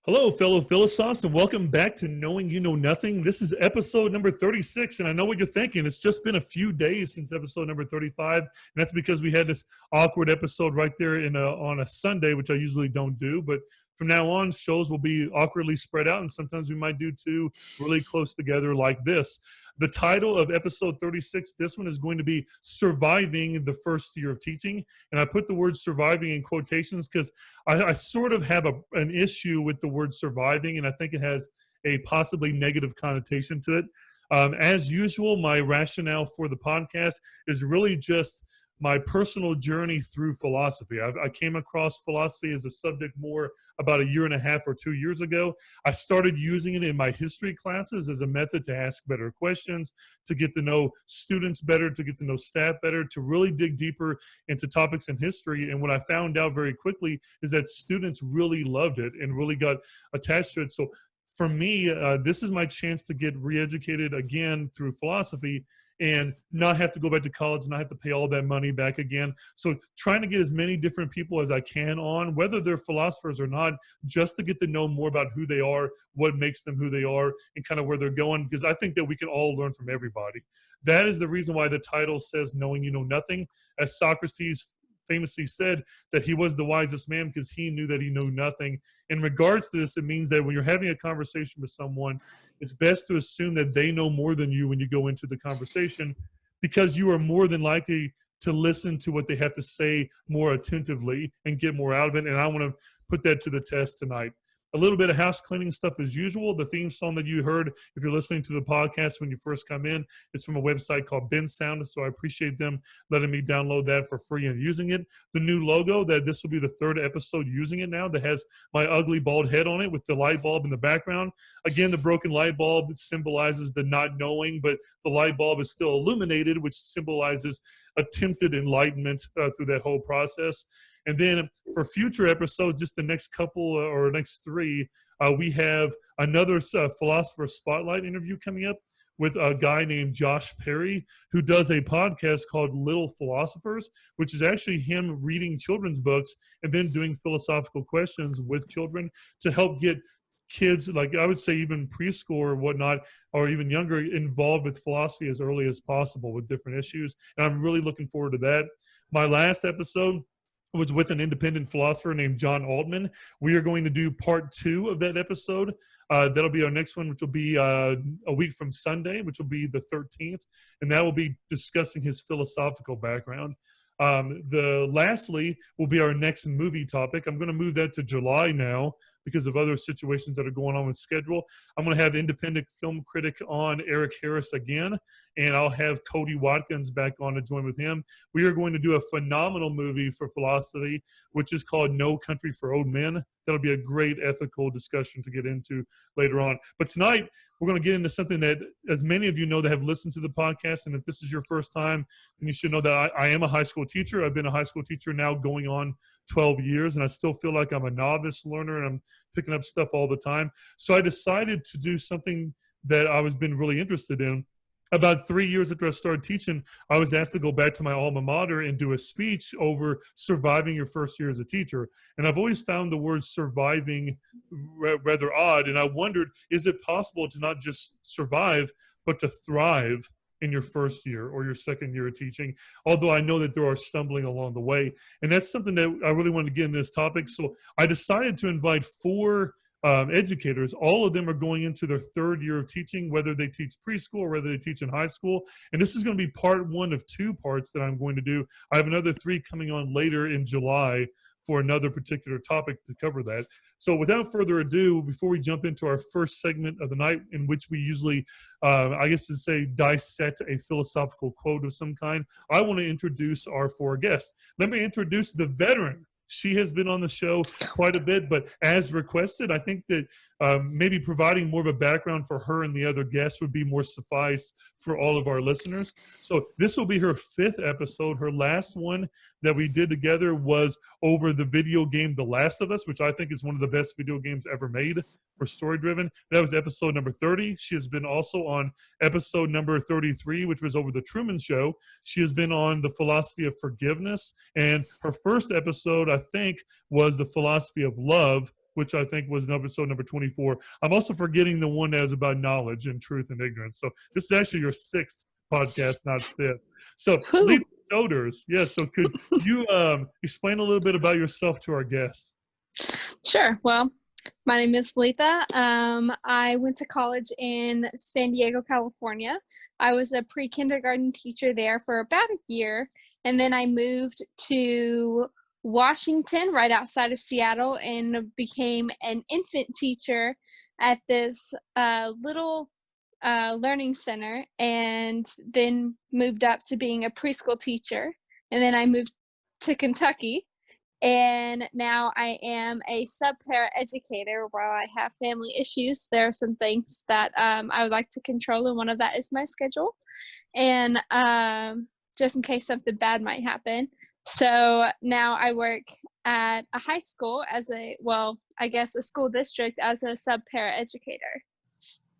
Hello, fellow Philosophs, and welcome back to Knowing You Know Nothing. This is episode number 36, and I know what you're thinking. It's just been a few days since episode number 35, and that's because we had this awkward episode right there on a Sunday, which I usually don't do. But from now on, shows will be awkwardly spread out, and sometimes we might do two really close together like this. The title of episode 36, this one is going to be Surviving the First Year of Teaching. And I put the word surviving in quotations because I sort of have an issue with the word surviving, and I think it has a possibly negative connotation to it. As usual, my rationale for the podcast is really just my personal journey through philosophy. I came across philosophy as a subject more about a year and a half or 2 years ago. I started using it in my history classes as a method to ask better questions, to get to know students better, to get to know staff better, to really dig deeper into topics in history. And what I found out very quickly is that students really loved it and really got attached to it. So for me, this is my chance to get re-educated again through philosophy and not have to go back to college and not have to pay all that money back again. So trying to get as many different people as I can on, whether they're philosophers or not, just to get to know more about who they are, what makes them who they are, and kind of where they're going, because I think that we can all learn from everybody. That is the reason why the title says Knowing You Know Nothing. As Socrates famously said, that he was the wisest man because he knew that he knew nothing. In regards to this, it means that when you're having a conversation with someone, it's best to assume that they know more than you when you go into the conversation, because you are more than likely to listen to what they have to say more attentively and get more out of it. And I want to put that to the test tonight. A little bit of house cleaning stuff as usual. The theme song that you heard, if you're listening to the podcast when you first come in, is from a website called Ben Sound. So I appreciate them letting me download that for free and using it. The new logo, that this will be the third episode using it now, that has my ugly bald head on it with the light bulb in the background. Again, the broken light bulb symbolizes the not knowing, but the light bulb is still illuminated, which symbolizes attempted enlightenment through that whole process. And then for future episodes, just the next couple or next three, we have another philosopher spotlight interview coming up with a guy named Josh Perry, who does a podcast called Little Philosophers, which is actually him reading children's books and then doing philosophical questions with children to help get kids, like I would say even preschool or whatnot, or even younger, involved with philosophy as early as possible with different issues. And I'm really looking forward to that. My last episode was with an independent philosopher named John Altman. We are going to do part 2 of that episode. That'll be our next one, which will be a week from Sunday, which will be the 13th. And that will be discussing his philosophical background. Lastly will be our next movie topic. I'm going to move that to July now because of other situations that are going on with schedule. I'm going to have independent film critic on, Eric Harris, again, and I'll have Cody Watkins back on to join with him. We are going to do a phenomenal movie for philosophy, which is called No Country for Old Men. That'll be a great ethical discussion to get into later on. But tonight, we're going to get into something that, as many of you know that have listened to the podcast, and if this is your first time, then you should know that I am a high school teacher. I've been a high school teacher now going on 12 years, and I still feel like I'm a novice learner, and I'm picking up stuff all the time. So I decided to do something that I was been really interested in. About 3 years after I started teaching, I was asked to go back to my alma mater and do a speech over surviving your first year as a teacher. And I've always found the word surviving rather odd. And I wondered, is it possible to not just survive, but to thrive in your first year or your second year of teaching? Although I know that there are stumbling along the way. And that's something that I really wanted to get in this topic. So I decided to invite 4 educators. All of them are going into their third year of teaching, whether they teach preschool or whether they teach in high school. And this is going to be part 1 of 2 parts that I'm going to do. I have another 3 coming on later in July for another particular topic to cover that. So without further ado, before we jump into our first segment of the night, in which we usually, I guess to say, dissect a philosophical quote of some kind, I want to introduce our 4 guests. Let me introduce the veteran. She has been on the show quite a bit, but as requested, I think that maybe providing more of a background for her and the other guests would be more suffice for all of our listeners. So this will be her 5th episode. Her last one that we did together was over the video game The Last of Us, which I think is one of the best video games ever made for story-driven. That was episode number 30. She has been also on episode number 33, which was over the Truman Show. She has been on the philosophy of forgiveness, and her first episode, I think, was the philosophy of love. which I think was episode number 24. I'm also forgetting the one that was about knowledge and truth and ignorance. So this is actually your 6th podcast, not 5th. So Whew. Litha Shoulders. Yes. So could you explain a little bit about yourself to our guests? Sure. Well, my name is Litha. I went to college in San Diego, California. I was a pre-kindergarten teacher there for about a year, and then I moved to Washington, right outside of Seattle, and became an infant teacher at this little learning center, and then moved up to being a preschool teacher. And then I moved to Kentucky, and now I am a sub-para educator. While I have family issues, there are some things that I would like to control, and one of that is my schedule. And just in case something bad might happen. So now I work at a high school as a school district as a sub-para educator.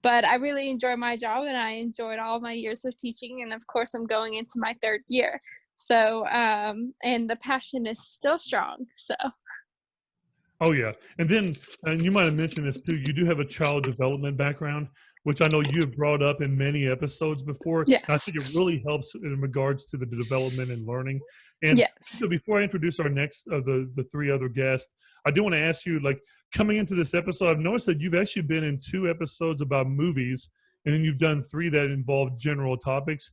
But I really enjoy my job, and I enjoyed all my years of teaching. And of course, I'm going into my 3rd year. So, and the passion is still strong. So. Oh yeah, and then you might have mentioned this too. You do have a child development background, which I know you have brought up in many episodes before. I Yes. think it really helps in regards to the development and learning. And Yes. so before I introduce our next of the 3 other guests, I do want to ask you, like, coming into this episode, I've noticed that you've actually been in 2 episodes about movies, and then you've done 3 that involve general topics.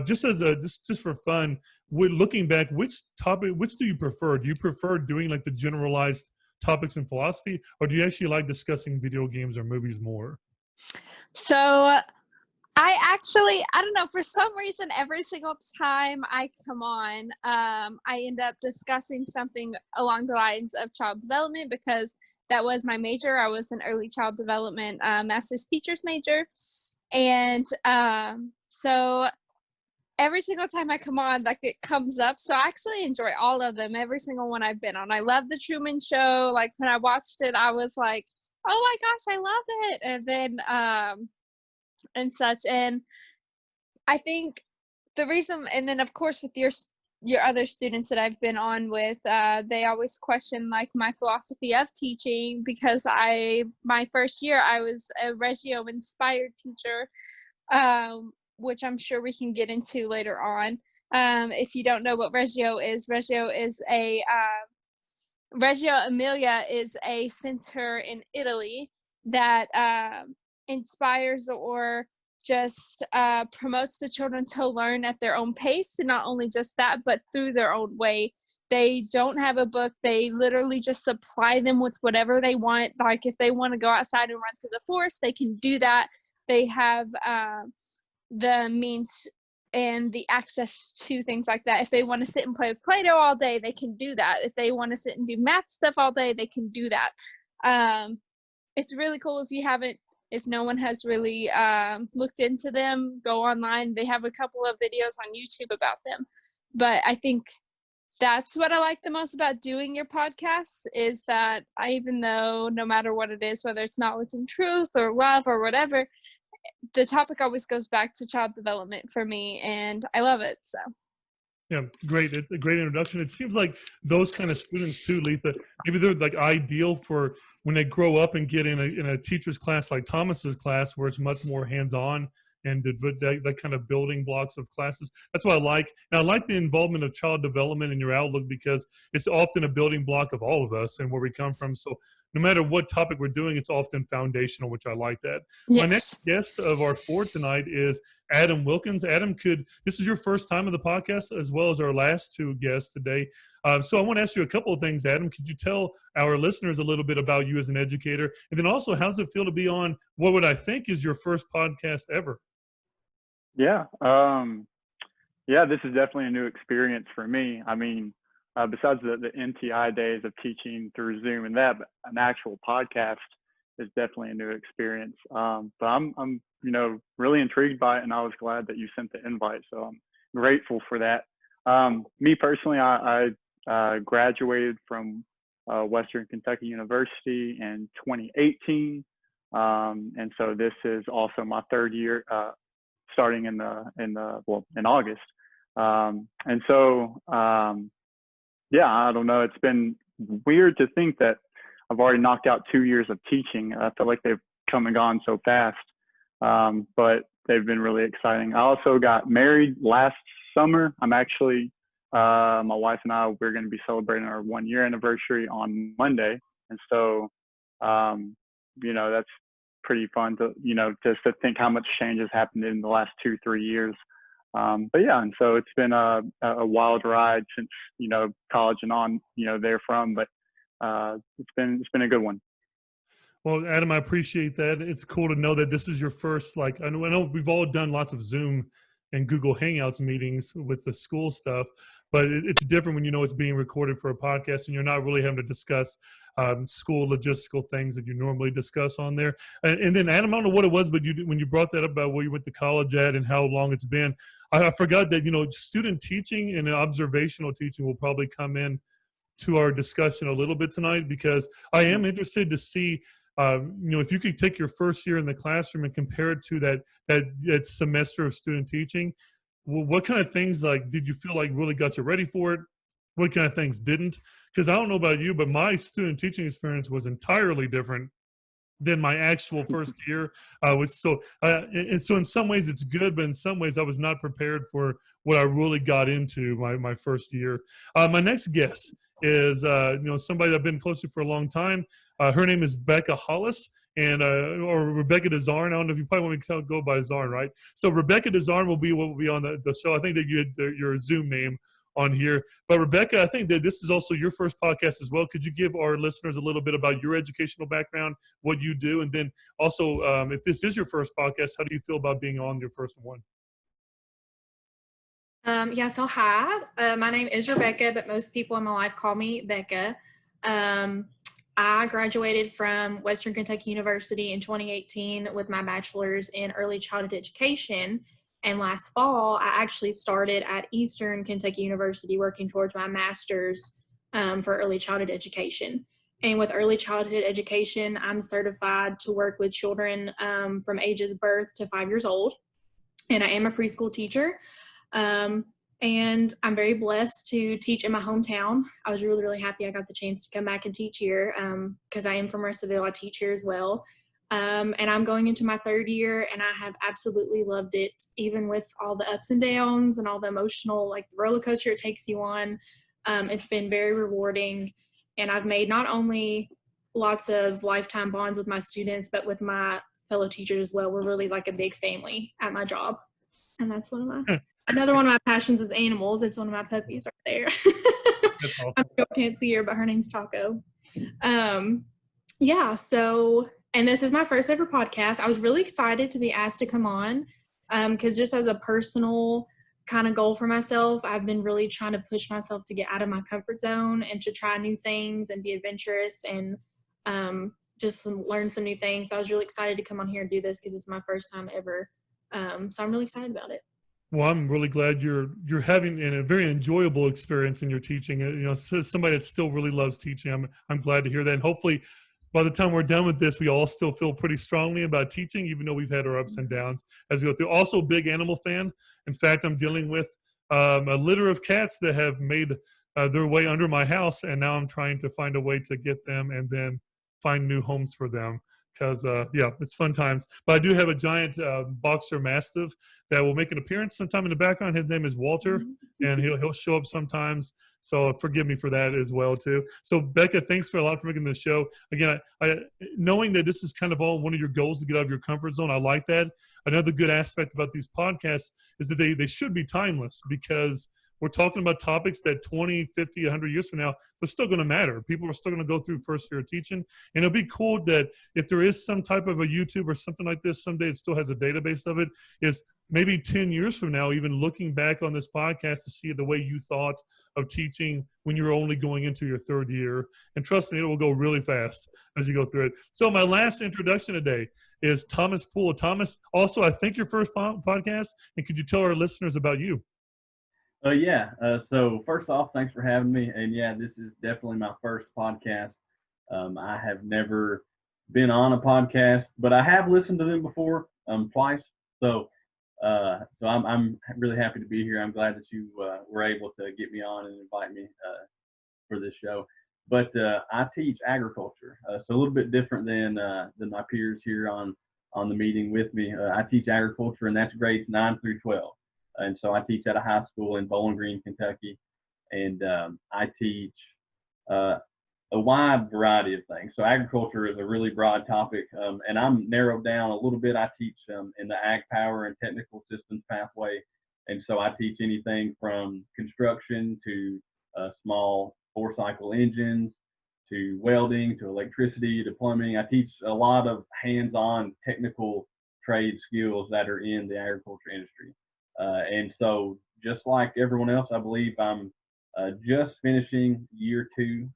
Just as just for fun, looking back, which do you prefer? Do you prefer doing like the generalized topics in philosophy, or do you actually like discussing video games or movies more? So I don't know, for some reason, every single time I come on, I end up discussing something along the lines of child development, because that was my major. I was an early child development master's teacher's major. And so every single time I come on, like, it comes up. So I actually enjoy all of them, every single one I've been on. I love the Truman Show. Like, when I watched it, I was like, oh my gosh, I love it. And then and such. And I think the reason, and then of course with your other students that I've been on with, they always question like my philosophy of teaching, because my first year I was a Reggio inspired teacher, which I'm sure we can get into later on. If you don't know what Reggio is Reggio Emilia is a center in Italy that inspires or just promotes the children to learn at their own pace, and not only just that, but through their own way. They don't have a book. They literally just supply them with whatever they want. Like, if they want to go outside and run through the forest, they can do that. They have the means and the access to things like that. If they want to sit and play with Play-Doh all day, they can do that. If they want to sit and do math stuff all day, they can do that. It's really cool. If no one has really looked into them, go online. They have a couple of videos on YouTube about them. But I think that's what I like the most about doing your podcast, is that even though no matter what it is, whether it's knowledge and truth or love or whatever, the topic always goes back to child development for me, and I love it. So. Yeah, great. It's a great introduction. It seems like those kind of students too, Litha, maybe they're like ideal for when they grow up and get in a teacher's class like Thomas's class, where it's much more hands-on and that kind of building blocks of classes. That's what I like. And I like the involvement of child development in your outlook, because it's often a building block of all of us and where we come from. So no matter what topic we're doing, it's often foundational, which I like that. Yes. My next guest of our 4 tonight is Adam Wilkins. Adam, this is your first time on the podcast, as well as our last 2 guests today. So I want to ask you a couple of things, Adam. Could you tell our listeners a little bit about you as an educator? And then also, how does it feel to be on what would I think is your first podcast ever? Yeah. This is definitely a new experience for me. I mean, besides the NTI days of teaching through Zoom and that, an actual podcast is definitely a new experience. But I'm really intrigued by it, and I was glad that you sent the invite. So I'm grateful for that. Me personally, I graduated from Western Kentucky University in 2018. And so this is also my 3rd year, starting in August. And so, I don't know, it's been weird to think that I've already knocked out 2 years of teaching. I feel like they've come and gone so fast, but they've been really exciting. I also got married last summer. I'm actually, my wife and I, we're going to be celebrating our 1 year anniversary on Monday. And so, that's pretty fun to, just to think how much change has happened in the last 2-3 years. But yeah, and so it's been a wild ride since, college and on, therefrom, but it's been a good one. Well, Adam, I appreciate that. It's cool to know that this is your first, I know we've all done lots of Zoom and Google Hangouts meetings with the school stuff, but it's different when it's being recorded for a podcast and you're not really having to discuss school logistical things that you normally discuss on there. And then, Adam, I don't know what it was, but when you brought that up about where you went to college at and how long it's been, I forgot that, student teaching and observational teaching will probably come in to our discussion a little bit tonight, because I am interested to see if you could take your first year in the classroom and compare it to that semester of student teaching, what kind of things did you feel like really got you ready for it? What kind of things didn't? Because I don't know about you, but my student teaching experience was entirely different than my actual first year. And so in some ways it's good, but in some ways I was not prepared for what I really got into my first year. My next guest is somebody I've been close to for a long time. Her name is Becca Hollis, and or Rebecca Dezarn. I don't know if you probably want to go by Dezarn, right? So Rebecca Dezarn will be on the show. I think that you had your Zoom name on here. But Rebecca, I think that this is also your first podcast as well. Could you give our listeners a little bit about your educational background, what you do, and then also if this is your first podcast, how do you feel about being on your first one? So hi, my name is Rebecca, but most people in my life call me Becca. I graduated from Western Kentucky University in 2018 with my bachelor's in early childhood education. And last fall, I actually started at Eastern Kentucky University working towards my master's for early childhood education. And with early childhood education, I'm certified to work with children from ages birth to 5 years old. And I am a preschool teacher. And I'm very blessed to teach in my hometown. I was really, really happy I got the chance to come back and teach here because I am from Russellville. I teach here as well. And I'm going into my third year, and I have absolutely loved it, even with all the ups and downs and all the emotional, the roller coaster it takes you on. It's been very rewarding, and I've made not only lots of lifetime bonds with my students, but with my fellow teachers as well. We're really like a big family at my job, and that's another one of my passions is animals. It's one of my puppies right there. Awesome. I can't see her, but her name's Taco. And this is my first ever podcast. I was really excited to be asked to come on because just as a personal kind of goal for myself, I've been really trying to push myself to get out of my comfort zone and to try new things and be adventurous and learn some new things. So I was really excited to come on here and do this because it's my first time ever. So I'm really excited about it. Well, I'm really glad you're having a very enjoyable experience in your teaching. Somebody that still really loves teaching. I'm glad to hear that. And hopefully, by the time we're done with this, we all still feel pretty strongly about teaching, even though we've had our ups and downs as we go through. Also, a big animal fan. In fact, I'm dealing with a litter of cats that have made their way under my house, and now I'm trying to find a way to get them and then find new homes for them. Because, it's fun times. But I do have a giant boxer mastiff that will make an appearance sometime in the background. His name is Walter, and he'll show up sometimes. So forgive me for that as well, too. So, Becca, thanks a lot for making the show. Again, I knowing that this is kind of all one of your goals to get out of your comfort zone, I like that. Another good aspect about these podcasts is that they should be timeless, because we're talking about topics that 20, 50, 100 years from now, they're still going to matter. People are still going to go through first year of teaching. And it'll be cool that if there is some type of a YouTube or something like this, someday it still has a database of it, is maybe 10 years from now, even looking back on this podcast to see the way you thought of teaching when you were only going into your third year. And trust me, it will go really fast as you go through it. So my last introduction today is Thomas Poole. Thomas, also, I think your first podcast, and could you tell our listeners about you? So first off, thanks for having me. And this is definitely my first podcast. I have never been on a podcast, but I have listened to them before, twice. So I'm really happy to be here. I'm glad that you were able to get me on and invite me for this show. but I teach agriculture, so a little bit different than my peers here on the meeting with me. I teach agriculture, and that's grades 9 through 12. And so I teach at a high school in Bowling Green, Kentucky, and I teach a wide variety of things. So agriculture is a really broad topic, and I'm narrowed down a little bit. I teach in the ag power and technical systems pathway, and so I teach anything from construction to small 4-cycle engines, to welding, to electricity, to plumbing. I teach a lot of hands-on technical trade skills that are in the agriculture industry. And so just like everyone else, I believe I'm just finishing year 2.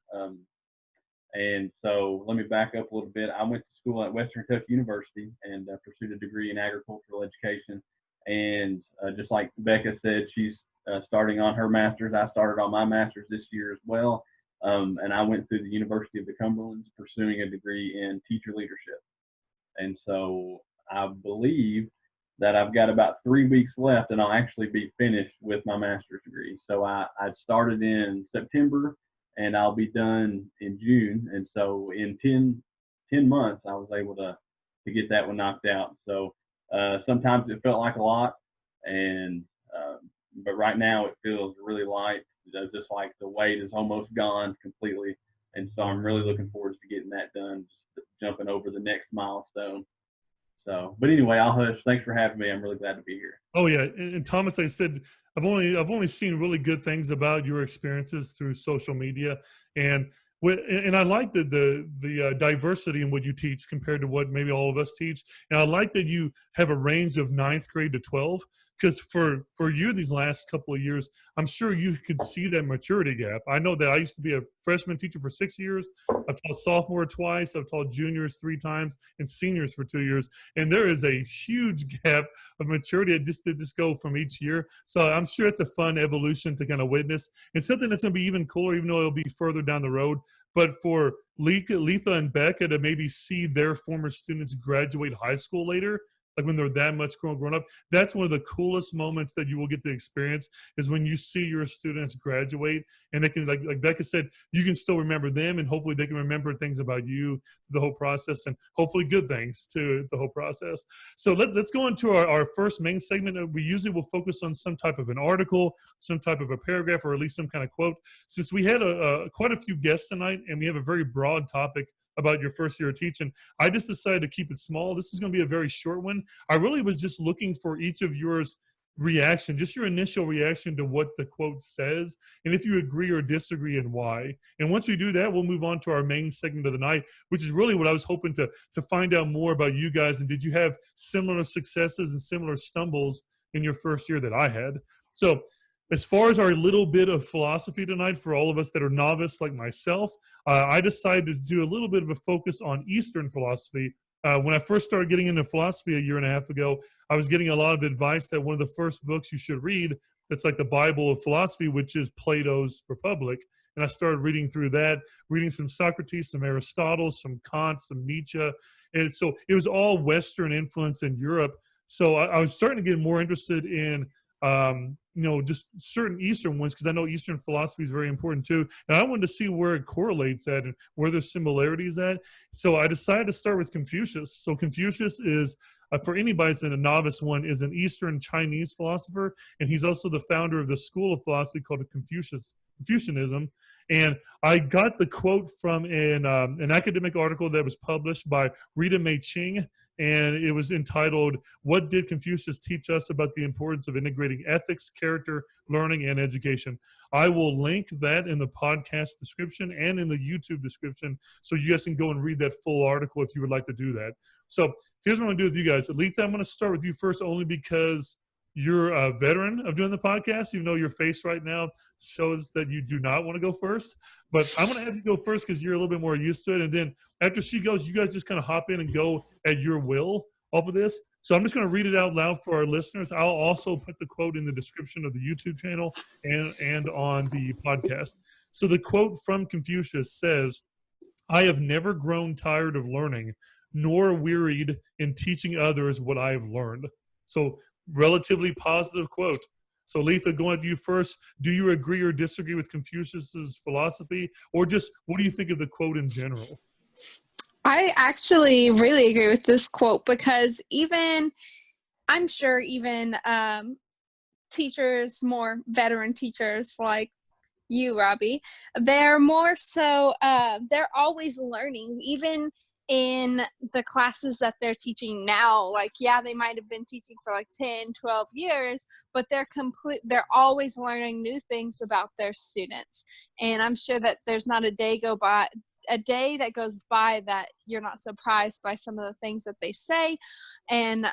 And so let me back up a little bit. I went to school at Western Kentucky University and pursued a degree in agricultural education. And just like Becca said, she's starting on her master's. I started on my master's this year as well. And I went through the University of the Cumberlands pursuing a degree in teacher leadership. And so I believe that I've got about 3 weeks left and I'll actually be finished with my master's degree. So I started in September and I'll be done in June. And so in 10 months, I was able to get that one knocked out. So sometimes it felt like a lot, and but right now it feels really light, just like the weight is almost gone completely. And so I'm really looking forward to getting that done, just jumping over the next milestone. So, but anyway, I'll hush. Thanks for having me. I'm really glad to be here. Oh yeah, and Thomas, I said I've only seen really good things about your experiences through social media, and I like the diversity in what you teach compared to what maybe all of us teach, and I like that you have a range of 9th grade to 12. Because for you these last couple of years, I'm sure you could see that maturity gap. I know that I used to be a freshman teacher for 6 years. I've taught sophomore twice. I've taught juniors 3 times and seniors for 2 years. And there is a huge gap of maturity just go from each year. So I'm sure it's a fun evolution to kind of witness, and something that's going to be even cooler, even though it'll be further down the road. But for Litha and Becca to maybe see their former students graduate high school later, like when they're that much grown up, that's one of the coolest moments that you will get to experience, is when you see your students graduate and they can, like Becca said, you can still remember them, and hopefully they can remember things about you, the whole process, and hopefully good things to the whole process. So let's go into our first main segment. We usually will focus on some type of an article, some type of a paragraph, or at least some kind of quote. Since we had quite a few guests tonight and we have a very broad topic about your first year of teaching, I just decided to keep it small. This is going to be a very short one. I really was just looking for each of yours reaction, just your initial reaction to what the quote says, and if you agree or disagree and why. And once we do that, we'll move on to our main segment of the night, which is really what I was hoping to find out more about you guys. And did you have similar successes and similar stumbles in your first year that I had? So as far as our little bit of philosophy tonight, for all of us that are novice like myself, I decided to do a little bit of a focus on Eastern philosophy. When I first started getting into philosophy a year and a half ago, I was getting a lot of advice that one of the first books you should read, that's like the Bible of philosophy, which is Plato's Republic. And I started reading through that, reading some Socrates, some Aristotle, some Kant, some Nietzsche. And so it was all Western influence in Europe. So I was starting to get more interested in just certain Eastern ones, because I know Eastern philosophy is very important too. And I wanted to see where it correlates at and where there's similarities at. So I decided to start with Confucius. So Confucius is, for anybody that's in a novice one, is an Eastern Chinese philosopher. And he's also the founder of the school of philosophy called Confucianism. And I got the quote from an academic article that was published by Rita Mei-Ching, and it was entitled, "What Did Confucius Teach Us About the Importance of Integrating Ethics, Character, Learning, and Education?" I will link that in the podcast description and in the YouTube description, so you guys can go and read that full article if you would like to do that. So here's what I'm going to do with you guys. Litha, I'm going to start with you first, only because you're a veteran of doing the podcast, even though your face right now shows that you do not want to go first. But I'm going to have you go first because you're a little bit more used to it. And then after she goes, you guys just kind of hop in and go at your will off of this. So I'm just going to read it out loud for our listeners. I'll also put the quote in the description of the YouTube channel and on the podcast. So the quote from Confucius says, "I have never grown tired of learning, nor wearied in teaching others what I have learned." So relatively positive quote. So Litha, going to you first, do you agree or disagree with Confucius's philosophy, or just what do you think of the quote in general? I actually really agree with this quote because I'm sure even teachers, more veteran teachers like you, Robbie, they're more so, they're always learning, even in the classes that they're teaching now. Like, yeah, they might have been teaching for like 10, 12 years, but they're always learning new things about their students. And I'm sure that there's not a day that goes by that you're not surprised by some of the things that they say and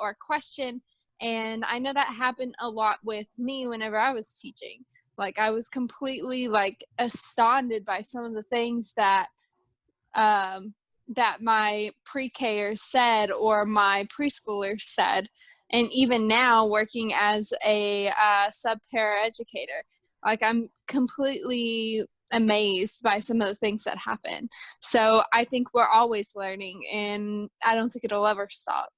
or question. And I know that happened a lot with me whenever I was teaching. Like, I was completely like astounded by some of the things that that my pre-Kers said or my preschoolers said. And even now, working as a sub-para educator, like, I'm completely amazed by some of the things that happen. So I think we're always learning, and I don't think it'll ever stop.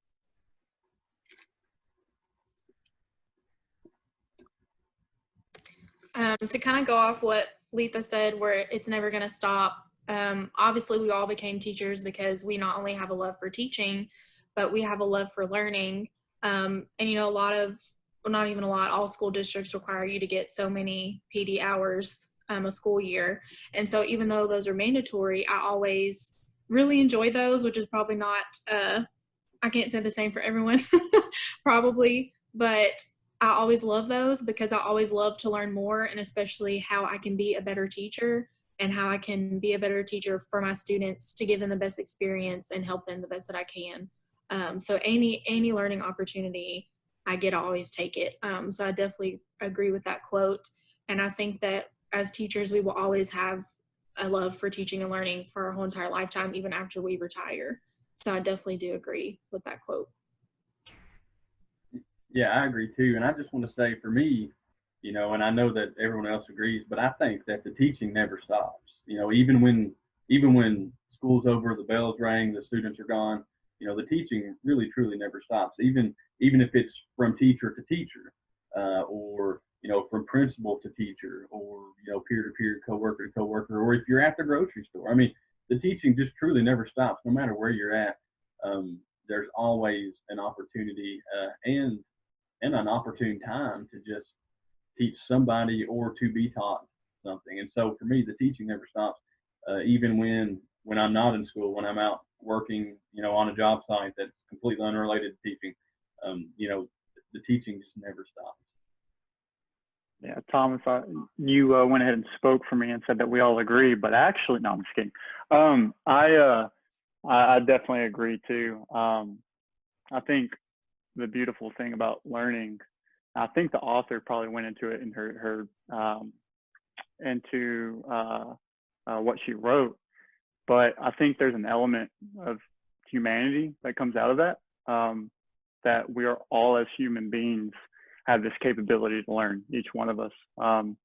To kind of go off what Litha said, where it's never going to stop. Obviously, we all became teachers because we not only have a love for teaching, but we have a love for learning. And, you know, not even a lot, all school districts require you to get so many PD hours a school year. And so even though those are mandatory, I always really enjoy those, which is probably not, I can't say the same for everyone, probably, but I always love those because I always love to learn more, and especially how I can be a better teacher and how I can be a better teacher for my students to give them the best experience and help them the best that I can. So any learning opportunity I get, I always take it. So I definitely agree with that quote. And I think that as teachers, we will always have a love for teaching and learning for our whole entire lifetime, even after we retire. So I definitely do agree with that quote. Yeah, I agree too. And I just want to say, for me, you know, and I know that everyone else agrees, but I think that the teaching never stops. You know, even when school's over, the bells ring, the students are gone, you know, the teaching really truly never stops. Even if it's from teacher to teacher, or, you know, from principal to teacher, or, you know, peer to peer, coworker to coworker, or if you're at the grocery store. I mean, the teaching just truly never stops, no matter where you're at. There's always an opportunity and an opportune time to just teach somebody or to be taught something. And so for me, the teaching never stops. Even when I'm not in school, when I'm out working, you know, on a job site that's completely unrelated to teaching, you know, the teaching just never stops. Yeah, Thomas, you went ahead and spoke for me and said that we all agree, but actually, no, I'm just kidding. I definitely agree too. I think the beautiful thing about learning, I think the author probably went into it in her what she wrote, but I think there's an element of humanity that comes out of that, that we are all, as human beings, have this capability to learn, each one of us. And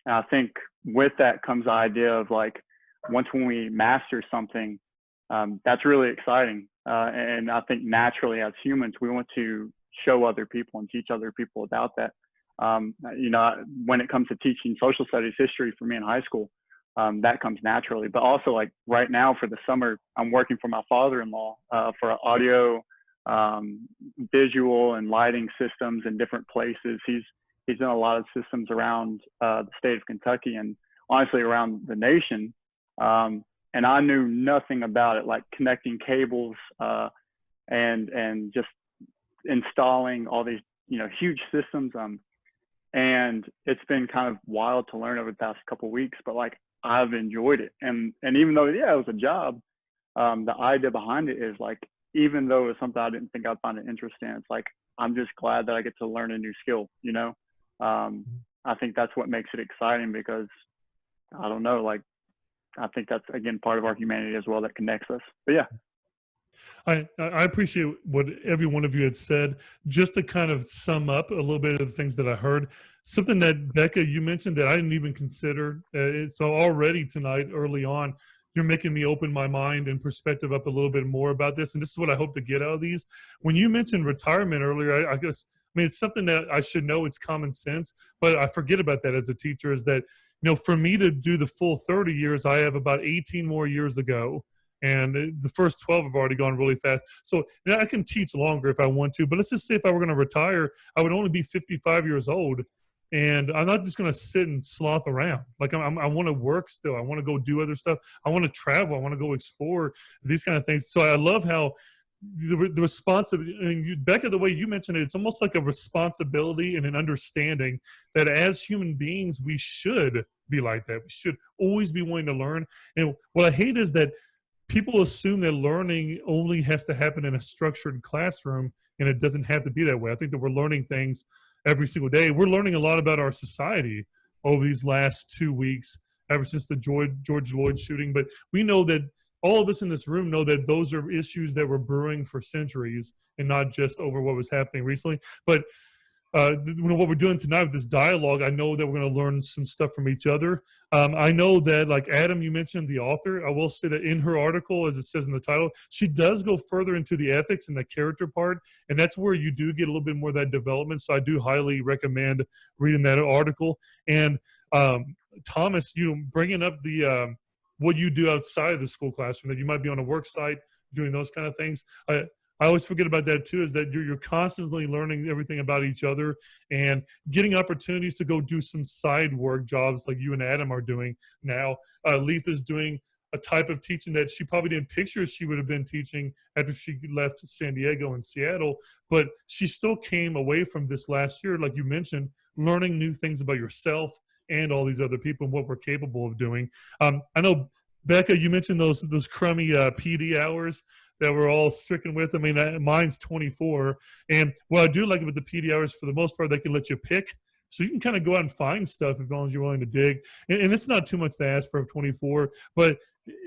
I think with that comes the idea of, like, when we master something, that's really exciting. And I think naturally as humans, we want to show other people and teach other people about that. You know, when it comes to teaching social studies history for me in high school, that comes naturally. But also, like, right now for the summer, I'm working for my father-in-law for audio, visual and lighting systems in different places. He's done a lot of systems around the state of Kentucky and honestly around the nation. And I knew nothing about it, like connecting cables and just installing all these, you know, huge systems. And it's been kind of wild to learn over the past couple of weeks, but, like, I've enjoyed it. And even though, yeah, it was a job, the idea behind it is, like, even though it's something I didn't think I'd find an interest in, it's like, I'm just glad that I get to learn a new skill, you know? I think that's what makes it exciting because, I don't know, like, I think that's, again, part of our humanity as well that connects us. But yeah. I appreciate what every one of you had said. Just to kind of sum up a little bit of the things that I heard, something that Becca, you mentioned that I didn't even consider. So already tonight, early on, you're making me open my mind and perspective up a little bit more about this. And this is what I hope to get out of these. When you mentioned retirement earlier, I guess I mean, it's something that I should know. It's common sense, but I forget about that as a teacher, is that, for me to do the full 30 years, I have about 18 more years to go. And the first 12 have already gone really fast. So I can teach longer if I want to, but let's just say if I were going to retire, I would only be 55 years old. And I'm not just going to sit and sloth around. Like I want to work still. I want to go do other stuff. I want to travel. I want to go explore these kind of things. So I love how the responsibility, I mean, Becca, the way you mentioned it, it's almost like a responsibility and an understanding that as human beings, we should be like that. We should always be wanting to learn. And what I hate is that people assume that learning only has to happen in a structured classroom, and it doesn't have to be that way. I think that we're learning things every single day. We're learning a lot about our society over these last 2 weeks, ever since the George Floyd shooting. But we know that all of us in this room know that those are issues that were brewing for centuries, and not just over what was happening recently. But what we're doing tonight with this dialogue, I know that we're going to learn some stuff from each other. I know that, like Adam, you mentioned the author. I will say that in her article, as it says in the title, she does go further into the ethics and the character part, and that's where you do get a little bit more of that development. So I do highly recommend reading that article. And Thomas, bringing up the what you do outside of the school classroom, that you might be on a work site doing those kind of things. I always forget about that too, is that you're constantly learning everything about each other and getting opportunities to go do some side work jobs like you and Adam are doing now. Litha's doing a type of teaching that she probably didn't picture she would have been teaching after she left San Diego and Seattle, but she still came away from this last year, like you mentioned, learning new things about yourself and all these other people and what we're capable of doing. I know, Becca, you mentioned those crummy PD hours that we're all stricken with. I mean, mine's 24. And what I do like about the PD hours, for the most part, they can let you pick. So you can kind of go out and find stuff as long as you're willing to dig. And it's not too much to ask for 24. But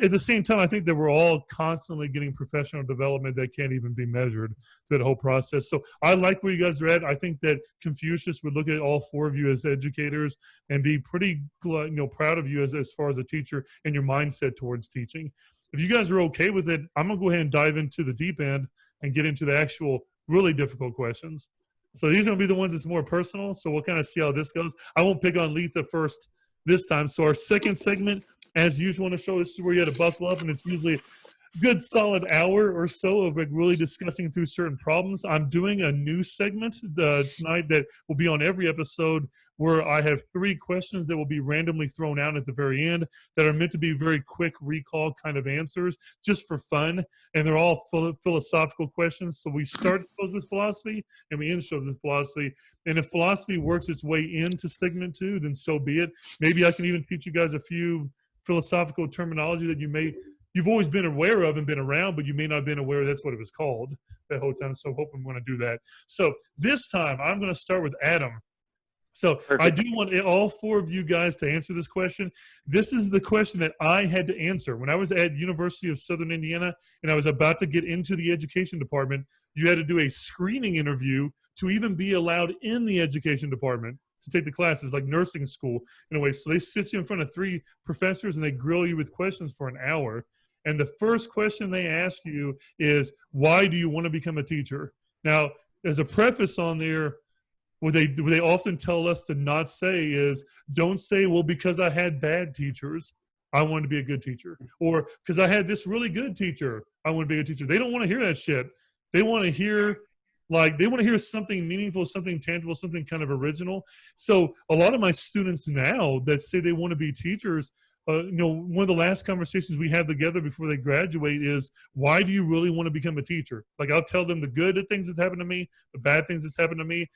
at the same time, I think that we're all constantly getting professional development that can't even be measured through the whole process. So I like where you guys are at. I think that Confucius would look at all four of you as educators and be pretty proud of you as far as a teacher and your mindset towards teaching. If you guys are okay with it, I'm going to go ahead and dive into the deep end and get into the actual really difficult questions. So these are going to be the ones that's more personal, so we'll kind of see how this goes. I won't pick on Litha first this time. So our second segment, as usual on the show, this is where you had to buckle up, and it's usually a good solid hour or so of really discussing through certain problems. I'm doing a new segment tonight that will be on every episode, where I have 3 questions that will be randomly thrown out at the very end that are meant to be very quick recall kind of answers, just for fun. And they're all philosophical questions. So we start shows with philosophy and we end shows with philosophy. And if philosophy works its way into segment 2, then so be it. Maybe I can even teach you guys a few philosophical terminology that you've always been aware of and been around, but you may not have been aware that's what it was called that whole time. So I hope I'm going to do that. So this time I'm going to start with Adam. So perfect. I do want all 4 of you guys to answer this question. This is the question that I had to answer when I was at University of Southern Indiana and I was about to get into the education department. You had to do a screening interview to even be allowed in the education department to take the classes, like nursing school in a way. So they sit you in front of 3 professors and they grill you with questions for an hour. And the first question they ask you is, why do you want to become a teacher? Now, there's a preface on there. What they often tell us to not say is, don't say, well, because I had bad teachers, I wanted to be a good teacher. Or because I had this really good teacher, I want to be a good teacher. They don't want to hear that shit. They want to hear something meaningful, something tangible, something kind of original. So a lot of my students now that say they want to be teachers, one of the last conversations we had together before they graduate is, why do you really want to become a teacher? Like, I'll tell them the good things that's happened to me, the bad things that's happened to me.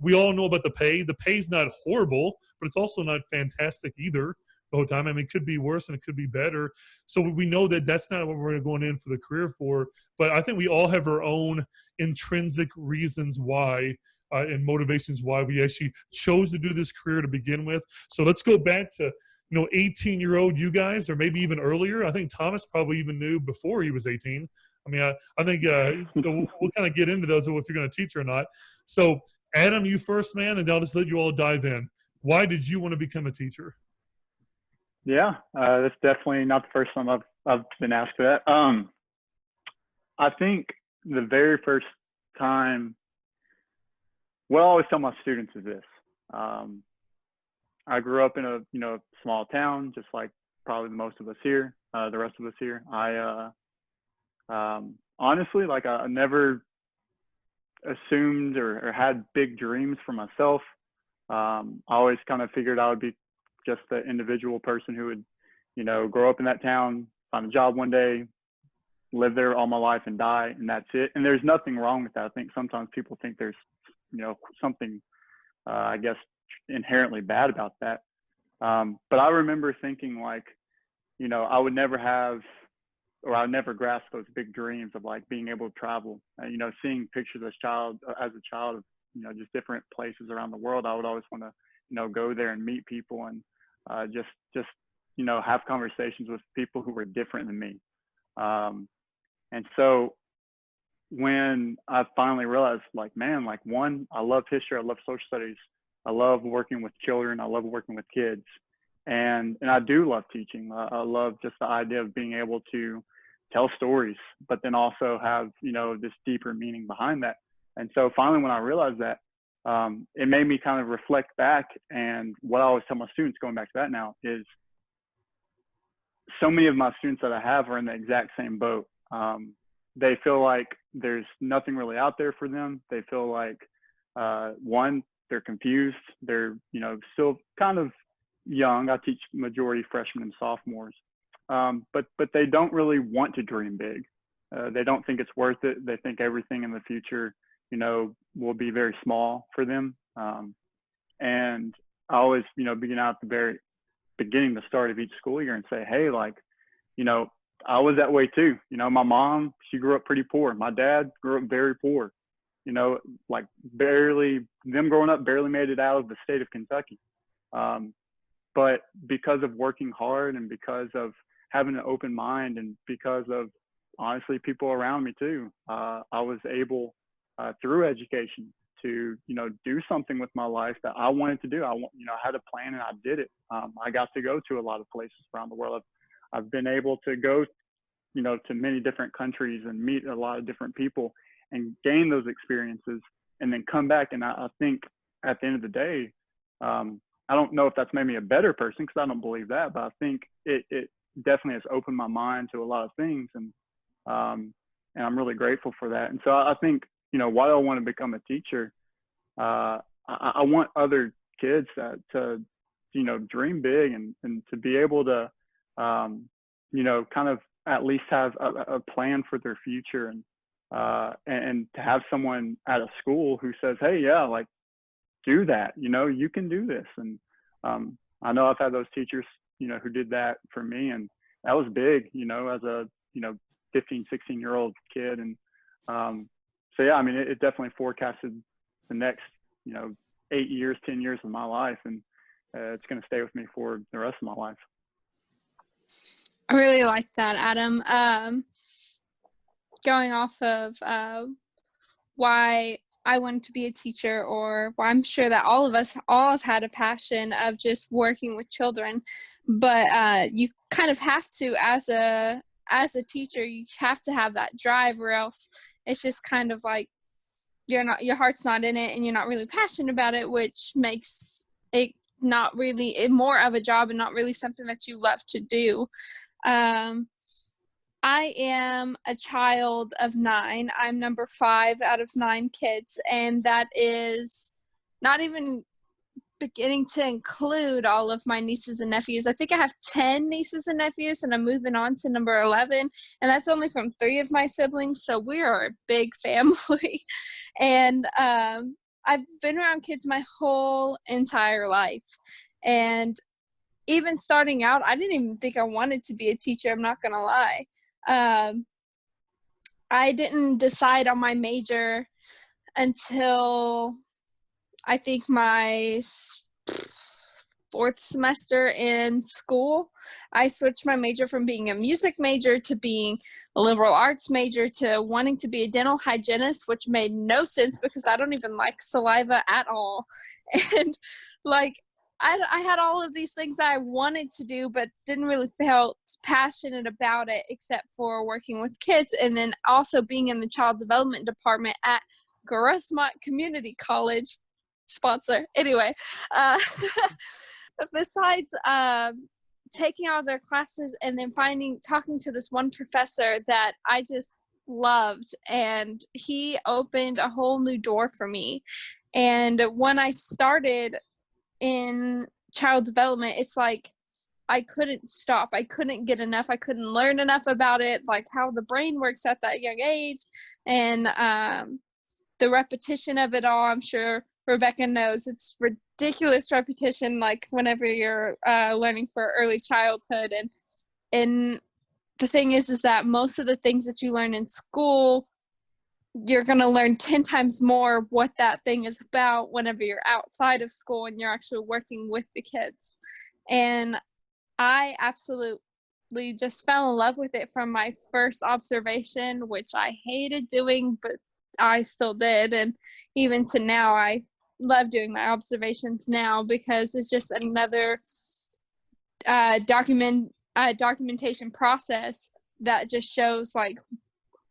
We all know about the pay. The pay's not horrible, but it's also not fantastic either the whole time. I mean, it could be worse and it could be better. So we know that that's not what we're going in for the career for. But I think we all have our own intrinsic reasons why and motivations why we actually chose to do this career to begin with. So let's go back to 18-year-old you guys, or maybe even earlier. I think Thomas probably even knew before he was 18. I mean, I think we'll kind of get into those, if you're going to teach or not. So Adam, you first, man, and I'll just let you all dive in. Why did you want to become a teacher? Yeah, that's definitely not the first time I've been asked that. I think the very first time what I always tell my students is this. I grew up in a, small town, just like probably most of us here, the rest of us here. Honestly, like I never assumed or had big dreams for myself. I always kind of figured I would be just the individual person who would, grow up in that town, find a job one day, live there all my life and die, and that's it. And there's nothing wrong with that. I think sometimes people think there's, something, I guess, inherently bad about that. But I remember thinking like, I would never have, or I would never grasp those big dreams of like being able to travel. Seeing pictures as a child of, just different places around the world. I would always want to, go there and meet people and just have conversations with people who were different than me. And so when I finally realized, like, man, like, one, I love history, I love social studies, I love working with children, I love working with kids, and I do love teaching. I love just the idea of being able to tell stories, but then also have, this deeper meaning behind that. And so finally, when I realized that, it made me kind of reflect back. And what I always tell my students, going back to that now, is so many of my students that I have are in the exact same boat. They feel like there's nothing really out there for them. They feel like, one, they're confused. They're, still kind of young. I teach majority freshmen and sophomores. But they don't really want to dream big. They don't think it's worth it. They think everything in the future, will be very small for them. And I always, begin out at the very beginning, the start of each school year, and say, hey, like, I was that way too. My mom, she grew up pretty poor. My dad grew up very poor, like them growing up barely made it out of the state of Kentucky. But because of working hard and because of having an open mind and because of, honestly, people around me too, I was able, through education, to, do something with my life that I wanted to do. I had a plan and I did it. I got to go to a lot of places around the world. I've been able to go, to many different countries and meet a lot of different people and gain those experiences and then come back. And I think at the end of the day, I don't know if that's made me a better person, because I don't believe that, but I think it definitely has opened my mind to a lot of things. And I'm really grateful for that. And so I think, why I want to become a teacher, I want other kids to dream big and to be able to, kind of at least have a plan for their future, and to have someone at a school who says, hey, yeah, like, do that, you can do this. And I know I've had those teachers, who did that for me, and that was big, as a 15, 16-year-old kid. And so yeah, I mean, it definitely forecasted the next 8 years, 10 years of my life, and it's going to stay with me for the rest of my life. I really like that, Adam. Going off of why I wanted to be a teacher, or why I'm sure that all of us all have had a passion of just working with children, but you kind of have to, as a teacher, you have to have that drive, or else it's just kind of like your heart's not in it and you're not really passionate about it, which makes it not really more of a job and not really something that you love to do. I am a child of 9. I'm number 5 out of 9 kids, and that is not even beginning to include all of my nieces and nephews. I think I have 10 nieces and nephews, and I'm moving on to number 11, and that's only from 3 of my siblings, so we are a big family. And I've been around kids my whole entire life, and even starting out, I didn't even think I wanted to be a teacher, I'm not gonna lie. I didn't decide on my major until I think my 4th semester in school. I switched my major from being a music major to being a liberal arts major to wanting to be a dental hygienist, which made no sense because I don't even like saliva at all. And like, I had all of these things I wanted to do, but didn't really feel passionate about it, except for working with kids, and then also being in the child development department at Grossmont Community College. sponsor. Anyway, besides taking all their classes and then talking to this one professor that I just loved, and he opened a whole new door for me. And when I started in child development, it's like I couldn't stop. I couldn't get enough. I couldn't learn enough about it, like how the brain works at that young age, and the repetition of it all. I'm sure Rebecca knows it's ridiculous repetition, like whenever you're learning for early childhood. And the thing is that most of the things that you learn in school, you're going to learn 10 times more of what that thing is about whenever you're outside of school and you're actually working with the kids. And I absolutely just fell in love with it from my first observation, which I hated doing, but I still did. And even to now, I love doing my observations now because it's just another documentation process that just shows like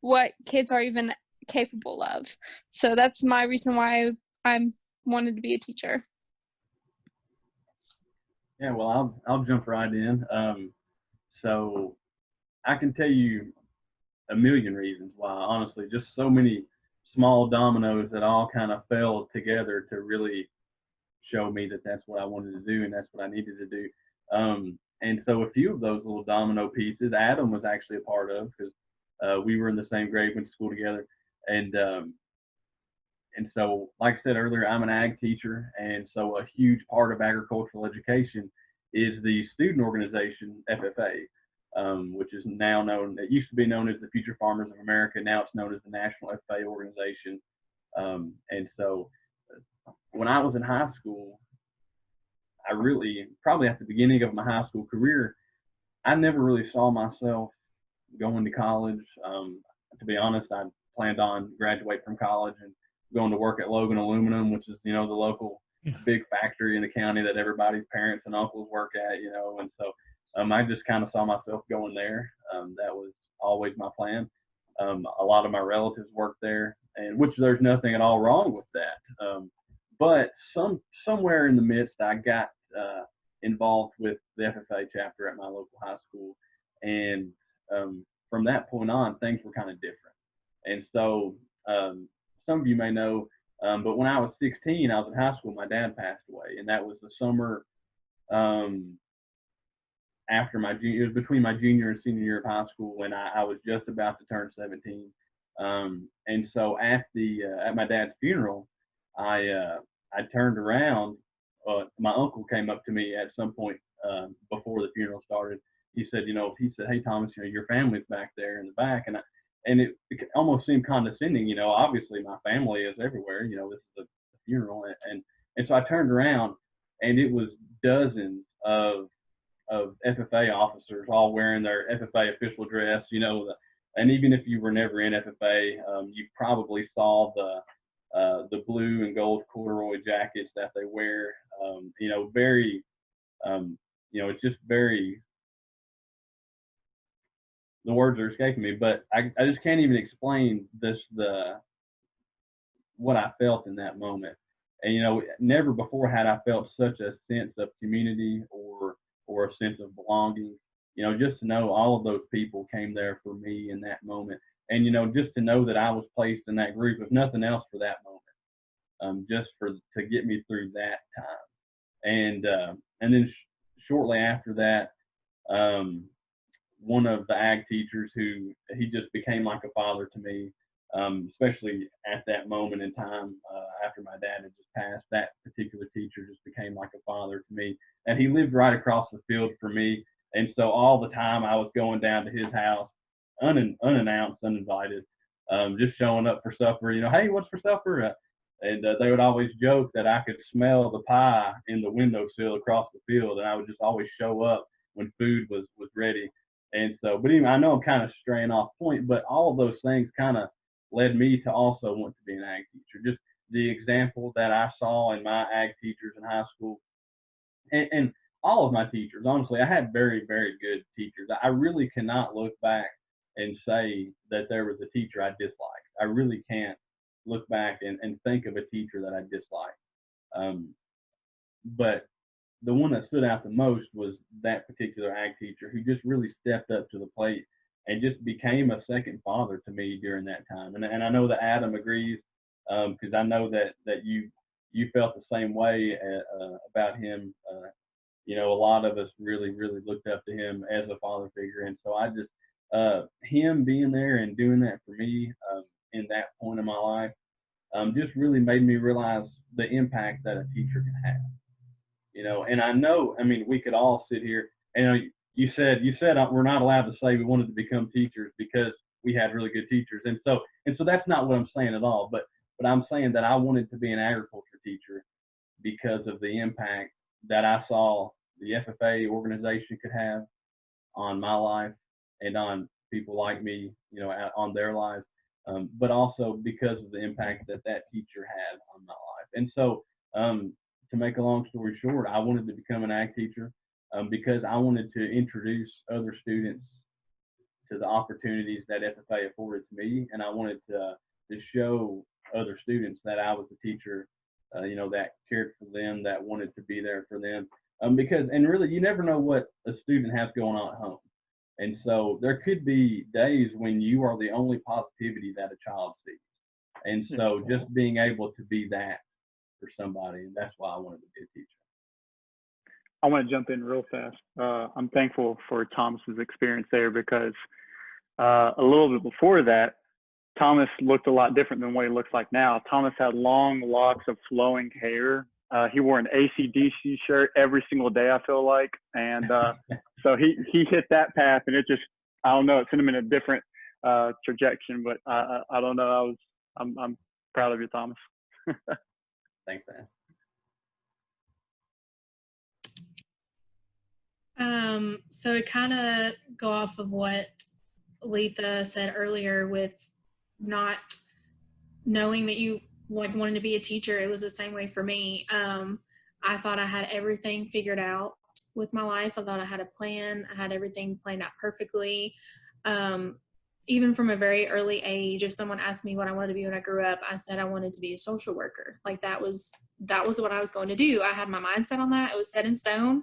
what kids are even capable of. So that's my reason why I wanted to be a teacher. Yeah, well, I'll jump right in. So I can tell you a million reasons why, honestly, just so many small dominoes that all kind of fell together to really show me that that's what I wanted to do and that's what I needed to do. And so a few of those little domino pieces, Adam was actually a part of, because we were in the same grade, went to school together. And so, like I said earlier, I'm an ag teacher, and so a huge part of agricultural education is the student organization, FFA, which is now known, it used to be known as the Future Farmers of America. Now it's known as the National FFA Organization. And so when I was in high school, I really, probably at the beginning of my high school career, I never really saw myself going to college. To be honest, I planned on graduating from college and going to work at Logan Aluminum, which is, the local big factory in the county that everybody's parents and uncles work at, and so I just kind of saw myself going there. That was always my plan. A lot of my relatives worked there, and which there's nothing at all wrong with that. But somewhere in the midst, I got involved with the FFA chapter at my local high school, and from that point on, things were kind of different. And so some of you may know, but when I was 16, I was in high school. My dad passed away, and that was the summer after it was between my junior and senior year of high school, when I was just about to turn 17. And so at my dad's funeral, I turned around. My uncle came up to me at some point before the funeral started. He said, "Hey Thomas, your family's back there in the back," and it almost seemed condescending. Obviously my family is everywhere. This is a funeral, and so I turned around, and it was dozens of FFA officers, all wearing their FFA official dress. And even if you were never in FFA, you probably saw the blue and gold corduroy jackets that they wear. Very, it's just very. The words are escaping me, but I just can't even explain what I felt in that moment. And never before had I felt such a sense of community or a sense of belonging. Just to know all of those people came there for me in that moment, and just to know that I was placed in that group, if nothing else, for that moment, just to get me through that time. And then shortly after that, one of the ag teachers he just became like a father to me, especially at that moment in time after my dad had just passed. That particular teacher just became like a father to me, and he lived right across the field from me. And so all the time I was going down to his house unannounced, uninvited, just showing up for supper. Hey, what's for supper? And they would always joke that I could smell the pie in the windowsill across the field, and I would just always show up when food was ready. And so, but even I know I'm kind of straying off point, but all of those things kind of led me to also want to be an ag teacher. Just the example that I saw in my ag teachers in high school, and all of my teachers. Honestly, I had very, very good teachers. I really cannot look back and say that there was a teacher I disliked. I really can't look back and think of a teacher that I disliked. But the one that stood out the most was that particular ag teacher who just really stepped up to the plate and just became a second father to me during that time. And I know that Adam agrees, because I know that you felt the same way about him. You know, a lot of us really looked up to him as a father figure, and so I just him being there and doing that for me in that point in my life just really made me realize the impact that a teacher can have. You know, and I know, I mean, we could all sit here and you said we're not allowed to say we wanted to become teachers because we had really good teachers, and so that's not what I'm saying at all. But I'm saying that I wanted to be an agriculture teacher because of the impact that I saw the FFA organization could have on my life and on people like me, you know, on their lives, but also because of the impact that teacher had on my life. And so, to make a long story short, I wanted to become an ag teacher because I wanted to introduce other students to the opportunities that FFA afforded to me, and I wanted to show other students that I was a teacher, you know, that cared for them, that wanted to be there for them. Because, and really, you never know what a student has going on at home. And so there could be days when you are the only positivity that a child sees. And so just being able to be that for somebody, and that's why I wanted to be a teacher. I want to jump in real fast. I'm thankful for Thomas's experience there because a little bit before that, Thomas looked a lot different than what he looks like now. Thomas had long locks of flowing hair. He wore an AC/DC shirt every single day, I feel like. And so he hit that path, and it just, I don't know, it sent him in a different trajectory, but I don't know. I'm proud of you, Thomas. Thanks, man. So to kind of go off of what Litha said earlier with not knowing that you like wanted to be a teacher, it was the same way for me. I thought I had everything figured out with my life. I thought I had a plan. I had everything planned out perfectly. Even from a very early age, if someone asked me what I wanted to be when I grew up, I said I wanted to be a social worker. Like that was what I was going to do. I had my mindset on that. It was set in stone.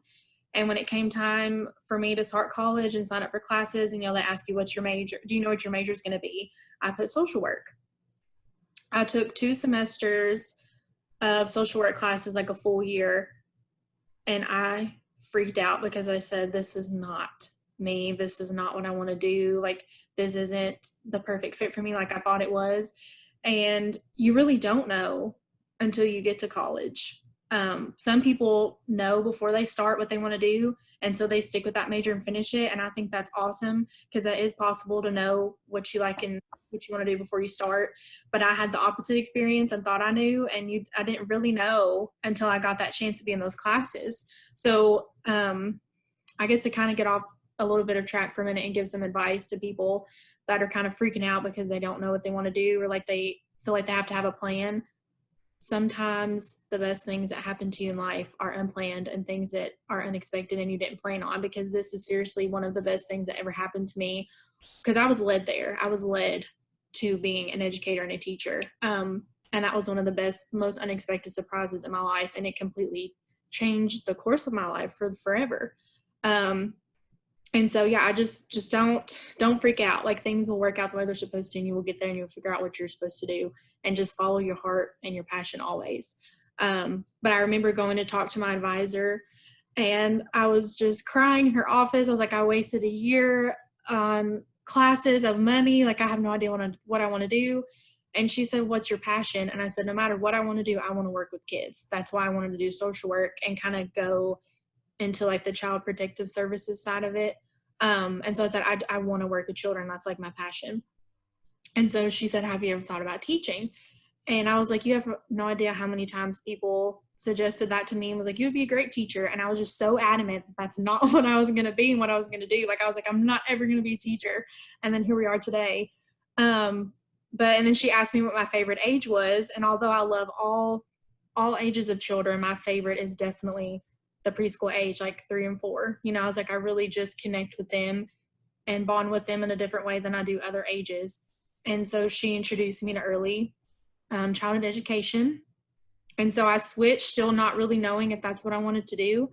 And when it came time for me to start college and sign up for classes, and, you know, they ask you, what's your major? Do you know what your major is going to be? I put social work. I took 2 semesters of social work classes, like a full year. And I freaked out because I said, this is not me. This is not what I want to do. Like, this isn't the perfect fit for me like I thought it was. And you really don't know until you get to college. Some people know before they start what they want to do, and so they stick with that major and finish it. And I think that's awesome because it is possible to know what you like and what you want to do before you start. But I had the opposite experience and thought I knew, and I didn't really know until I got that chance to be in those classes. So I guess to kind of get off a little bit of track for a minute and give some advice to people that are kind of freaking out because they don't know what they want to do, or like they feel like they have to have a plan. Sometimes the best things that happen to you in life are unplanned and things that are unexpected and you didn't plan on, because this is seriously one of the best things that ever happened to me, because I was led there. I was led to being an educator and a teacher. And that was one of the best, most unexpected surprises in my life. And it completely changed the course of my life for forever. And so, yeah, I just don't freak out. Like, things will work out the way they're supposed to, and you will get there and you'll figure out what you're supposed to do, and just follow your heart and your passion always. But I remember going to talk to my advisor, and I was just crying in her office. I was like, I wasted a year on classes of money. Like, I have no idea what I want to do. And she said, what's your passion? And I said, no matter what I want to do, I want to work with kids. That's why I wanted to do social work and kind of go into like the child protective services side of it. And so I said, I want to work with children. That's like my passion. And so she said, have you ever thought about teaching? And I was like, you have no idea how many times people suggested that to me and was like, you would be a great teacher. And I was just so adamant that's not what I was going to be and what I was going to do. Like, I was like, I'm not ever going to be a teacher. And then here we are today. And then she asked me what my favorite age was. And although I love all ages of children, my favorite is definitely the preschool age, like 3 and 4. You know, I was like, I really just connect with them and bond with them in a different way than I do other ages. And so she introduced me to early childhood education. And so I switched, still not really knowing if that's what I wanted to do.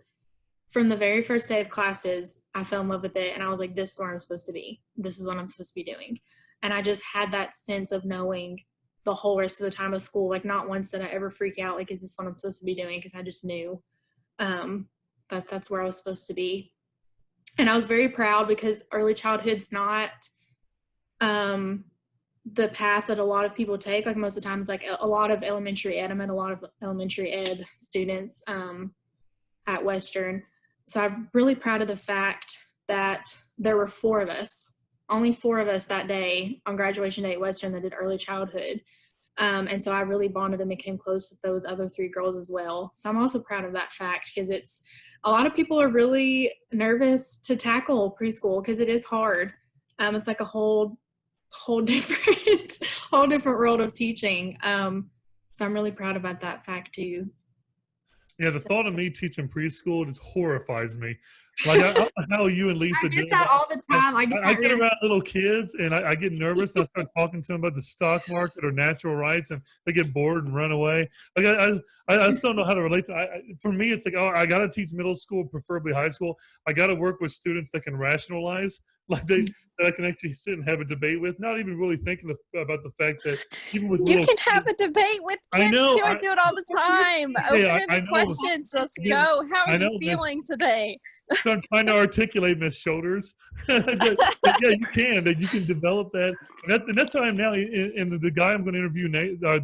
From the very first day of classes, I fell in love with it, and I was like, this is where I'm supposed to be. This is what I'm supposed to be doing. And I just had that sense of knowing the whole rest of the time of school. Like, not once did I ever freak out, like, is this what I'm supposed to be doing? Because I just knew that that's where I was supposed to be. And I was very proud because early childhood's not the path that a lot of people take. Like, most of the time, it's like a lot of elementary ed. I met a lot of elementary ed students at Western. So I'm really proud of the fact that there were 4 of us, only 4 of us that day on graduation day at Western that did early childhood. And so I really bonded and became close with those other 3 girls as well. So I'm also proud of that fact, because it's a lot of people are really nervous to tackle preschool because it is hard. It's like a whole different world of teaching. So I'm really proud about that fact too. Yeah, the thought of me teaching preschool just horrifies me. Like, I don't know how you and Litha I do get that all the time. I get around little kids and I get nervous. And I start talking to them about the stock market or natural rights, and they get bored and run away. Like, I just don't know how to relate to. For me, it's like, oh, I got to teach middle school, preferably high school. I got to work with students that can rationalize, like that I can actually sit and have a debate with, not even really thinking about the fact that even with You little can kids, have a debate with I kids know, too. I do it all the time. Hey, Open-ended know. questions. Let's Yeah, go. How are I know, you man. feeling today? So I'm trying to articulate, Miss Shoulders. That, yeah, you can. That you can develop that, and that's how I am now. And the guy I'm going to interview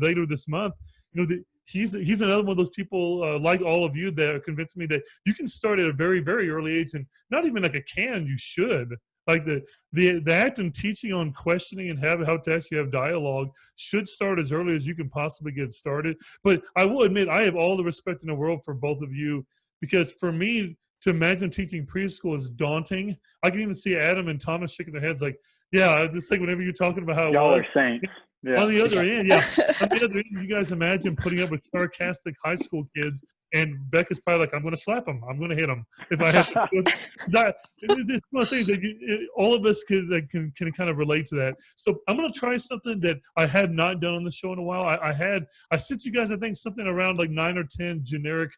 later this month, you know, he's another one of those people like all of you that convinced me that you can start at a very, very early age, and not even like a can. You should. Like the act and teaching on questioning and how to actually have dialogue should start as early as you can possibly get started. But I will admit, I have all the respect in the world for both of you, because for me to imagine teaching preschool is daunting. I can even see Adam and Thomas shaking their heads like, yeah, just like whenever you're talking about how it Y'all was. are saints. Yeah. On the other end, yeah. On the other end, you guys imagine putting up with sarcastic high school kids, and Becca's probably like, I'm going to slap them. I'm going to hit them if I have to. It's one of the things that all of us can kind of relate to that. So I'm going to try something that I have not done on the show in a while. I sent you guys, I think, something around like 9 or 10 generic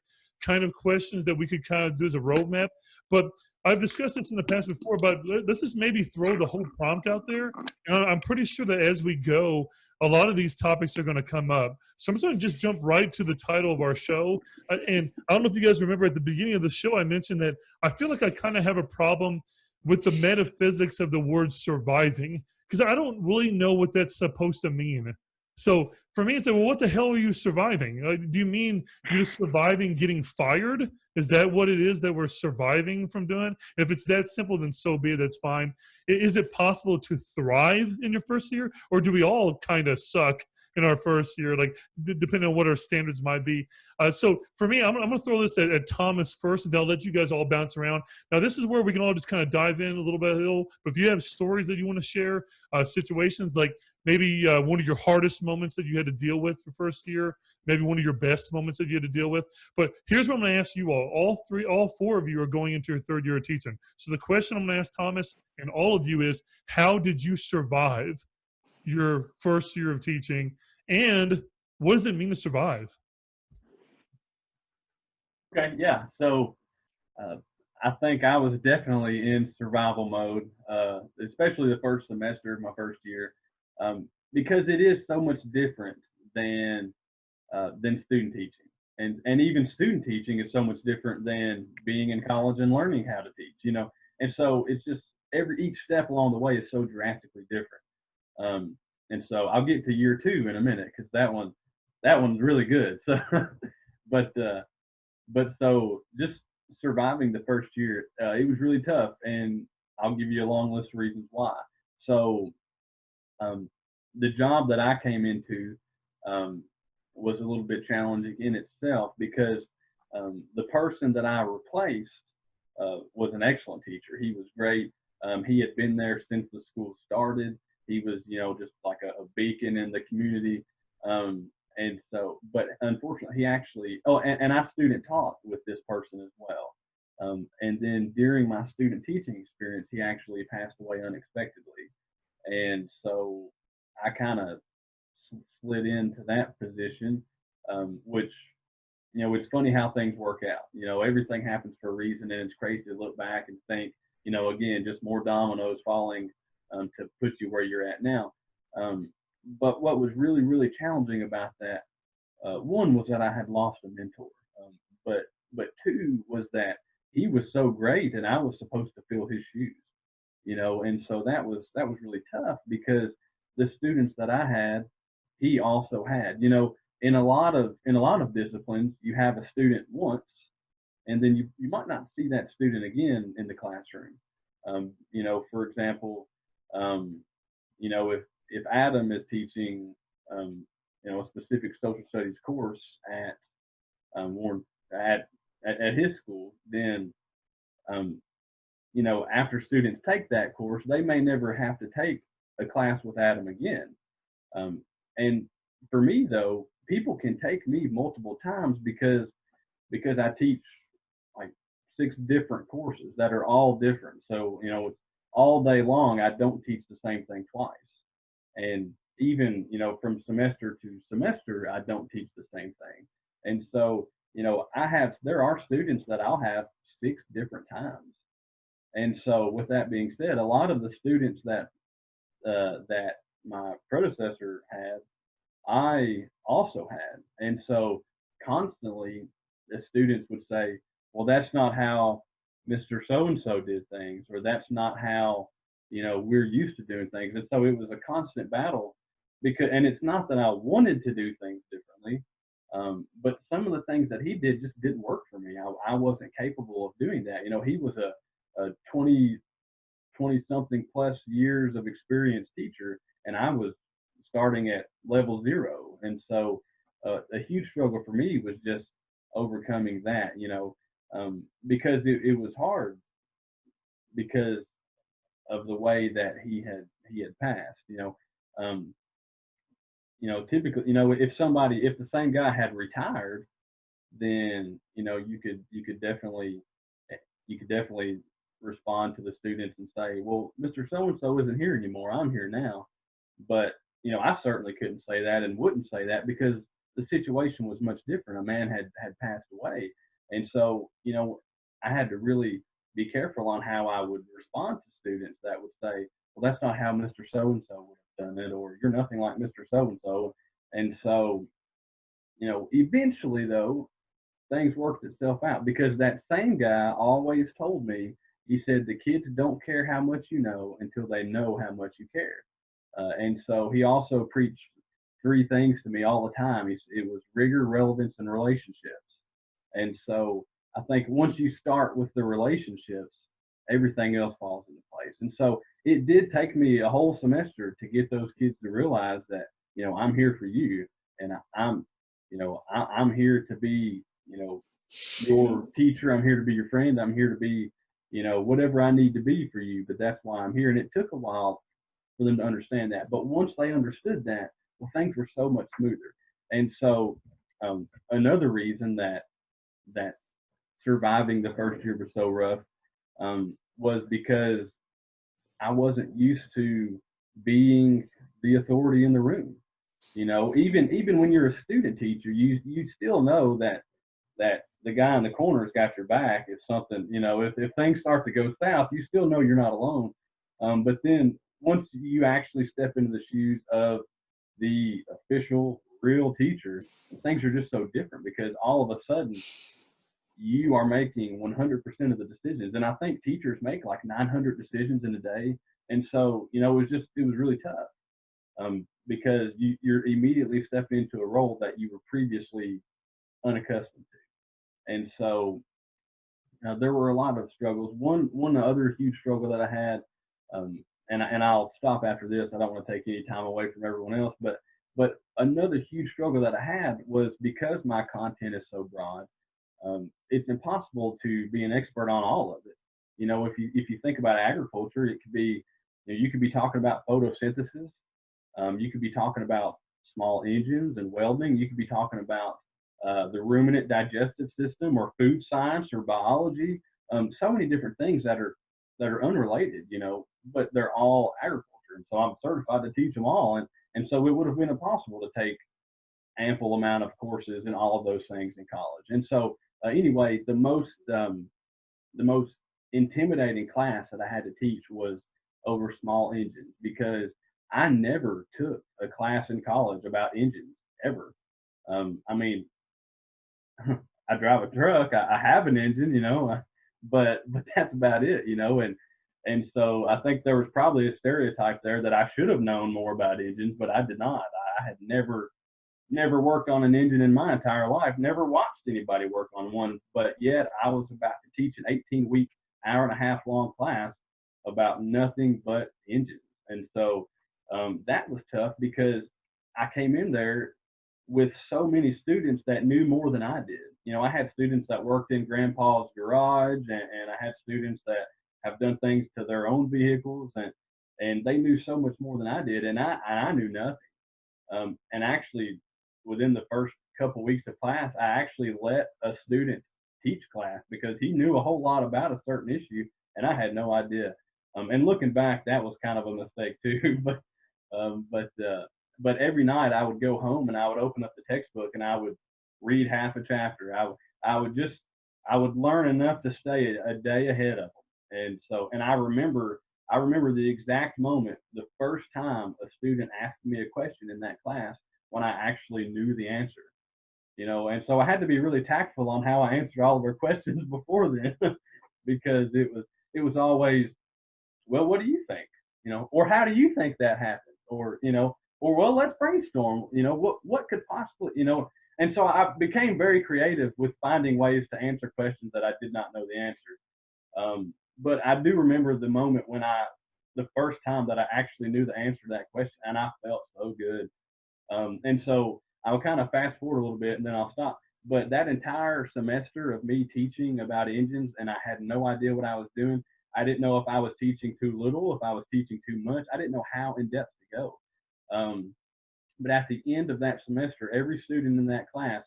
kind of questions that we could kind of do as a roadmap. But I've discussed this in the past before, but let's just maybe throw the whole prompt out there. And I'm pretty sure that as we go, a lot of these topics are going to come up. So I'm just going to just jump right to the title of our show. And I don't know if you guys remember at the beginning of the show, I mentioned that I feel like I kind of have a problem with the metaphysics of the word surviving, because I don't really know what that's supposed to mean. So for me, it's like, well, what the hell are you surviving? Do you mean you're surviving getting fired? Is that what it is that we're surviving from doing? If it's that simple, then so be it. That's fine. Is it possible to thrive in your first year, or do we all kind of suck in our first year, like depending on what our standards might be? So for me, I'm going to throw this at Thomas first, and then I'll let you guys all bounce around. Now, this is where we can all just kind of dive in a little bit. But if you have stories that you want to share, situations like maybe one of your hardest moments that you had to deal with your first year, maybe one of your best moments that you had to deal with. But here's what I'm going to ask you all. All 4 of you are going into your 3rd year of teaching. So the question I'm going to ask Thomas and all of you is, how did you survive your first year of teaching? And what does it mean to survive? Okay, yeah. So I think I was definitely in survival mode, especially the first semester of my first year, because it is so much different than student teaching, and even student teaching is so much different than being in college and learning how to teach. And so it's just each step along the way is so drastically different. And so I'll get to year 2 in a minute, because that one's really good. So, but so just surviving the first year, it was really tough, and I'll give you a long list of reasons why. So the job that I came into was a little bit challenging in itself, because the person that I replaced was an excellent teacher. He was great. He had been there since the school started. He was, just like a beacon in the community. And so, but unfortunately, he actually, and I student taught with this person as well. And then during my student teaching experience, he actually passed away unexpectedly. And so I kind of slid into that position. which, it's funny how things work out. Everything happens for a reason, and it's crazy to look back and think, again, just more dominoes falling to put you where you're at now. But what was really, really challenging about that, one was that I had lost a mentor, but two was that he was so great, and I was supposed to fill his shoes, and so that was really tough because the students that I had, he also had, in a lot of disciplines, you have a student once, and then you might not see that student again in the classroom. For example, if Adam is teaching, a specific social studies course at at his school, then after students take that course, they may never have to take a class with Adam again. And for me, though, people can take me multiple times because I teach like 6 different courses that are all different. So, all day long, I don't teach the same thing twice. And even, from semester to semester, I don't teach the same thing. And so, there are students that I'll have 6 different times. And so with that being said, a lot of the students that my predecessor had, I also had. And so constantly the students would say, well, that's not how Mr. So-and-so did things, or that's not how, we're used to doing things. And so it was a constant battle and it's not that I wanted to do things differently, but some of the things that he did just didn't work for me. I wasn't capable of doing that. He was a 20 something plus years of experience teacher, and I was starting at level 0. And so a huge struggle for me was just overcoming that, because it was hard because of the way that he had passed, typically, if the same guy had retired, then, you could definitely respond to the students and say, well, Mr. So-and-so isn't here anymore. I'm here now. But, I certainly couldn't say that and wouldn't say that because the situation was much different. A man had passed away. And so, I had to really be careful on how I would respond to students that would say, well, that's not how Mr. So-and-so would have done it, or you're nothing like Mr. So-and-so. And so, eventually, though, things worked itself out because that same guy always told me, he said, the kids don't care how much you know until they know how much you care. And so he also preached 3 things to me all the time. It was rigor, relevance, and relationships. And so I think once you start with the relationships, everything else falls into place. And so it did take me a whole semester to get those kids to realize that, I'm here for you, and I'm here to be, your teacher. I'm here to be your friend. I'm here to be, whatever I need to be for you, but that's why I'm here. And it took a while for them to understand that. But once they understood that, well, things were so much smoother. And so another reason that surviving the first year was so rough was because I wasn't used to being the authority in the room. Even when you're a student teacher, you still know that the guy in the corner has got your back. If something, if things start to go south, you still know you're not alone. But then once you actually step into the shoes of the official, real teacher, things are just so different because all of a sudden you are making 100% of the decisions. And I think teachers make like 900 decisions in a day. And so, it was really tough because you're immediately stepping into a role that you were previously unaccustomed to. And so there were a lot of struggles. One other huge struggle that I had, and I'll stop after this. I don't want to take any time away from everyone else, but another huge struggle that I had was because my content is so broad, it's impossible to be an expert on all of it. If you think about agriculture, it could be, you could be talking about photosynthesis. You could be talking about small engines and welding. You could be talking about the ruminant digestive system or food science or biology. So many different things that are unrelated, but they're all agriculture. And so I'm certified to teach them all. And so it would have been impossible to take ample amount of courses and all of those things in college. And so anyway, the most intimidating class that I had to teach was over small engines, because I never took a class in college about engines ever. I mean, I drive a truck. I have an engine, but that's about it, And so I think there was probably a stereotype there that I should have known more about engines, but I did not. I had never worked on an engine in my entire life, never watched anybody work on one, but yet I was about to teach an 18-week, hour and a half long class about nothing but engines. And so that was tough, because I came in there with so many students that knew more than I did. I had students that worked in grandpa's garage, and I had students that have done things to their own vehicles, and they knew so much more than I did, and I knew nothing. And actually, within the first couple weeks of class, I actually let a student teach class, because he knew a whole lot about a certain issue, and I had no idea. And looking back, that was kind of a mistake too. But every night I would go home and I would open up the textbook and I would read half a chapter. I would learn enough to stay a day ahead of them. And I remember the exact moment, the first time a student asked me a question in that class, when I actually knew the answer. And so I had to be really tactful on how I answered all of their questions before then, because it was always, well, what do you think? Or how do you think that happened? Or well, let's brainstorm. What could possibly, And so I became very creative with finding ways to answer questions that I did not know the answer. But I do remember the moment when the first time that I actually knew the answer to that question, and I felt so good. And so I'll kind of fast forward a little bit and then I'll stop. But that entire semester of me teaching about engines, and I had no idea what I was doing. I didn't know if I was teaching too little, if I was teaching too much. I didn't know how in depth to go. But at the end of that semester, every student in that class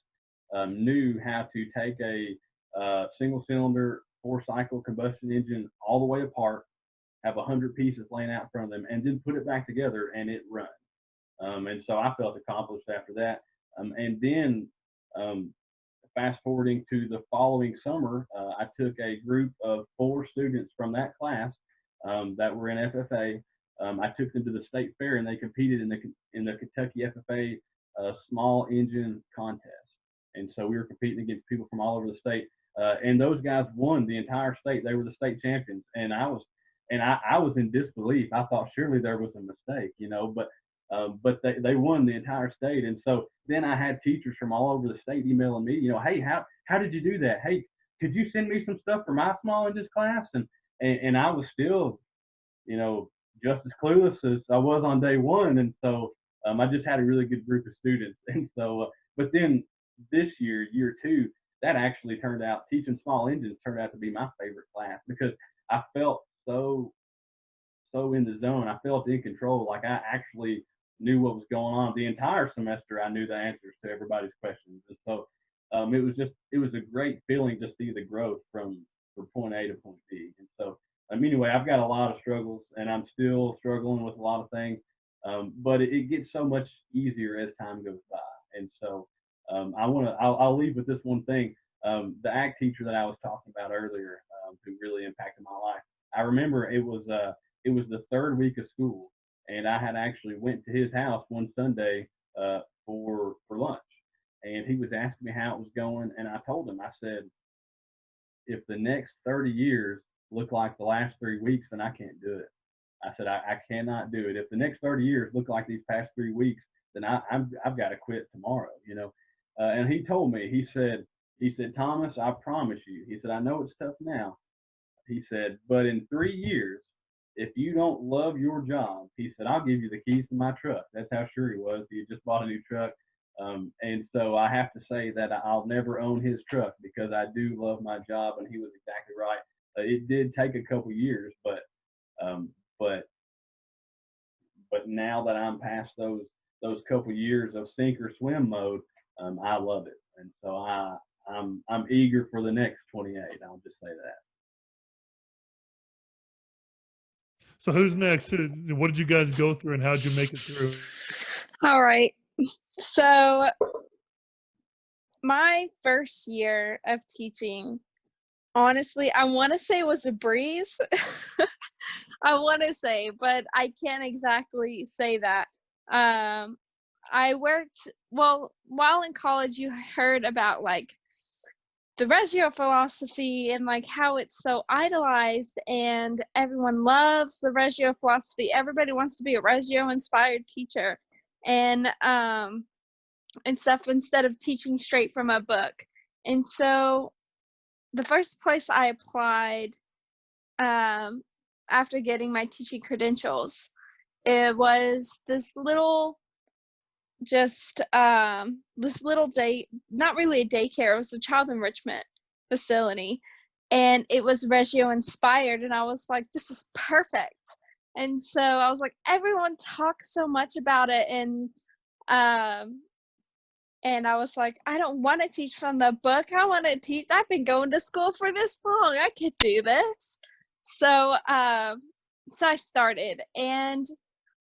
knew how to take a single cylinder 4-cycle combustion engine all the way apart, have 100 pieces laying out in front of them, and then put it back together and it run. And so I felt accomplished after that. And then fast forwarding to the following summer, I took a group of 4 students from that class that were in FFA. I took them to the state fair, and they competed in the Kentucky FFA small engine contest. And so we were competing against people from all over the state, and those guys won the entire state. They were the state champions, and I was in disbelief. I thought surely there was a mistake, but they won the entire state. And so then I had teachers from all over the state emailing me, hey, how did you do that? Hey, could you send me some stuff for my small engines class? And I was still, just as clueless as I was on day one. And so I just had a really good group of students. And so, but then this year 2, that actually turned out, teaching small engines turned out to be my favorite class, because I felt so in the zone. I felt in control. Like I actually knew what was going on. The entire semester, I knew the answers to everybody's questions. And so it was a great feeling to see the growth from point A to point B. And so anyway, I've got a lot of struggles, and I'm still struggling with a lot of things, but it gets so much easier as time goes by. And so I'll leave with this one thing. The ACT teacher that I was talking about earlier, who really impacted my life, I remember it was the 3rd week of school, and I had actually went to his house one Sunday for lunch, and he was asking me how it was going, and I told him, I said, if the next 30 years look like the last 3 weeks, then I can't do it. I said, I cannot do it. If the next 30 years look like these past 3 weeks, then I've got to quit tomorrow, And he told me, he said, Thomas, I promise you, he said, I know it's tough now. He said, but in 3 years, if you don't love your job, he said, I'll give you the keys to my truck. That's how sure he was. He had just bought a new truck. And so I have to say that I'll never own his truck, because I do love my job, and he was exactly right. It did take a couple years, but now that I'm past those couple years of sink or swim mode, I love it. And so I'm eager for the next 28. I'll just say that. So who's next? What did you guys go through, and how did you make it through? All right. So my first year of teaching, honestly, I want to say was a breeze. I want to say, but I can't exactly say that. Um, I worked, well, while in college, you heard about like the Reggio philosophy and like how it's so idolized and everyone loves the Reggio philosophy. Everybody wants to be a Reggio inspired teacher and stuff instead of teaching straight from a book. And so the first place I applied um, after getting my teaching credentials, it was this little day, not really a daycare, it was a child enrichment facility, and it was Reggio inspired, and I was like, this is perfect. And so I was like, everyone talks so much about it, um and I was like, I don't want to teach from the book. I want to teach. I've been going to school for this long. I could do this. So I started, and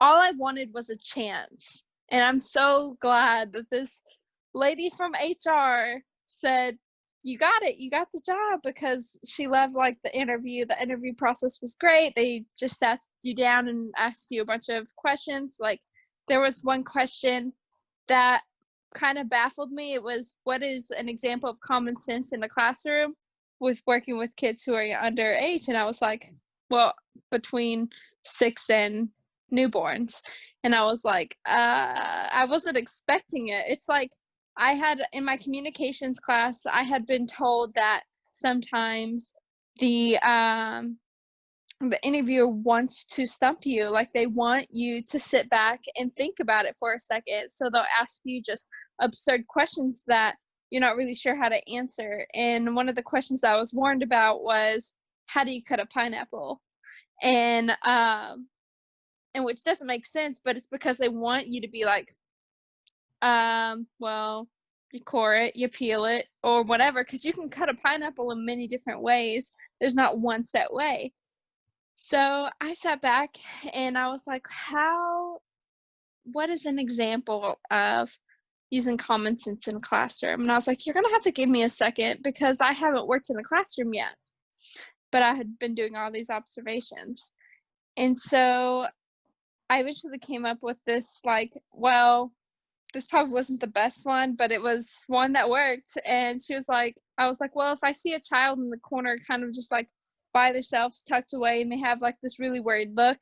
all I wanted was a chance. And I'm so glad that this lady from HR said, you got it, you got the job, because she loved like the interview. The interview process was great. They just sat you down and asked you a bunch of questions. Like there was one question that kind of baffled me. It was, what is an example of common sense in a classroom with working with kids who are under 8? And I was like, well, between 6 and newborns. And I was like, I wasn't expecting it. It's like I had in my communications class, I had been told that sometimes the interviewer wants to stump you. Like they want you to sit back and think about it for a second. So they'll ask you just absurd questions that you're not really sure how to answer. And one of the questions that I was warned about was, how do you cut a pineapple? And which doesn't make sense, but it's because they want you to be like, well, you core it, you peel it, or whatever, because you can cut a pineapple in many different ways. There's not one set way. So I sat back and I was like, what is an example of using common sense in a classroom? And I was like, you're going to have to give me a second because I haven't worked in a classroom yet, but I had been doing all these observations. And so I eventually came up with this, like, well, this probably wasn't the best one, but it was one that worked. And she was like, I was like, well, if I see a child in the corner kind of just like by themselves tucked away and they have like this really worried look,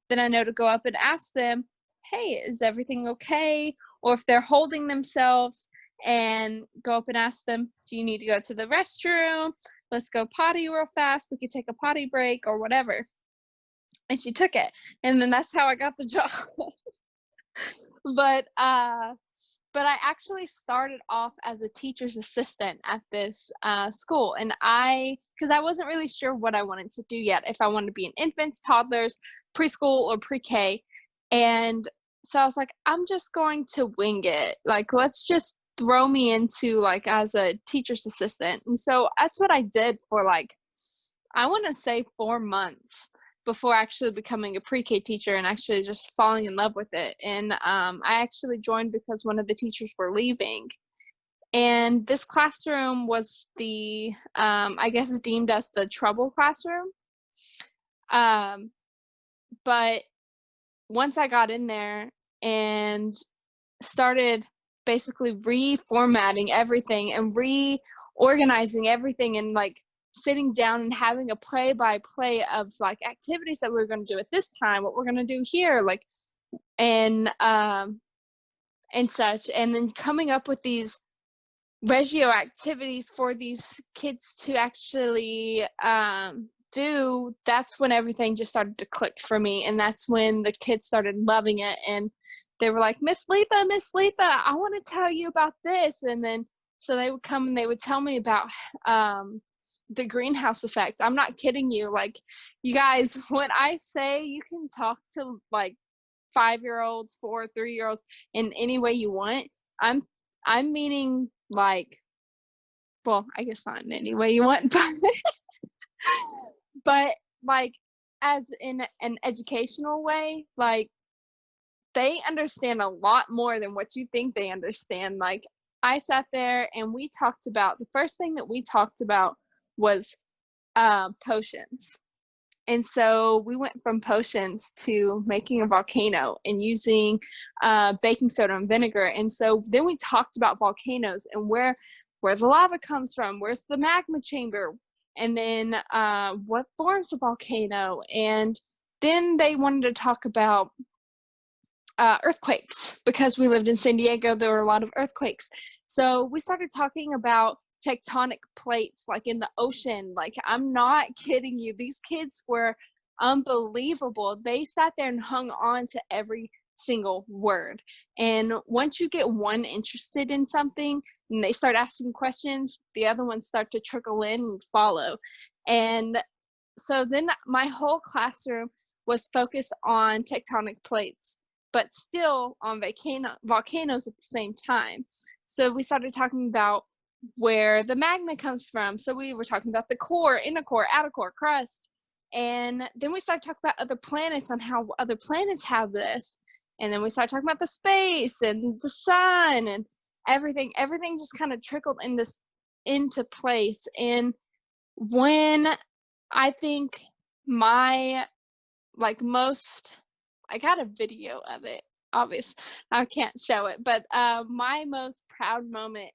then I know to go up and ask them, hey, is everything okay? Or if they're holding themselves, and go up and ask them, do you need to go to the restroom? Let's go potty real fast. We could take a potty break or whatever. And she took it. And then that's how I got the job. But I actually started off as a teacher's assistant at this school, and because I wasn't really sure what I wanted to do yet, if I wanted to be in infants, toddlers, preschool, or pre-K. And so I was like, I'm just going to wing it. Like, let's just throw me into like as a teacher's assistant. And so that's what I did for like, I want to say 4 months before actually becoming a pre-K teacher and actually just falling in love with it. And I actually joined because one of the teachers were leaving. And this classroom was the, I guess, deemed as the trouble classroom. But once I got in there and started basically reformatting everything and reorganizing everything and like sitting down and having a play-by-play of like activities that we're going to do at this time, what we're going to do here, like, and such, and then coming up with these Reggio activities for these kids to actually do, that's when everything just started to click for me. And that's when the kids started loving it. And they were like, Miss Litha, I want to tell you about this. And then, so they would come and they would tell me about the greenhouse effect. I'm not kidding you. Like, you guys, when I say you can talk to like 5-year-olds, 3-year-olds in any way you want, I'm meaning like, well, I guess not in any way you want, but like as in an educational way. Like, they understand a lot more than what you think they understand. Like, I sat there and we talked about, the first thing that we talked about was potions. And so we went from potions to making a volcano and using baking soda and vinegar. And so then we talked about volcanoes and where the lava comes from, where's the magma chamber, and then what forms a volcano. And then they wanted to talk about earthquakes, because we lived in San Diego. There were a lot of earthquakes. So we started talking about tectonic plates, like in the ocean. Like, I'm not kidding you. These kids were unbelievable. They sat there and hung on to every single word. And once you get one interested in something and they start asking questions, the other ones start to trickle in and follow. And so then my whole classroom was focused on tectonic plates, but still on volcanoes at the same time. So we started talking about where the magma comes from. So we were talking about the core, inner core, outer core, crust. And then we started talking about other planets, on how other planets have this. And then we started talking about the space and the sun and everything. Everything just kind of trickled into place. And when I think my, like, most, I got a video of it, obviously. I can't show it, but my most proud moment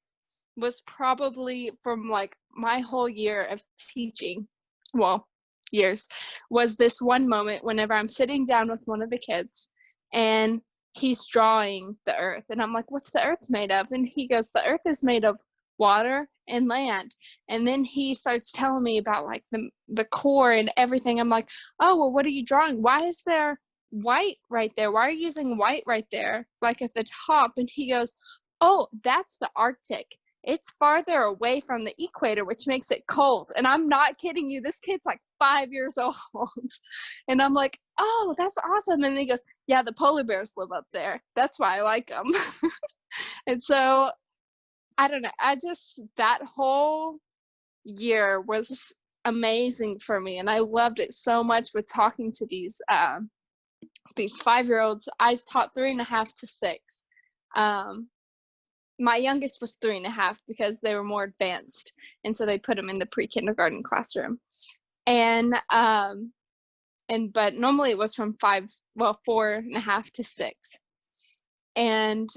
was probably from like my whole year of teaching, well, years, was this one moment whenever I'm sitting down with one of the kids and he's drawing the earth. And I'm like, what's the earth made of? And he goes, the earth is made of water and land. And then he starts telling me about like the core and everything. I'm like, oh, well, what are you drawing? Why is there white right there? Why are you using white right there, like at the top? And he goes, oh, that's the Arctic. It's farther away from the equator, which makes it cold. And I'm not kidding you. This kid's like 5 years old. And I'm like, oh, that's awesome. And he goes, yeah, the polar bears live up there. That's why I like them. And so, I don't know. That whole year was amazing for me. And I loved it so much with talking to these 5-year-olds. I taught 3.5 to 6. My youngest was 3.5 because they were more advanced, and so they put them in the pre-kindergarten classroom. And but normally it was from 4.5 to 6. And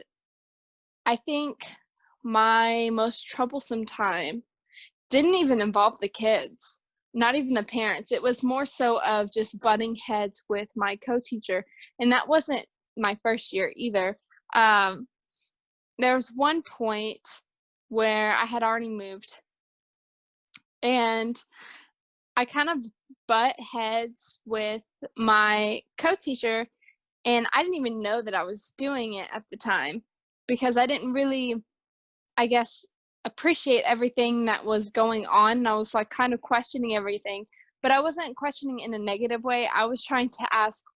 I think my most troublesome time didn't even involve the kids, not even the parents. It was more so of just butting heads with my co-teacher, and that wasn't my first year either. There was one point where I had already moved, and I kind of butt heads with my co-teacher, and I didn't even know that I was doing it at the time, because I didn't really, I guess, appreciate everything that was going on. And I was like kind of questioning everything, but I wasn't questioning in a negative way. I was trying to ask,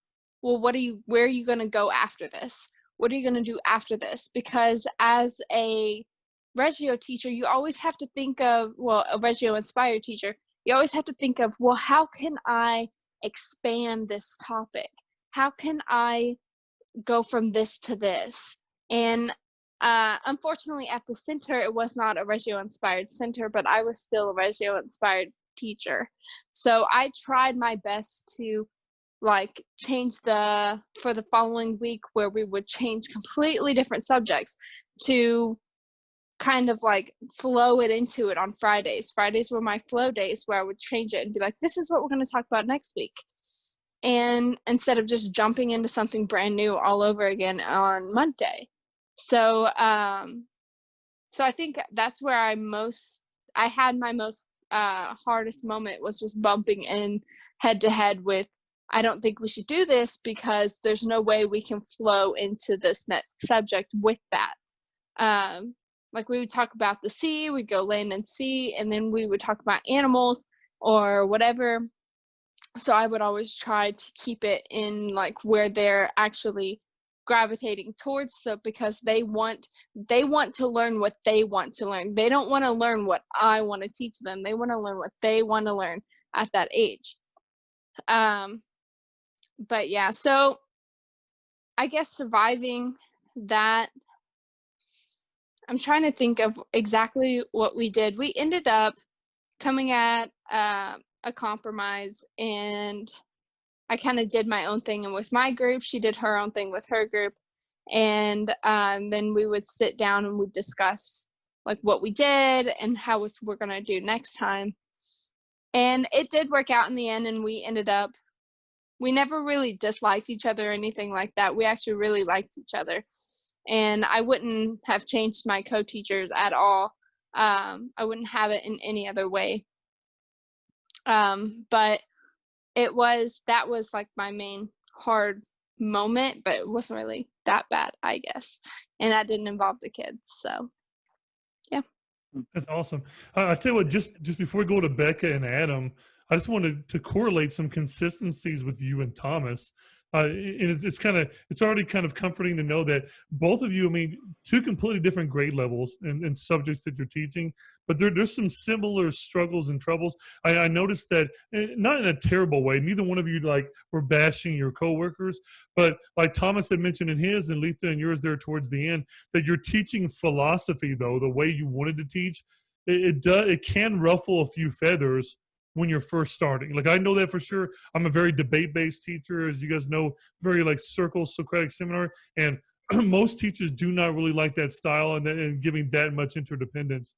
well, where are you going to go after this? What are you going to do after this? Because as a Reggio teacher, you always have to think of, well, a Reggio inspired teacher, you always have to think of, well, how can I expand this topic? How can I go from this to this? And unfortunately, at the center, it was not a Reggio inspired center, but I was still a Reggio inspired teacher. So I tried my best to like change for the following week, where we would change completely different subjects, to kind of like flow it into it on Fridays. Fridays were my flow days, where I would change it and be like, this is what we're going to talk about next week. And instead of just jumping into something brand new all over again on Monday. So so I think that's where I had my most hardest moment, was just bumping in head to head with, I don't think we should do this, because there's no way we can flow into this next subject with that. Like, we would talk about the sea, we'd go land and sea, and then we would talk about animals or whatever. So I would always try to keep it in like where they're actually gravitating towards, so because they want to learn what they want to learn. They don't want to learn what I want to teach them. They want to learn what they want to learn at that age. But yeah, so I guess surviving that, I'm trying to think of exactly what we did. We ended up coming at a compromise, and I kind of did my own thing and with my group. She did her own thing with her group. And then we would sit down and we'd discuss like what we did and how we're going to do next time. And it did work out in the end, and we never really disliked each other or anything like that. We actually really liked each other. And I wouldn't have changed my co-teachers at all. I wouldn't have it in any other way. But that was like my main hard moment, but it wasn't really that bad, I guess. And that didn't involve the kids. So, yeah. That's awesome. I tell you what, just before we go to Becca and Adam, I just wanted to correlate some consistencies with you and Thomas. And it's already kind of comforting to know that both of you, I mean, two completely different grade levels and subjects that you're teaching, but there's some similar struggles and troubles. I noticed that, not in a terrible way, neither one of you like were bashing your coworkers, but like Thomas had mentioned in his and Litha and yours there towards the end, that you're teaching philosophy though, the way you wanted to teach, it can ruffle a few feathers when you're first starting. Like, I know that for sure. I'm a very debate-based teacher, as you guys know, very like circle Socratic seminar, and most teachers do not really like that style and giving that much interdependence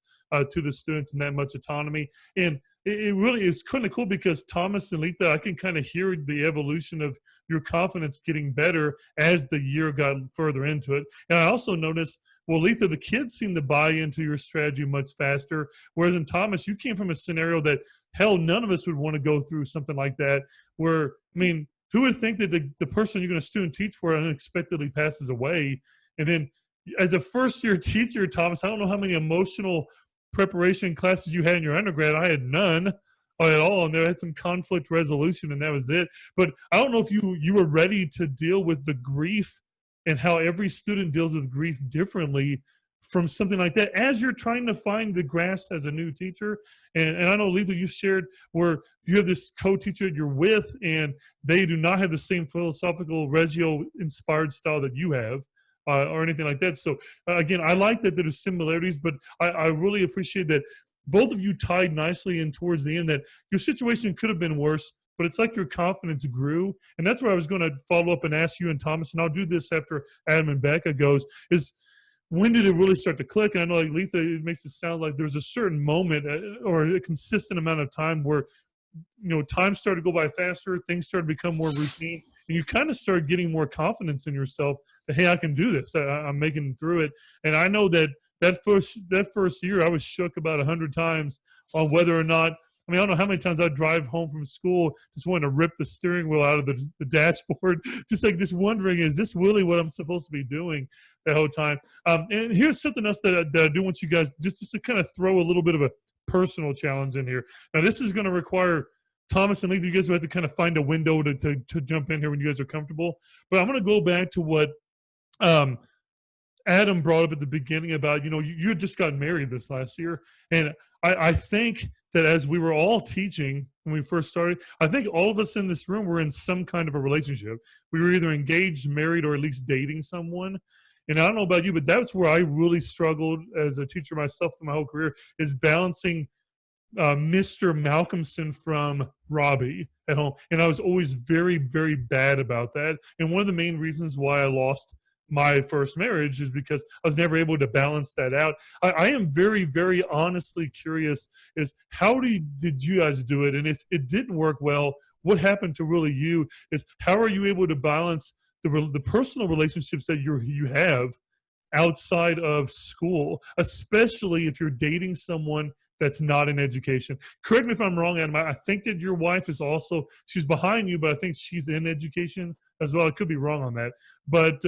to the students and that much autonomy. And it's kind of cool because Thomas and Litha, I can kind of hear the evolution of your confidence getting better as the year got further into it. And I also noticed, well, Litha, the kids seem to buy into your strategy much faster, whereas in Thomas, you came from a scenario that, hell, none of us would want to go through something like that, where, I mean, who would think that the person you're going to student teach for unexpectedly passes away? And then as a first-year teacher, Thomas, I don't know how many emotional preparation classes you had in your undergrad. I had none at all, and there had some conflict resolution, and that was it. But I don't know if you were ready to deal with the grief and how every student deals with grief differently from something like that as you're trying to find the grass as a new teacher. And I know, Litha, you shared where you have this co-teacher you're with, and they do not have the same philosophical Reggio-inspired style that you have. Or anything like that. So again, I like that there's similarities, but I really appreciate that both of you tied nicely in towards the end, that your situation could have been worse, but it's like your confidence grew. And that's where I was going to follow up and ask you and Thomas, and I'll do this after Adam and Becca goes, is when did it really start to click? And I know, like Litha, it makes it sound like there's a certain moment or a consistent amount of time where, you know, time started to go by faster, things started to become more routine, and you kind of start getting more confidence in yourself that, hey, I can do this. I'm making it through it. And I know that first year, I was shook about 100 times on whether or not, I mean, I don't know how many times I'd drive home from school just wanting to rip the steering wheel out of the dashboard, just wondering, is this really what I'm supposed to be doing that whole time? And here's something else that I do want you guys, just to kind of throw a little bit of a personal challenge in here. Now, this is going to require Thomas and Litha, you guys will have to kind of find a window to jump in here when you guys are comfortable. But I'm going to go back to what Adam brought up at the beginning about, you know, you had just gotten married this last year. And I think that as we were all teaching when we first started, I think all of us in this room were in some kind of a relationship. We were either engaged, married, or at least dating someone. And I don't know about you, but that's where I really struggled as a teacher myself through my whole career, is balancing Mr. Malcolmson from Robbie at home. And I was always very, very bad about that. And one of the main reasons why I lost my first marriage is because I was never able to balance that out. I am very, very honestly curious is did you guys do it? And if it didn't work well, what happened to really you? Is how are you able to balance the personal relationships that you have outside of school, especially if you're dating someone that's not in education? Correct me if I'm wrong, Adam. I think that your wife is also, she's behind you, but I think she's in education as well. I could be wrong on that. But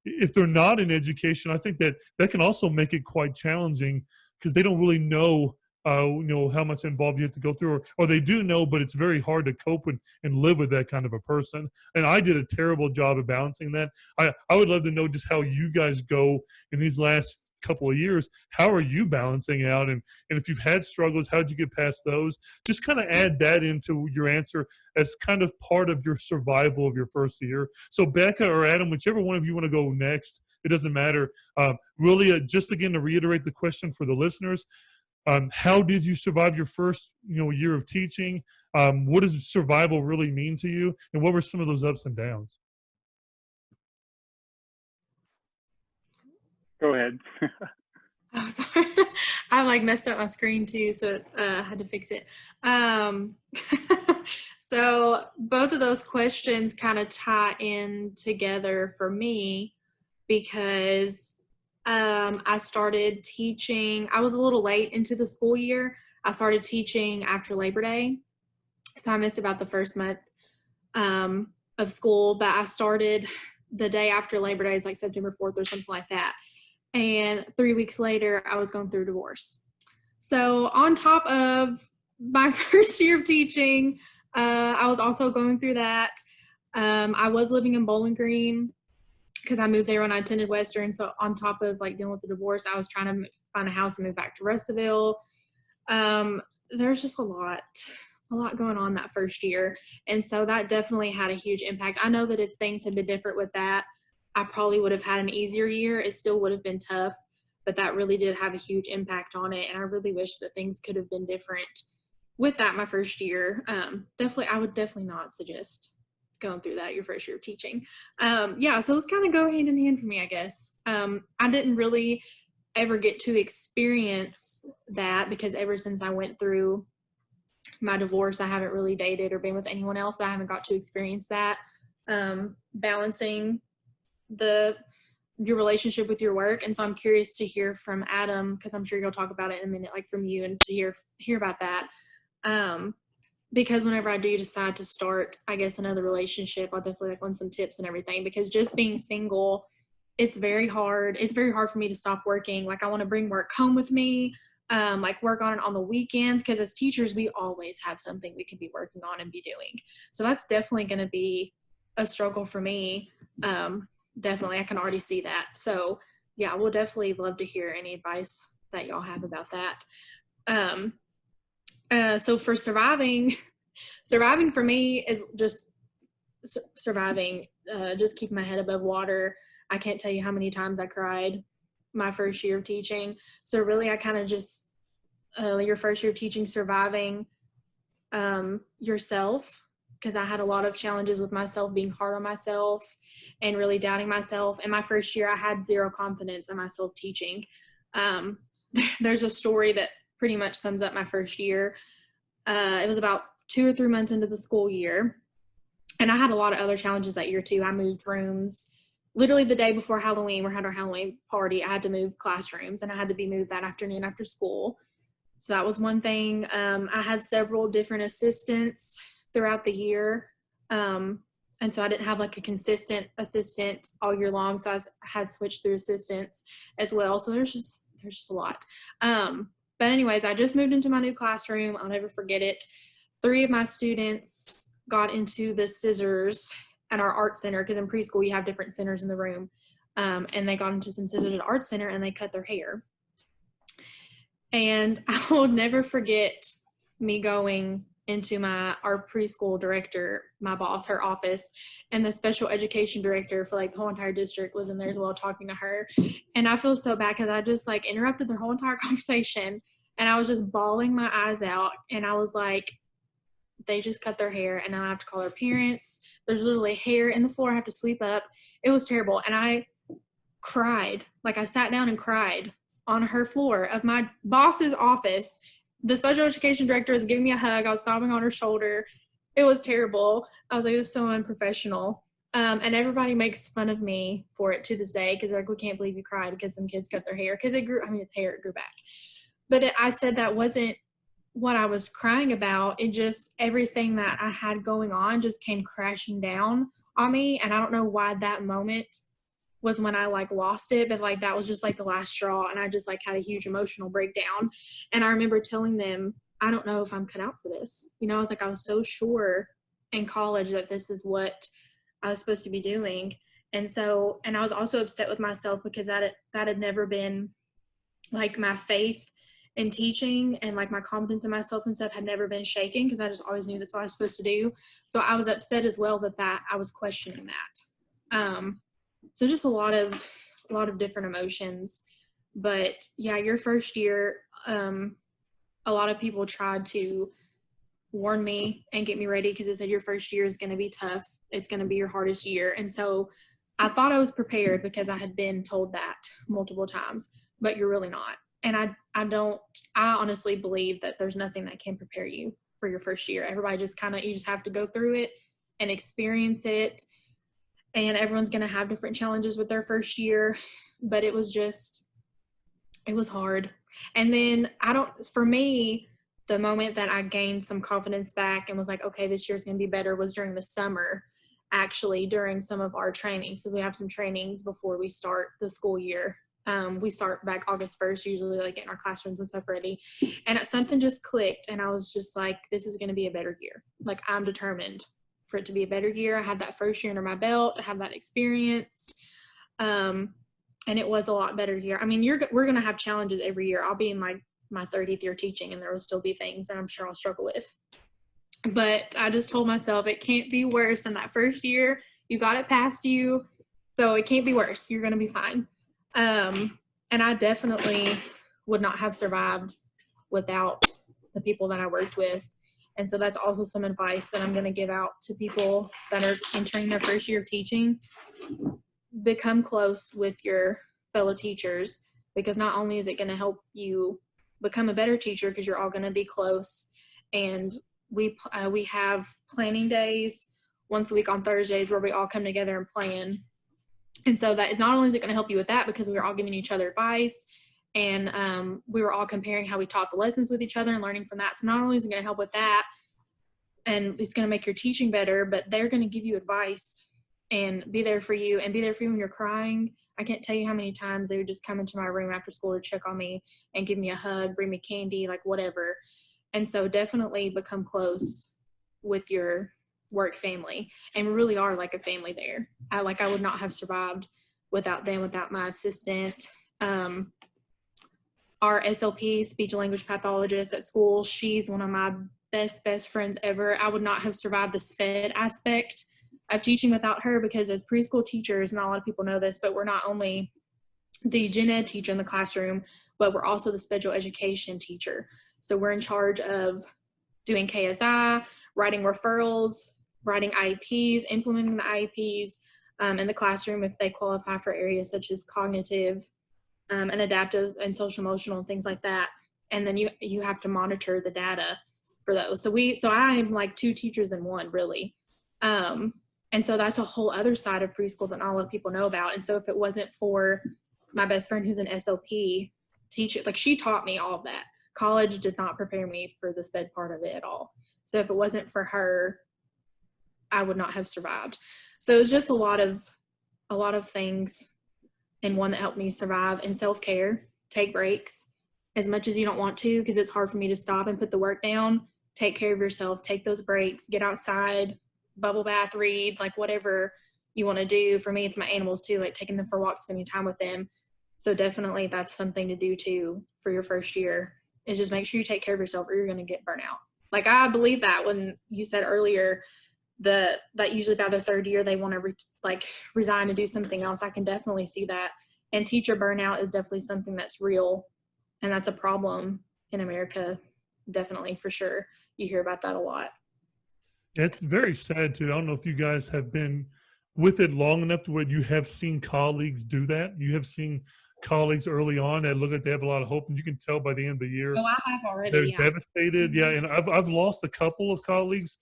if they're not in education, I think that can also make it quite challenging because they don't really know, how much involved you have to go through, or they do know, but it's very hard to cope with and live with that kind of a person. And I did a terrible job of balancing that. I would love to know just how you guys go in these last couple of years. How are you balancing out? And if you've had struggles, how'd you get past those? Just kind of add that into your answer as kind of part of your survival of your first year. So Becca or Adam, whichever one of you want to go next, it doesn't matter. Really, just again to reiterate the question for the listeners, how did you survive your first year of teaching? What does survival really mean to you? And what were some of those ups and downs? Go ahead. Oh, sorry. I like messed up my screen too, so I had to fix it. So both of those questions kind of tie in together for me because I started teaching. I was a little late into the school year. I started teaching after Labor Day, so I missed about the first month of school, but I started the day after Labor Day, is like September 4th or something like that. And 3 weeks later, I was going through divorce. So on top of my first year of teaching, I was also going through that. I was living in Bowling Green because I moved there when I attended Western. So on top of like dealing with the divorce, I was trying to find a house and move back to Russellville. There's just a lot going on that first year. And so that definitely had a huge impact. I know that if things had been different with that, I probably would have had an easier year. It still would have been tough, but that really did have a huge impact on it. And I really wish that things could have been different with that my first year. I would definitely not suggest going through that your first year of teaching. So let's kind of go hand in hand for me, I guess. I didn't really ever get to experience that because ever since I went through my divorce, I haven't really dated or been with anyone else. So I haven't got to experience that. Balancing your relationship with your work. And so I'm curious to hear from Adam, because I'm sure you'll talk about it in a minute, like from you, and to hear about that. Because whenever I do decide to start, I guess, another relationship, I'll definitely want some tips and everything, because just being single, it's very hard. It's very hard for me to stop working. Like I want to bring work home with me, like work on it on the weekends. Because as teachers, we always have something we could be working on and be doing. So that's definitely going to be a struggle for me. Definitely, I can already see that. So yeah, we'll definitely love to hear any advice that y'all have about that. So for surviving for me is just surviving, just keeping my head above water. I can't tell you how many times I cried my first year of teaching. So really, I kind of just, your first year of teaching, surviving yourself, because I had a lot of challenges with myself, being hard on myself and really doubting myself. And my first year, I had zero confidence in myself teaching. There's a story that pretty much sums up my first year. It was about 2 or 3 months into the school year. And I had a lot of other challenges that year too. I moved rooms. Literally the day before Halloween, we had our Halloween party, I had to move classrooms, and I had to be moved that afternoon after school. So that was one thing. I had several different assistants throughout the year. And so I didn't have like a consistent assistant all year long. So I had switched through assistants as well. So there's just a lot. But anyways, I just moved into my new classroom. I'll never forget it. 3 of my students got into the scissors at our art center, because in preschool you have different centers in the room. And they got into some scissors at art center and they cut their hair. And I will never forget me going into our preschool director, my boss, her office, and the special education director for like the whole entire district was in there as well, talking to her. And I feel so bad because I just like interrupted their whole entire conversation, and I was just bawling my eyes out. And I was like, they just cut their hair, and now I have to call their parents. There's literally hair in the floor I have to sweep up. It was terrible. And I cried. Like I sat down and cried on her floor of my boss's office. The special education director was giving me a hug. I was sobbing on her shoulder. It was terrible. I was like, this is so unprofessional. And everybody makes fun of me for it to this day, because they're like, we can't believe you cried because some kids cut their hair. Because it's hair, it grew back. But I said that wasn't what I was crying about. It just, everything that I had going on just came crashing down on me. And I don't know why that moment was when I like lost it, but like that was just like the last straw, and I just like had a huge emotional breakdown. And I remember telling them, I don't know if I'm cut out for this. I was like, I was so sure in college that this is what I was supposed to be doing. And I was also upset with myself because that had never been like my faith in teaching and like my confidence in myself and stuff had never been shaken, because I just always knew that's what I was supposed to do. So I was upset as well that I was questioning that. So just a lot of different emotions. But yeah, your first year, a lot of people tried to warn me and get me ready, because they said your first year is going to be tough. It's going to be your hardest year. And so I thought I was prepared because I had been told that multiple times, but you're really not. And I honestly believe that there's nothing that can prepare you for your first year. Everybody just you just have to go through it and experience it. And everyone's going to have different challenges with their first year, but it was hard. And then for me, the moment that I gained some confidence back and was like, okay, this year's going to be better, was during the summer, actually during some of our trainings, because we have some trainings before we start the school year. We start back August 1st, usually, like getting our classrooms and stuff ready. And something just clicked, and I was just like, this is going to be a better year. Like, I'm determined for it to be a better year. I had that first year under my belt, I have that experience. And it was a lot better year. I mean, we're going to have challenges every year. I'll be in my 30th year teaching, and there will still be things that I'm sure I'll struggle with. But I just told myself it can't be worse than that first year. You got it past you, so it can't be worse. You're going to be fine. And I definitely would not have survived without the people that I worked with. And so that's also some advice that I'm going to give out to people that are entering their first year of teaching. Become close with your fellow teachers, because not only is it going to help you become a better teacher, because you're all going to be close. And we have planning days once a week on Thursdays where we all come together and plan. And so that not only is it going to help you with that, because we're all giving each other advice, and we were all comparing how we taught the lessons with each other and learning from that. So not only is it going to help with that, and it's going to make your teaching better, but they're going to give you advice and be there for you, and be there for you when you're crying. I can't tell you how many times they would just come into my room after school to check on me and give me a hug, bring me candy, like whatever. And so definitely become close with your work family, and we really are like a family there. I would not have survived without them, without my assistant. Our SLP, speech and language pathologist at school, she's one of my best friends ever. I would not have survived the SPED aspect of teaching without her, because as preschool teachers, not a lot of people know this, but we're not only the gen ed teacher in the classroom, but we're also the special education teacher. So we're in charge of doing KSI, writing referrals, writing IEPs, implementing the IEPs in the classroom if they qualify for areas such as cognitive and adaptive and social emotional and things like that. And then you have to monitor the data for those. So I am like two teachers in one, really. And so that's a whole other side of preschool that not a lot of people know about. And so if it wasn't for my best friend who's an SLP teacher, like she taught me all of that. College did not prepare me for the SPED part of it at all. So if it wasn't for her, I would not have survived. So it was just a lot of things, and one that helped me survive. And self-care, take breaks as much as you don't want to, because it's hard for me to stop and put the work down. Take care of yourself, take those breaks, get outside, bubble bath, read, like whatever you want to do. For me, it's my animals too, like taking them for walks, spending time with them. So definitely that's something to do too for your first year, is just make sure you take care of yourself or you're going to get burnt out. Like I believe that when you said earlier that usually by the third year they want to resign and do something else. I can definitely see that. And teacher burnout is definitely something that's real, and that's a problem in America, definitely, for sure. You hear about that a lot. It's very sad too. I don't know if you guys have been with it long enough to where you have seen colleagues do that. You have seen colleagues early on that look like they have a lot of hope, and you can tell by the end of the year. Oh, I have already. They're yeah. devastated. Yeah, and I've lost a couple of colleagues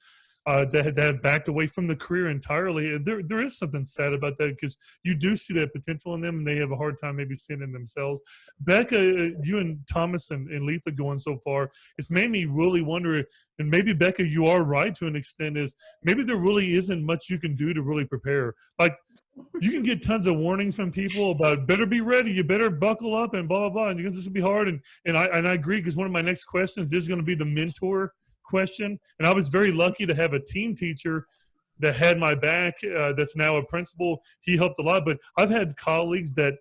that have backed away from the career entirely. And there is something sad about that, because you do see that potential in them, and they have a hard time maybe seeing it themselves. Becca, you and Thomas and Litha going so far, it's made me really wonder, and maybe Becca, you are right to an extent, is maybe there really isn't much you can do to really prepare. Like, you can get tons of warnings from people about better be ready, you better buckle up, and blah, blah, blah, and this will be hard. And I agree, because one of my next questions is going to be the mentor question. And I was very lucky to have a team teacher that had my back, that's now a principal. He helped a lot. But I've had colleagues that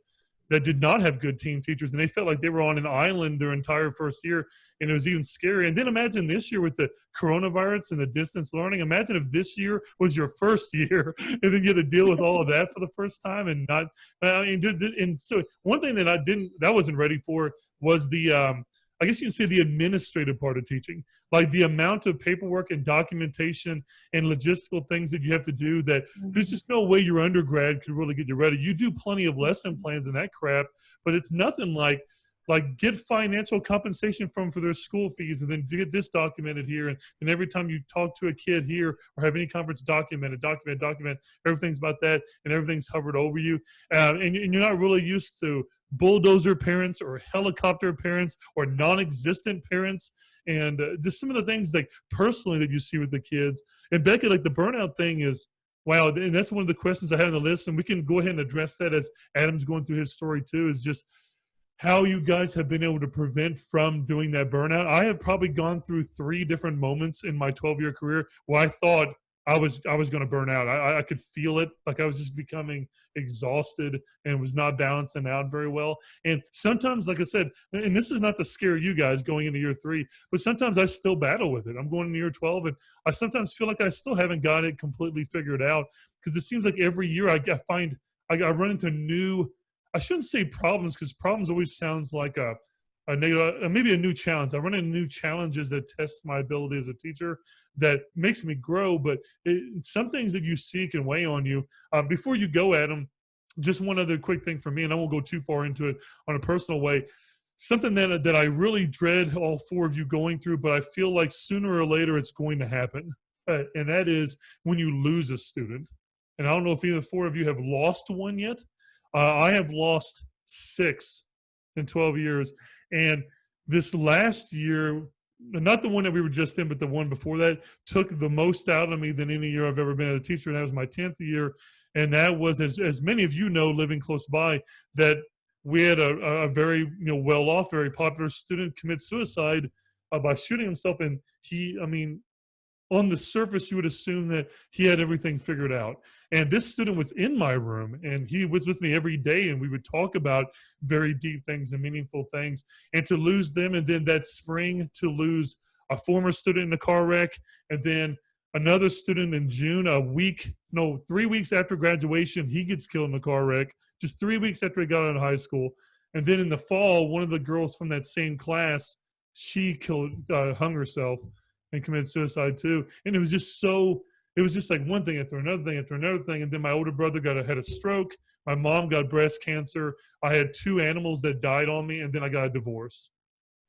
that did not have good team teachers, and they felt like they were on an island their entire first year, and it was even scary. And then imagine this year with the coronavirus and the distance learning. Imagine if this year was your first year, and then you had to deal with all of that for the first time, and not. I mean, and so one thing that I wasn't ready for was the I guess you can say the administrative part of teaching, like the amount of paperwork and documentation and logistical things that you have to do that there's just no way your undergrad could really get you ready. You do plenty of lesson plans and that crap, but it's nothing like get financial compensation for their school fees, and then get this documented here. And every time you talk to a kid here or have any conference, document, everything's about that, and everything's hovered over you. And you're not really used to bulldozer parents or helicopter parents or non-existent parents. And just some of the things like personally that you see with the kids. And Becca, like the burnout thing is, wow. And that's one of the questions I had on the list. And we can go ahead and address that as Adam's going through his story too, is just how you guys have been able to prevent from doing that burnout. I have probably gone through 3 different moments in my 12-year career where I thought I was going to burn out. I could feel it. Like I was just becoming exhausted and was not balancing out very well. And sometimes, like I said, and this is not to scare you guys going into year 3, but sometimes I still battle with it. I'm going into year 12, and I sometimes feel like I still haven't got it completely figured out, because it seems like every year I find I run into new, I shouldn't say problems, because problems always sounds like a negative, maybe a new challenge. I run into new challenges that test my ability as a teacher, that makes me grow. But some things that you see can weigh on you. Before you go, Adam, just one other quick thing for me, and I won't go too far into it on a personal way. Something that I really dread all 4 of you going through, but I feel like sooner or later it's going to happen. And that is when you lose a student. And I don't know if either 4 of you have lost one yet. I have lost 6 in 12 years. And this last year, not the one that we were just in, but the one before that, took the most out of me than any year I've ever been a teacher. And that was my 10th year. And that was, as many of you know, living close by, that we had a very well-off, very popular student commit suicide by shooting himself. And on the surface, you would assume that he had everything figured out. And this student was in my room, and he was with me every day, and we would talk about very deep things and meaningful things. And to lose them, and then that spring to lose a former student in a car wreck, and then another student in June, 3 weeks after graduation, he gets killed in a car wreck, just 3 weeks after he got out of high school. And then in the fall, one of the girls from that same class, she hung herself and committed suicide too. And it was just like one thing after another thing after another thing. And then my older brother had a stroke. My mom got breast cancer. I had 2 animals that died on me, and then I got a divorce.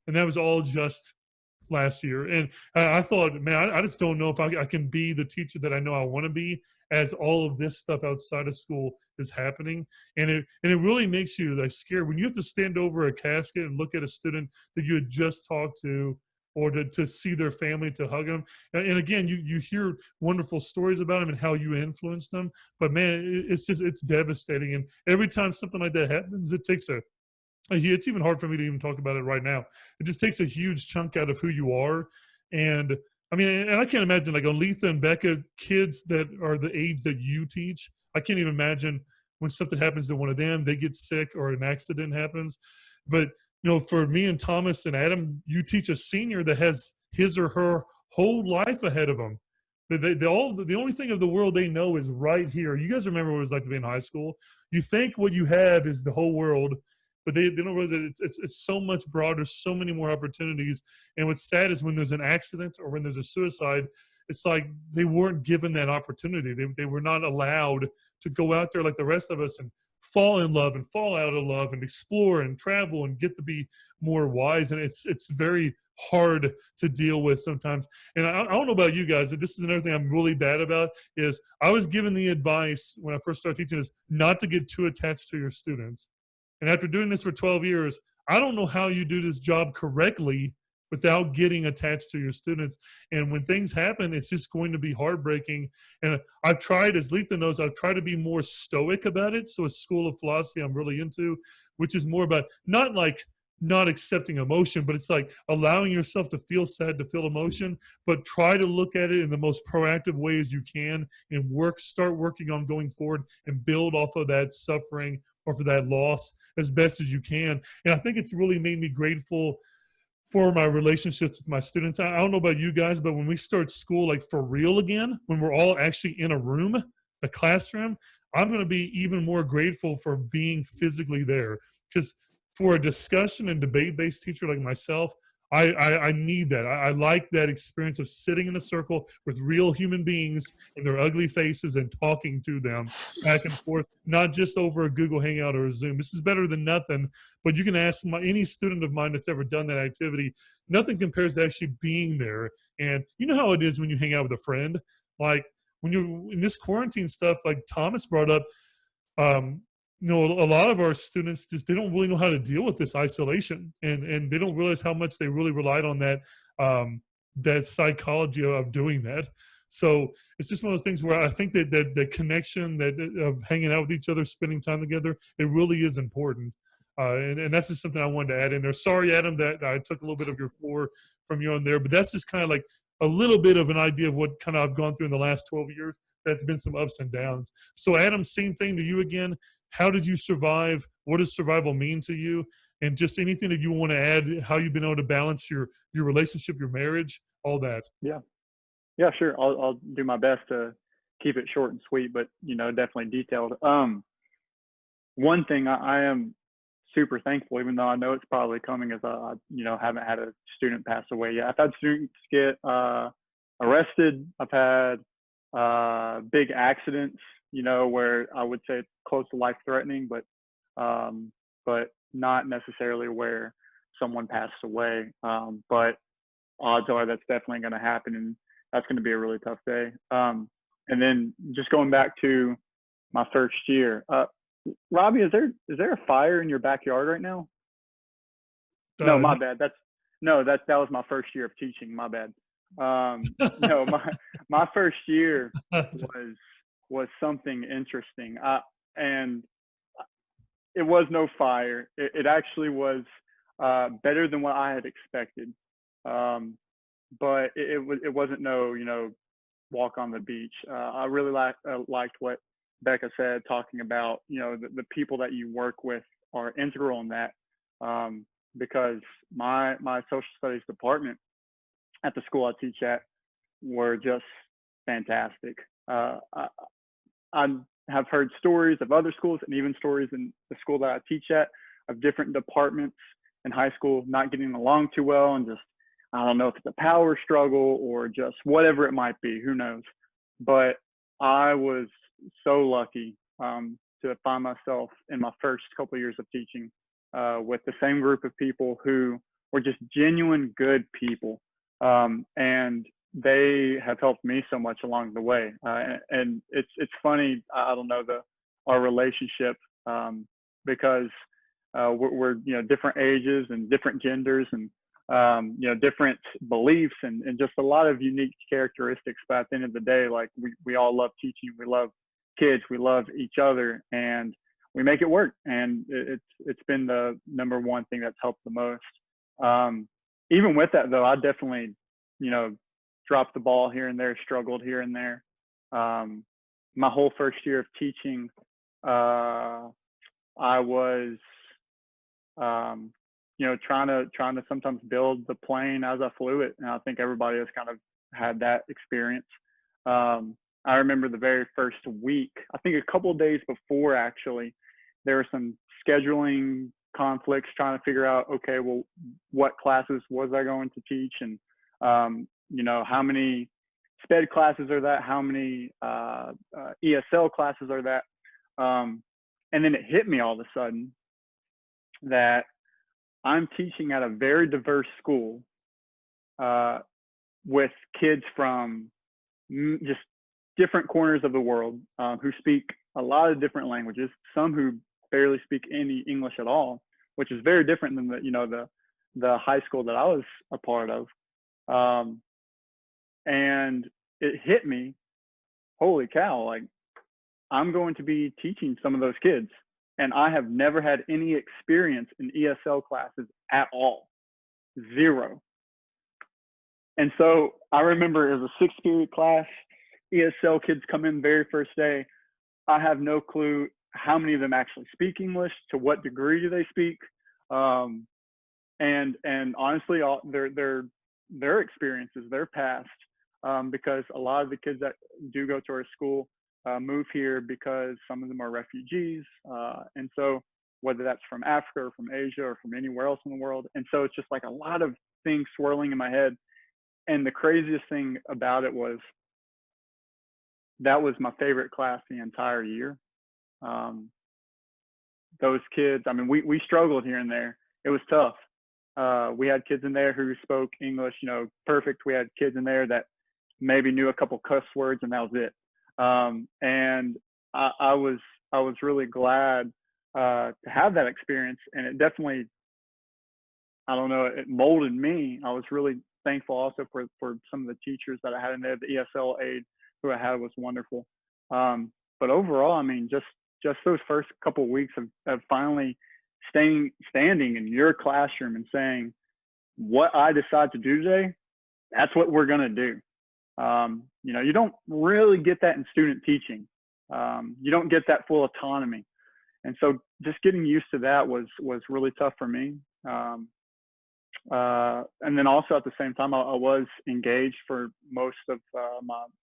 And that was all just last year. And I thought, man, I just don't know if I can be the teacher that I know I want to be as all of this stuff outside of school is happening. And it really makes you like scared when you have to stand over a casket and look at a student that you had just talked to, or to see their family, to hug them. And again, you hear wonderful stories about them and how you influenced them. But man, it's devastating. And every time something like that happens, it's even hard for me to even talk about it right now. It just takes a huge chunk out of who you are. And and I can't imagine, like on Litha and Becca, kids that are the age that you teach, I can't even imagine when something happens to one of them, they get sick or an accident happens. But for me and Thomas and Adam, you teach a senior that has his or her whole life ahead of them. The only thing of the world they know is right here. You guys remember what it was like to be in high school? You think what you have is the whole world, but they don't realize that it's so much broader, so many more opportunities. And what's sad is when there's an accident or when there's a suicide, it's like they weren't given that opportunity. They were not allowed to go out there like the rest of us and fall in love and fall out of love and explore and travel and get to be more wise. And it's very hard to deal with sometimes. And I don't know about you guys, this is another thing I'm really bad about, is I was given the advice when I first started teaching is not to get too attached to your students. And after doing this for 12 years, I don't know how you do this job correctly without getting attached to your students. And when things happen, it's just going to be heartbreaking. And I've tried, as Litha knows, I've tried to be more stoic about it. So a school of philosophy I'm really into, which is more about not accepting emotion, but it's like allowing yourself to feel sad, to feel emotion, but try to look at it in the most proactive way as you can and start working on going forward and build off of that suffering or for that loss as best as you can. And I think it's really made me grateful for my relationships with my students. I don't know about you guys, but when we start school like for real again, when we're all actually in a room, a classroom, I'm going to be even more grateful for being physically there. Because for a discussion and debate-based teacher like myself, I need that. I like that experience of sitting in a circle with real human beings in their ugly faces and talking to them back and forth, not just over a Google Hangout or a Zoom. This is better than nothing, but you can ask any student of mine that's ever done that activity. Nothing compares to actually being there. And you know how it is when you hang out with a friend. Like when you're in this quarantine stuff, like Thomas brought up, a lot of our students just, they don't really know how to deal with this isolation, and they don't realize how much they really relied on that psychology of doing that. So it's just one of those things where I think that the connection of hanging out with each other, spending time together, it really is important. And that's just something I wanted to add in there. Sorry, Adam, that I took a little bit of your floor from you on there, but that's just kind of like a little bit of an idea of what kind of I've gone through in the last 12 years. That's been some ups and downs. So Adam, same thing to you again. How did you survive? What does survival mean to you? And just anything that you want to add, how you've been able to balance your relationship, your marriage, all that. Yeah, sure. I'll do my best to keep it short and sweet, but definitely detailed. One thing I am super thankful, even though I know it's probably coming, as I haven't had a student pass away yet. I've had students get arrested. I've had big accidents, where I would say it's close to life threatening, but not necessarily where someone passed away. But odds are that's definitely going to happen, and that's going to be a really tough day. And then just going back to my first year, Robbie, is there a fire in your backyard right now? No, my bad. That was my first year of teaching. My bad. No, my first year was something interesting. And it was no fire. It actually was better than what I had expected. But it wasn't no walk on the beach. I really liked what Becca said, talking about the people that you work with are integral in that, because my social studies department at the school I teach at were just fantastic. I have heard stories of other schools, and even stories in the school that I teach at, of different departments in high school not getting along too well, and just, I don't know if it's a power struggle or just whatever it might be, who knows. But I was so lucky to find myself in my first couple of years of teaching with the same group of people who were just genuine good people. And they have helped me so much along the way. And it's funny, I don't know, our relationship, because we're different ages and different genders, and different beliefs, and just a lot of unique characteristics. But at the end of the day, like we all love teaching, we love kids, we love each other, and we make it work. And it's been the number one thing that's helped the most. Even with that though, I definitely dropped the ball here and there, struggled here and there. My whole first year of teaching, I was trying to sometimes build the plane as I flew it. And I think everybody has kind of had that experience. I remember the very first week, I think a couple of days before, actually, there were some scheduling conflicts, trying to figure out, okay, well, what classes was I going to teach? And, how many SPED classes are that? How many ESL classes are that? And then it hit me all of a sudden that I'm teaching at a very diverse school with kids from just different corners of the world, who speak a lot of different languages, some who barely speak any English at all, which is very different than the high school that I was a part of. And it hit me, holy cow, like I'm going to be teaching some of those kids. And I have never had any experience in ESL classes at all. Zero. And so I remember it was a 6-period class. ESL kids come in very first day. I have no clue how many of them actually speak English, to what degree do they speak, and honestly, all their experiences, their past, because a lot of the kids that do go to our school move here because some of them are refugees, and so whether that's from Africa or from Asia or from anywhere else in the world, and so it's just like a lot of things swirling in my head. And the craziest thing about it was that was my favorite class the entire year. Those kids, I mean, we struggled here and there. It was tough. We had kids in there who spoke English, perfect. We had kids in there that maybe knew a couple cuss words, and that was it. And I was really glad to have that experience, and it definitely, I don't know, it molded me. I was really thankful also for some of the teachers that I had in there. The ESL aide who I had was wonderful. But overall, I mean, just those first couple of weeks of finally standing in your classroom and saying, what I decide to do today, that's what we're going to do. You don't really get that in student teaching. You don't get that full autonomy. And so just getting used to that was really tough for me. And then also at the same time, I was engaged for most of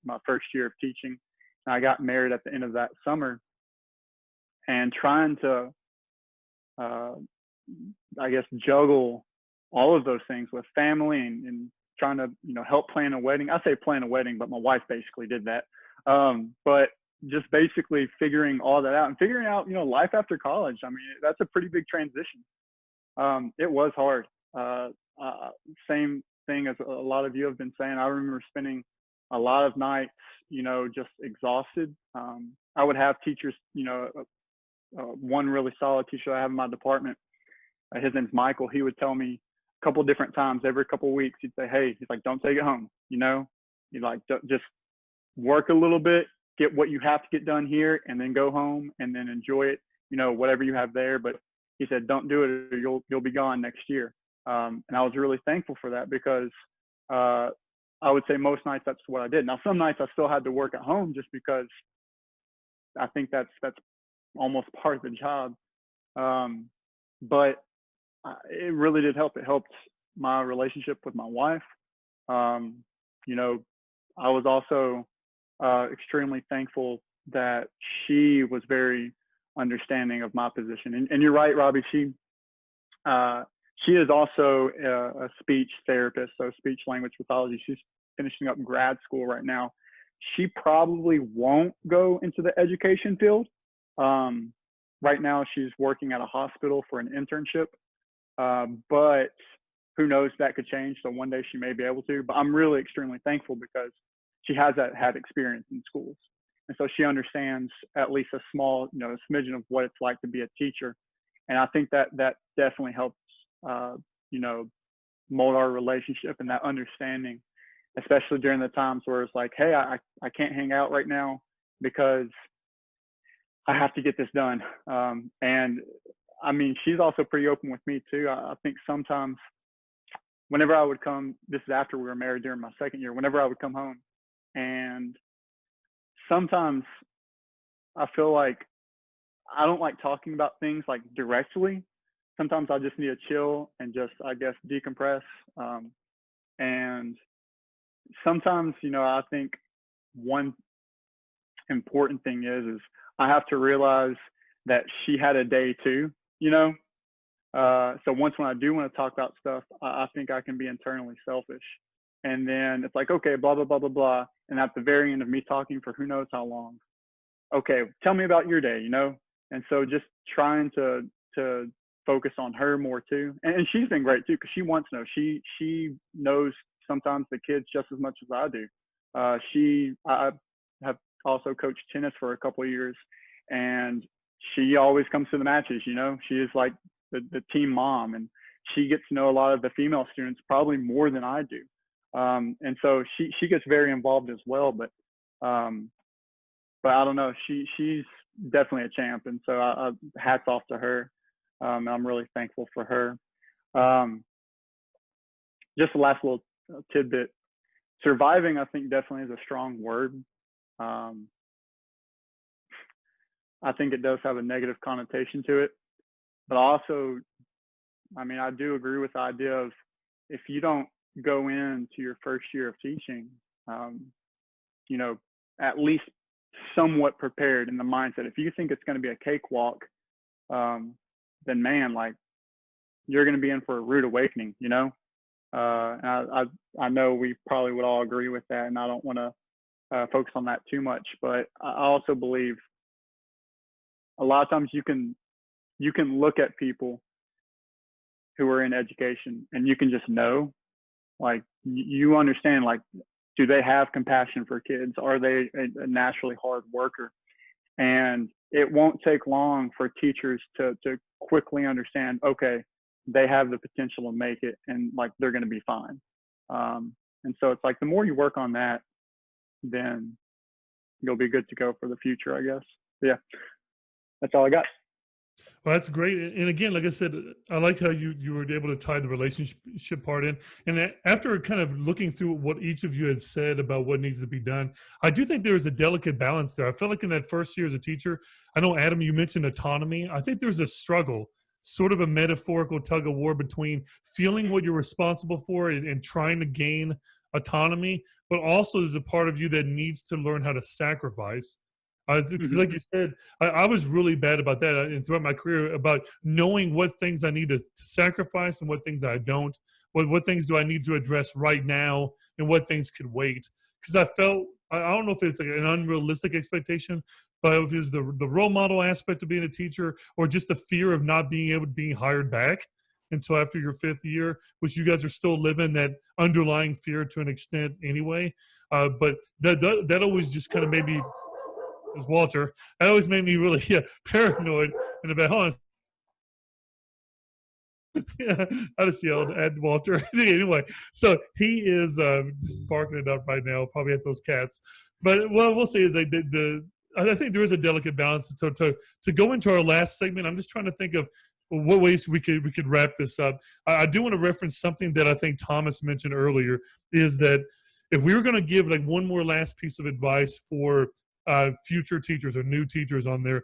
my first year of teaching. I got married at the end of that summer, and trying to, I guess, juggle all of those things with family and trying to, help plan a wedding. I say plan a wedding, but my wife basically did that. But just basically figuring all that out and figuring out, life after college. I mean, that's a pretty big transition. It was hard. Same thing as a lot of you have been saying. I remember spending a lot of nights, just exhausted. I would have teachers, one really solid teacher I have in my department, his name's Michael. He would tell me a couple different times every couple of weeks. He'd say, "Hey," he's like, "don't take it home. He's like, just work a little bit, get what you have to get done here, and then go home and then enjoy it, whatever you have there. But," he said, "don't do it or you'll be gone next year." And I was really thankful for that, because I would say most nights that's what I did. Now, some nights I still had to work at home just because I think that's almost part of the job. But it really did help. It helped my relationship with my wife. I was also extremely thankful that she was very understanding of my position. And you're right, Robbie, she is also a speech therapist, so speech language pathology. She's finishing up grad school right now. She probably won't go into the education field. Right now, she's working at a hospital for an internship, but who knows, that could change. So one day she may be able to, but I'm really extremely thankful because she has had experience in schools. And so she understands at least a small, smidgen of what it's like to be a teacher. And I think that definitely helps, mold our relationship, and that understanding, especially during the times where it's like, "Hey, I can't hang out right now because I have to get this done." And I mean, she's also pretty open with me too. I think sometimes whenever I would come, this is after we were married during my second year, whenever I would come home, and sometimes I feel like I don't like talking about things like directly. Sometimes I just need to chill and just, I guess, decompress. And sometimes, I think one important thing is I have to realize that she had a day too, so once when I do want to talk about stuff, I think I can be internally selfish. And then it's like, okay, blah, blah, blah, blah, blah. And at the very end of me talking for who knows how long, okay, tell me about your day, And so just trying to focus on her more too. And she's been great too, because she wants to know. She knows sometimes the kids just as much as I do. I have also coached tennis for a couple of years, and she always comes to the matches. She is like the team mom, and she gets to know a lot of the female students probably more than I do. And so she gets very involved as well. But I don't know. She's definitely a champ, and so hats off to her. I'm really thankful for her. Just the last little tidbit. Surviving, I think, definitely is a strong word. I think it does have a negative connotation to it. But also, I mean, I do agree with the idea of if you don't go into your first year of teaching, you know, at least somewhat prepared in the mindset. If you think it's going to be a cakewalk, then man, like you're going to be in for a rude awakening, you know? And I know we probably would all agree with that, and I don't want to focus on that too much, but I also believe a lot of times you can look at people who are in education and you can just know, like you understand, like, do they have compassion for kids? Are they a naturally hard worker? And it won't take long for teachers to quickly understand, okay, they have the potential to make it, and like they're going to be fine. And so it's like the more you work on that, then you'll be good to go for the future, I guess. Yeah, that's all I got. Well, that's great. And again, like I said, I like how you were able to tie the relationship part in. And after kind of looking through what each of you had said about what needs to be done, I do think there is a delicate balance there. I felt like in that first year as a teacher, I know, Adam, you mentioned autonomy. I think there's a struggle, sort of a metaphorical tug of war between feeling what you're responsible for and trying to gain autonomy, but also there's a part of you that needs to learn how to sacrifice. Because like you said, I was really bad about that and throughout my career, about knowing what things I need to sacrifice and what things I don't. What things do I need to address right now and what things could wait? Because I felt, I don't know if it's like an unrealistic expectation, but if it was the role model aspect of being a teacher or just the fear of not being able to be hired back until after your fifth year, which you guys are still living that underlying fear to an extent anyway. But that always just kind of made me, as Walter, that always made me really paranoid in the back. Hold on. Yeah, I just yelled at Walter. Anyway, so he is just barking it up right now, probably at those cats. But what we'll say is like I think there is a delicate balance. To go into our last segment, I'm just trying to think of what ways we could wrap this up. I do want to reference something that I think Thomas mentioned earlier, is that if we were going to give like one more last piece of advice for future teachers or new teachers on there,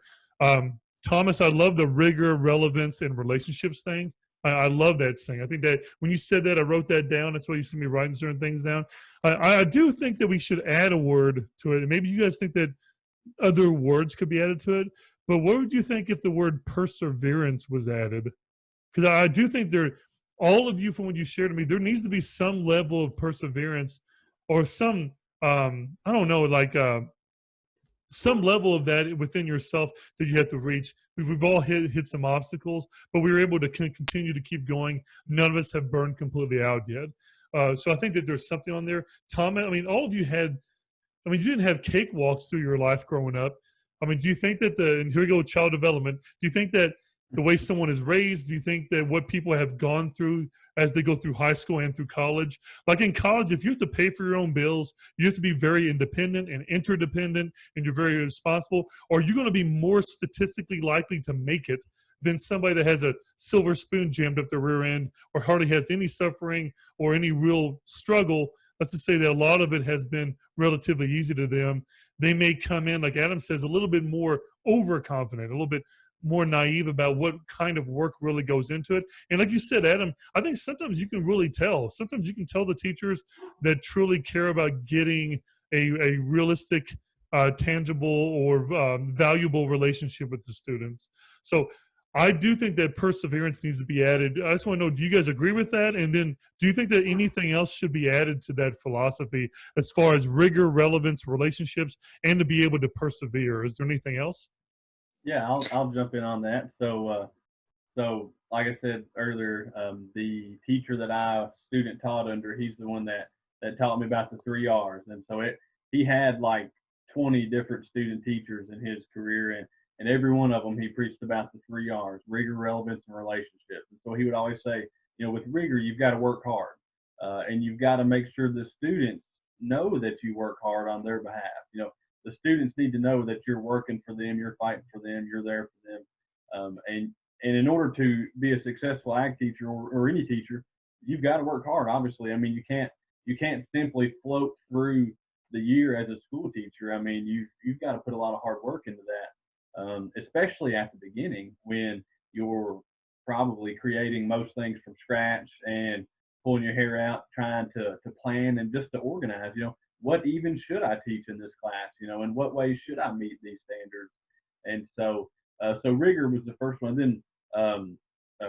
Thomas, I love the rigor, relevance, and relationships thing. I love that thing. I think that when you said that, I wrote that down. That's why you see me writing certain things down. I do think that we should add a word to it. Maybe you guys think that other words could be added to it. But what would you think if the word perseverance was added? Because I do think all of you, from what you shared to me, there needs to be some level of perseverance or some, I don't know, like some level of that within yourself that you have to reach. We've all hit some obstacles, but we were able to continue to keep going. None of us have burned completely out yet. So I think that there's something on there. Tom, I mean, all of you you didn't have cakewalks through your life growing up. I mean, do you think that and here we go with child development, do you think that the way someone is raised, do you think that what people have gone through as they go through high school and through college, like in college, if you have to pay for your own bills, you have to be very independent and interdependent, and you're very responsible, or are you going to be more statistically likely to make it than somebody that has a silver spoon jammed up their rear end or hardly has any suffering or any real struggle? Let's just say that a lot of it has been relatively easy to them. They may come in, like Adam says, a little bit more overconfident, a little bit more naive about what kind of work really goes into it. And like you said, Adam, I think sometimes you can really tell. Sometimes you can tell the teachers that truly care about getting a realistic, tangible, or valuable relationship with the students. So I do think that perseverance needs to be added. I just want to know, do you guys agree with that? And then do you think that anything else should be added to that philosophy as far as rigor, relevance, relationships, and to be able to persevere? Is there anything else? Yeah, I'll jump in on that. So like I said earlier, the teacher that I student taught under, he's the one that taught me about the 3 R's. And so he had like 20 different student teachers in his career, and every one of them he preached about the 3 R's: rigor, relevance, and relationships. And so he would always say, with rigor, you've got to work hard, and you've got to make sure the students know that you work hard on their behalf. The students need to know that you're working for them, you're fighting for them, you're there for them. And in order to be a successful ag teacher or any teacher, you've got to work hard. Obviously, I mean, you can't simply float through the year as a school teacher. I mean, you've got to put a lot of hard work into especially at the beginning when you're probably creating most things from scratch and pulling your hair out, trying to plan and just to organize, what even should I teach in this class, in what ways should I meet these standards? And so rigor was the first one. Then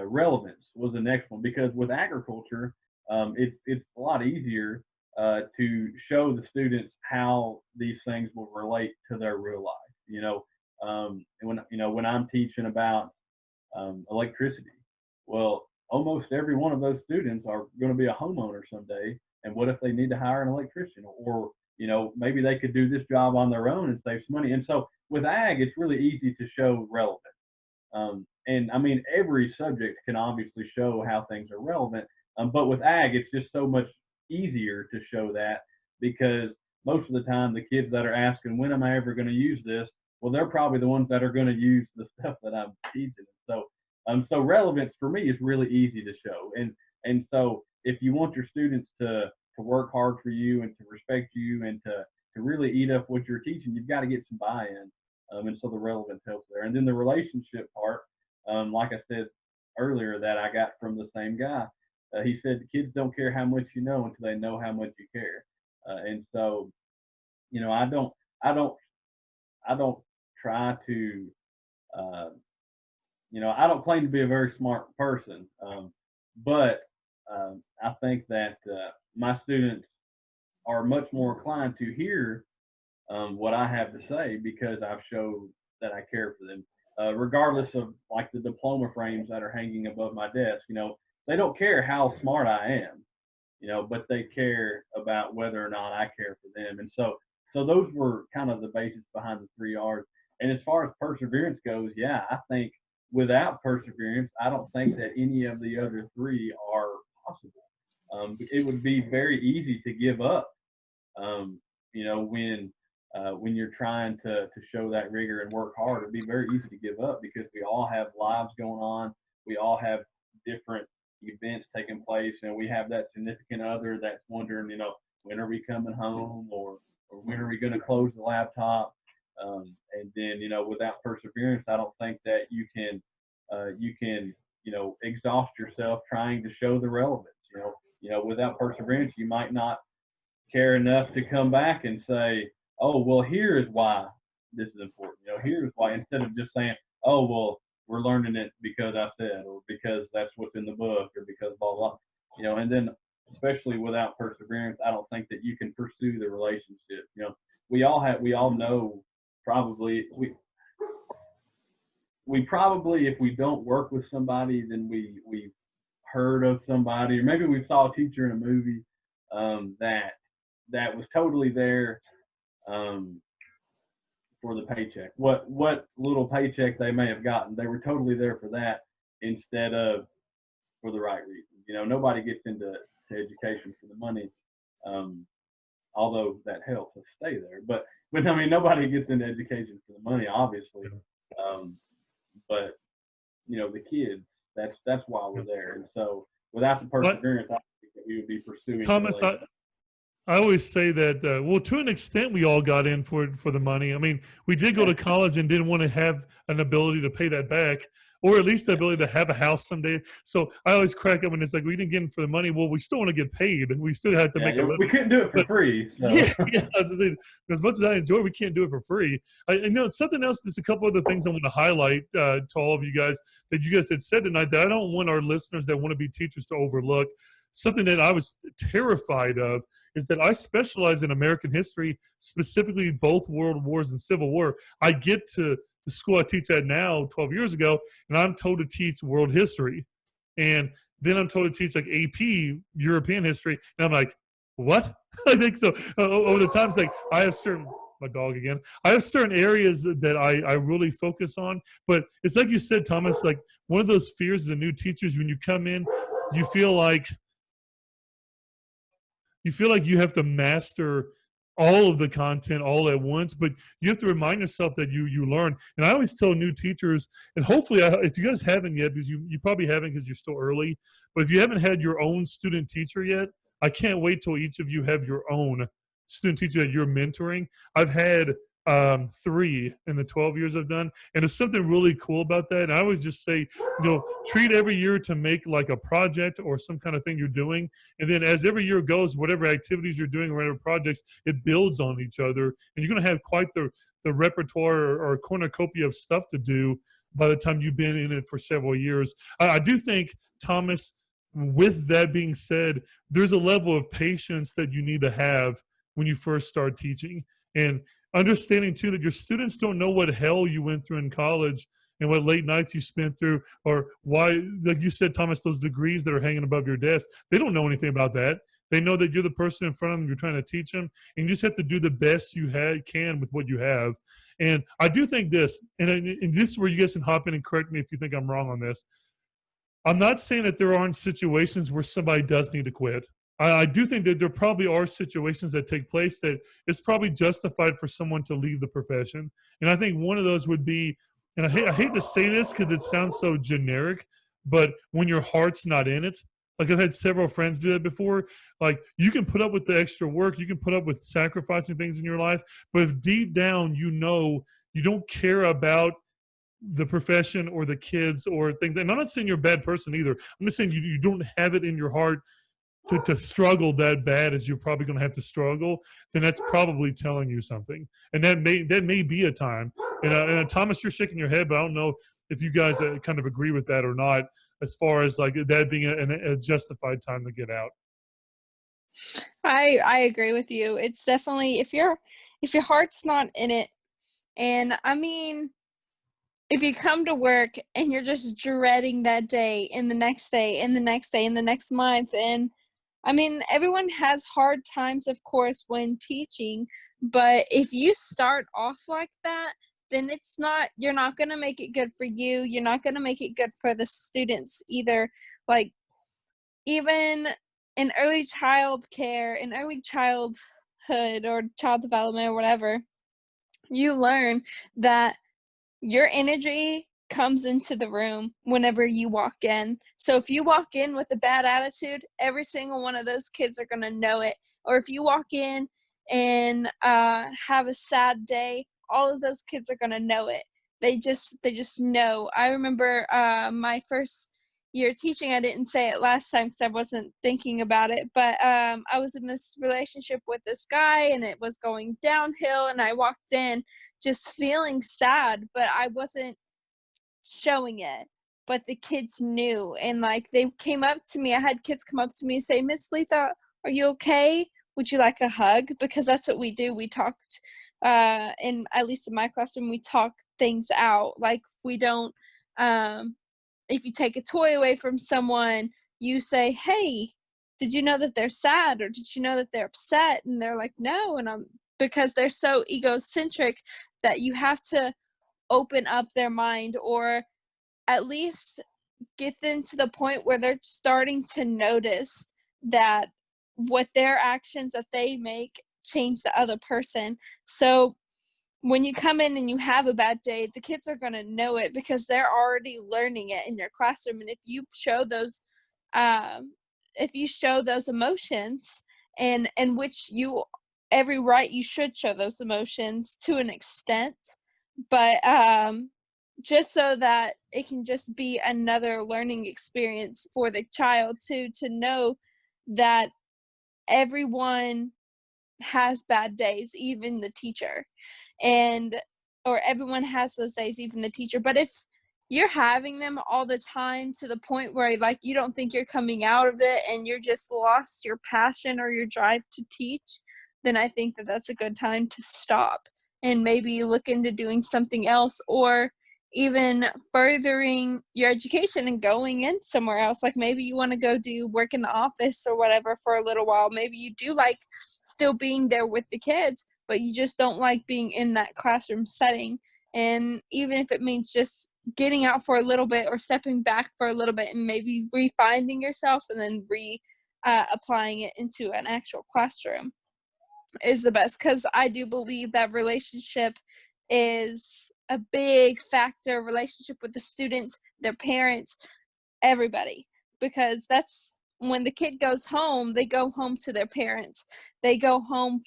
relevance was the next one, because with agriculture, it's a lot easier to show the students how these things will relate to their real life. When I'm teaching about electricity, well, almost every one of those students are going to be a homeowner someday. And what if they need to hire an electrician, or maybe they could do this job on their own and save some money? And so with ag, it's really easy to show relevance. And I mean, every subject can obviously show how things are relevant, but with ag, it's just so much easier to show that, because most of the time the kids that are asking, when am I ever going to use this? Well, they're probably the ones that are going to use the stuff that I'm teaching. So relevance for me is really easy to show. And so if you want your students to work hard for you and to respect you and to really eat up what you're teaching, you've got to get some buy-in. And so the relevance helps there. And then the relationship part, like I said earlier, that I got from the same guy. He said the kids don't care how much you know until they know how much you care. And so, I don't try to, I don't claim to be a very smart person, but I think that my students are much more inclined to hear what I have to say, because I've showed that I care for them, regardless of like the diploma frames that are hanging above my desk. They don't care how smart I am, but they care about whether or not I care for them. And so those were kind of the basis behind the 3 R's. And as far as perseverance goes, yeah, I think without perseverance, I don't think that any of the other 3 are possible. It would be very easy to give up, when you're trying to show that rigor and work hard. It'd be very easy to give up, because we all have lives going on. We all have different events taking place, and we have that significant other that's wondering, when are we coming home, or when are we going to close the laptop? And then, without perseverance, I don't think that you can exhaust yourself trying to show the relevance. Without perseverance, you might not care enough to come back and say, oh, well, here is why this is important. Here's why, instead of just saying, oh, well, we're learning it because I said, or because that's what's in the book, or because blah, blah. And then especially without perseverance, I don't think that you can pursue the relationship. We all know probably, we probably, if we don't work with somebody, then we've heard of somebody, or maybe we saw a teacher in a movie that was totally there for the paycheck. What little paycheck they may have gotten, they were totally there for that instead of for the right reason. Nobody gets into education for the money, although that helps us stay there. But I mean, nobody gets into education for the money, obviously. But the kids, that's why we're there. And so without the perseverance, I think that we would be pursuing. Thomas, I always say that, well, to an extent, we all got in for the money. I mean, we did go to college and didn't want to have an ability to pay that back, or at least the ability to have a house someday. So I always crack up when it's like, we didn't get in for the money. Well, we still want to get paid. We still have to make a living. We couldn't do it for free. So. Yeah, as much as I enjoy, we can't do it for free. Something else, just a couple other things I want to highlight to all of you guys that you guys had said tonight that I don't want our listeners that want to be teachers to overlook. Something that I was terrified of is that I specialize in American history, specifically both World Wars and Civil War. I get to the school I teach at now 12 years ago, and I'm told to teach world history. And then I'm told to teach like AP, European history. And I'm like, what? I think so. Over the time, it's like I have certain, my dog again, I have certain areas that I really focus on. But it's like you said, Thomas, like one of those fears of the new teachers, when you come in, you feel like you have to master all of the content all at once, but you have to remind yourself that you learn. And I always tell new teachers, and hopefully if you guys haven't yet, because you probably haven't because you're still early, but if you haven't had your own student teacher yet, I can't wait till each of you have your own student teacher that you're mentoring. I've had 3 in the 12 years I've done. And there's something really cool about that. And I always just say, treat every year to make like a project or some kind of thing you're doing. And then as every year goes, whatever activities you're doing or whatever projects, it builds on each other. And you're going to have quite the repertoire or cornucopia of stuff to do by the time you've been in it for several years. I do think, Thomas, with that being said, there's a level of patience that you need to have when you first start teaching. And understanding too that your students don't know what hell you went through in college and what late nights you spent through, or why, like you said, Thomas, those degrees that are hanging above your desk, they don't know anything about that. They know that you're the person in front of them, you're trying to teach them, and you just have to do the best you can with what you have. And I do think this, and this is where you guys can hop in and correct me if you think I'm wrong on this. I'm not saying that there aren't situations where somebody does need to quit. I do think that there probably are situations that take place that it's probably justified for someone to leave the profession. And I think one of those would be, and I hate to say this because it sounds so generic, but when your heart's not in it. Like I've had several friends do that before. Like you can put up with the extra work, you can put up with sacrificing things in your life, but if deep down you don't care about the profession or the kids or things, and I'm not saying you're a bad person either. I'm just saying you don't have it in your heart to struggle that bad as you're probably going to have to struggle, then that's probably telling you something. And that may be a time. And Thomas, you're shaking your head, but I don't know if you guys kind of agree with that or not, as far as like that being a justified time to get out. I agree with you. It's definitely, if your heart's not in it, and I mean, if you come to work and you're just dreading that day and the next day and the next day and the next month, and I mean, everyone has hard times, of course, when teaching, but if you start off like that, then you're not going to make it good for you. You're not going to make it good for the students either. Like, even in early childhood or child development or whatever, you learn that your energy comes into the room whenever you walk in. So if you walk in with a bad attitude, every single one of those kids are going to know it. Or if you walk in and have a sad day, all of those kids are going to know it. They just know. I remember my first year teaching, I didn't say it last time because I wasn't thinking about it, but I was in this relationship with this guy and it was going downhill, and I walked in just feeling sad, but I wasn't showing it. But the kids knew, and like they came up to me. I had kids come up to me and say, "Miss Litha, are you okay? Would you like a hug?" Because that's what we do. We talked at least in my classroom, we talk things out. Like we don't if you take a toy away from someone, you say, "Hey, did you know that they're sad, or did you know that they're upset?" And they're like, "No." And because they're so egocentric that you have to open up their mind, or at least get them to the point where they're starting to notice that what their actions that they make change the other person. So when you come in and you have a bad day, the kids are going to know it because they're already learning it in your classroom. And if you show those emotions, and which you every right you should show those emotions to an extent, but just so that it can just be another learning experience for the child to know that everyone has bad days, even the teacher, or everyone has those days, even the teacher. But if you're having them all the time to the point where like you don't think you're coming out of it and you're just lost your passion or your drive to teach, then I think that that's a good time to stop and maybe look into doing something else, or even furthering your education and going in somewhere else. Like maybe you want to go do work in the office or whatever for a little while. Maybe you do like still being there with the kids, but you just don't like being in that classroom setting. And even if it means just getting out for a little bit or stepping back for a little bit and maybe refinding yourself and then applying it into an actual classroom is the best. Because I do believe that relationship is a big factor, relationship with the students, their parents, everybody. Because that's when the kid goes home, they go home to their parents. They go home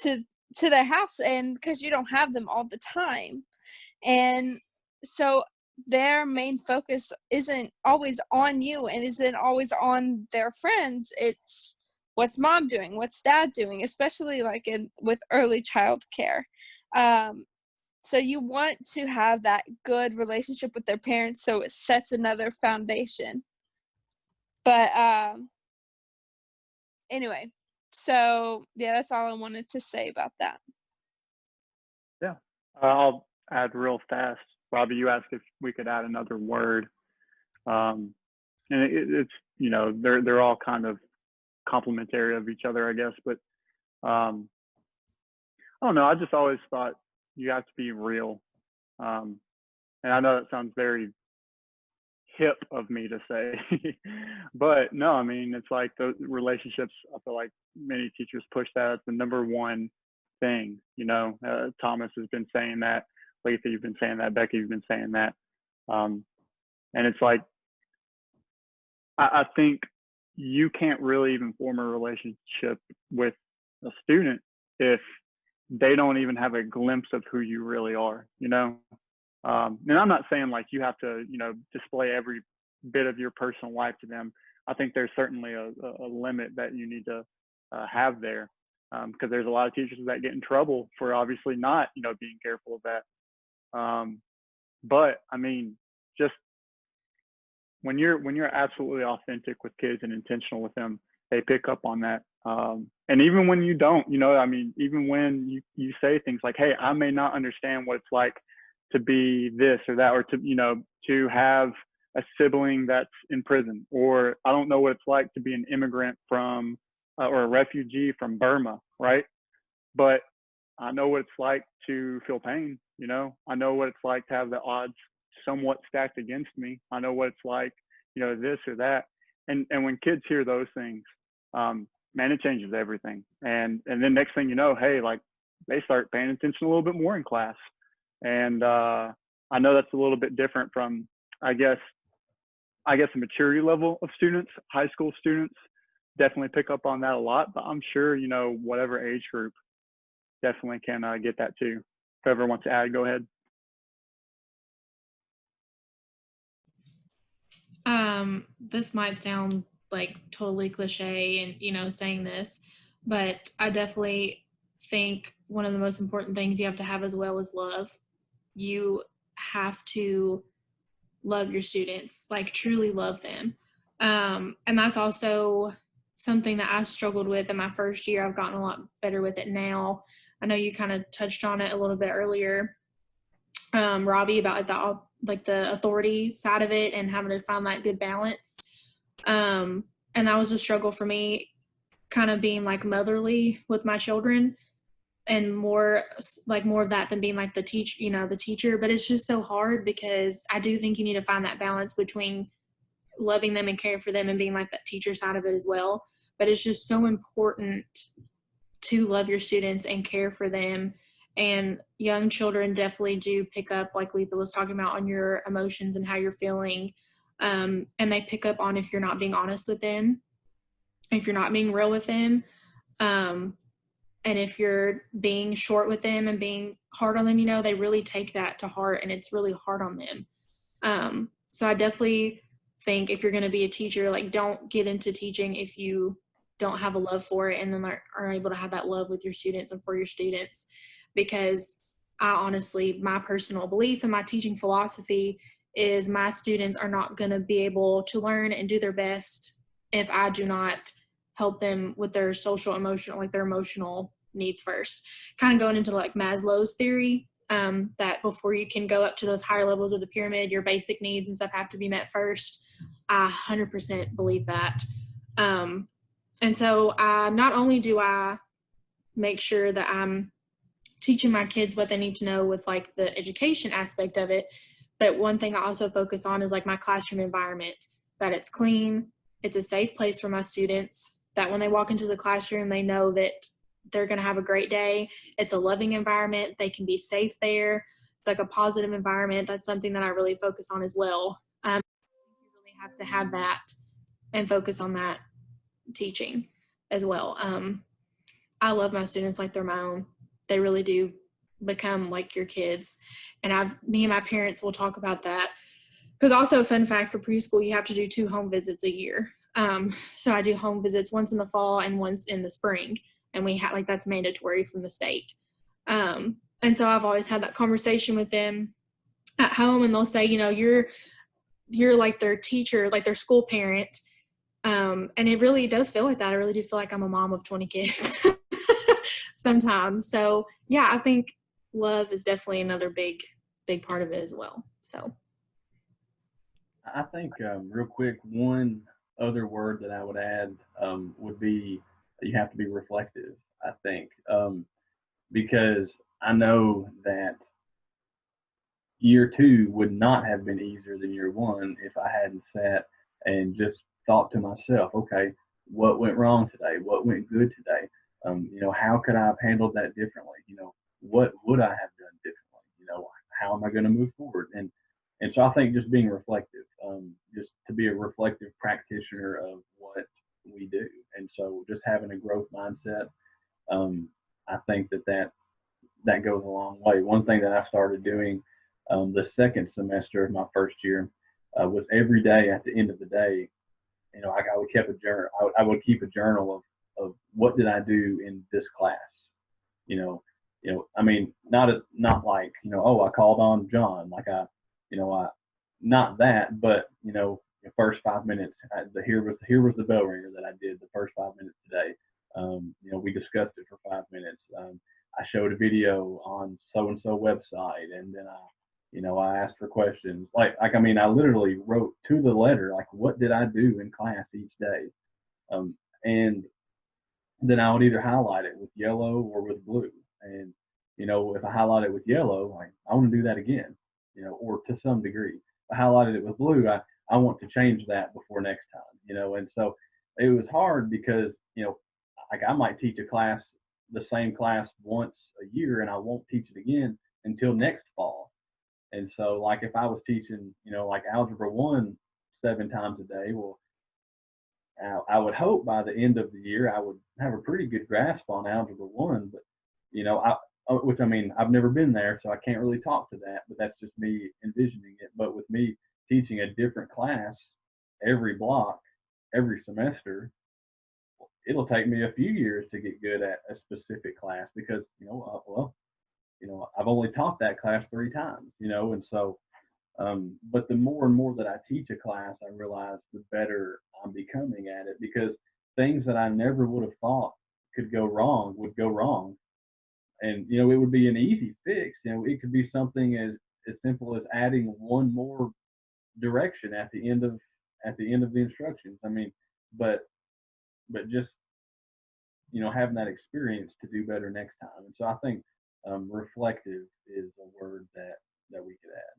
to to their house, and because you don't have them all the time. And so their main focus isn't always on you and isn't always on their friends. It's what's mom doing, what's dad doing, especially like with early child care. So you want to have that good relationship with their parents, so it sets another foundation. But anyway, so yeah, that's all I wanted to say about that. Yeah. I'll add real fast. Robbie, you asked if we could add another word. And it's, they're all kind of complementary of each other, I guess. But I don't know. I just always thought you have to be real. And I know that sounds very hip of me to say, but no, I mean, it's like the relationships, I feel like many teachers push that as the number one thing. Thomas has been saying that, Litha, you've been saying that, Becky, you've been saying that. And it's like, I think you can't really even form a relationship with a student if they don't even have a glimpse of who you really are, And I'm not saying like you have to, display every bit of your personal life to them. I think there's certainly a limit that you need to have there, because there's a lot of teachers that get in trouble for obviously not, being careful of that. But I mean, just when you're absolutely authentic with kids and intentional with them, they pick up on that. And even when you don't, even when you say things like, hey, I may not understand what it's like to be this or that, or to have a sibling that's in prison, or I don't know what it's like to be an immigrant from or a refugee from Burma, right? But I know what it's like to feel pain. I know what it's like to have the odds somewhat stacked against me. I know what it's like, this or that. And when kids hear those things, man, it changes everything. And then next thing you know, hey, like they start paying attention a little bit more in class. And I know that's a little bit different from, I guess the maturity level of students. High school students definitely pick up on that a lot, but I'm sure, whatever age group definitely can get that too. Whoever wants to add, go ahead. This might sound like totally cliche and, saying this, but I definitely think one of the most important things you have to have as well is love. You have to love your students, like truly love them. And that's also something that I struggled with in my first year. I've gotten a lot better with it now. I know you kind of touched on it a little bit earlier, Robbie, about the authority side of it and having to find that good balance. And that was a struggle for me, kind of being like motherly with my children, and more of that than being like the teacher. But it's just so hard, because I do think you need to find that balance between loving them and caring for them and being like that teacher side of it as well. But it's just so important to love your students and care for them. And young children definitely do pick up, like Litha was talking about, on your emotions and how you're feeling. And they pick up on if you're not being honest with them, if you're not being real with them, and if you're being short with them and being hard on them, they really take that to heart, and it's really hard on them. So I definitely think if you're going to be a teacher, like, don't get into teaching if you don't have a love for it, and then are able to have that love with your students and for your students. Because I honestly, my personal belief and my teaching philosophy is my students are not going to be able to learn and do their best if I do not help them with their their emotional needs first. Kind of going into like Maslow's theory, that before you can go up to those higher levels of the pyramid, your basic needs and stuff have to be met first. I 100% believe that. And so not only do I make sure that I'm teaching my kids what they need to know with like the education aspect of it, but one thing I also focus on is like my classroom environment, that it's clean, it's a safe place for my students, that when they walk into the classroom, they know that they're going to have a great day. It's a loving environment. They can be safe there. It's like a positive environment. That's something that I really focus on as well. You really have to have that and focus on that teaching as well. I love my students like they're my own. they really do become like your kids. And me and my parents will talk about that. Because also, a fun fact for preschool, you have to do 2 home visits a year. So I do home visits once in the fall and once in the spring. And we have, like, that's mandatory from the state. And so I've always had that conversation with them at home, and they'll say, you know, you're like their teacher, like their school parent. And it really does feel like that. I really do feel like I'm a mom of 20 kids sometimes. So yeah, I think love is definitely another big part of it as well. So I think real quick, one other word that I would add would be you have to be reflective, I think, because I know that year 2 would not have been easier than year 1 if I hadn't sat and just thought to myself, okay, what went wrong today? What went good today? You know, how could I have handled that differently? You know, what would I have done differently? You know, how am I going to move forward? And so I think just being reflective, just to be a reflective practitioner of what we do. And so just having a growth mindset, I think that goes a long way. One thing that I started doing the second semester of my first year was every day at the end of the day, you know, I would keep a journal. I would keep a journal of what did I do in this class. You know, I mean, not like, you know, oh, I called on John, like not that, but you know, the first 5 minutes, here was the bell ringer that I did the first 5 minutes today. You know, we discussed it for 5 minutes. I showed a video on so-and-so website, and then I asked for questions. I mean, I literally wrote to the letter, like, what did I do in class each day? And then I would either highlight it with yellow or with blue. And, you know, if I highlight it with yellow, like, I want to do that again, you know, or to some degree. If I highlighted it with blue, I want to change that before next time, you know. And so it was hard because, you know, like, I might teach a class, the same class once a year, and I won't teach it again until next fall. And so, like, if I was teaching, you know, like Algebra 1 7 times a day, well, I would hope by the end of the year I would have a pretty good grasp on Algebra 1. But, you know, which, I mean, I've never been there, so I can't really talk to that. But that's just me envisioning it. But with me teaching a different class every block, every semester, it'll take me a few years to get good at a specific class because, you know, I've only taught that class 3 times, you know. And so, but the more and more that I teach a class, I realize the better I'm becoming at it, because things that I never would have thought could go wrong would go wrong. And, you know, it would be an easy fix. You know, it could be something as simple as adding one more direction at the end of the instructions. I mean, but just, you know, having that experience to do better next time. And so I think reflective is a word that we could add.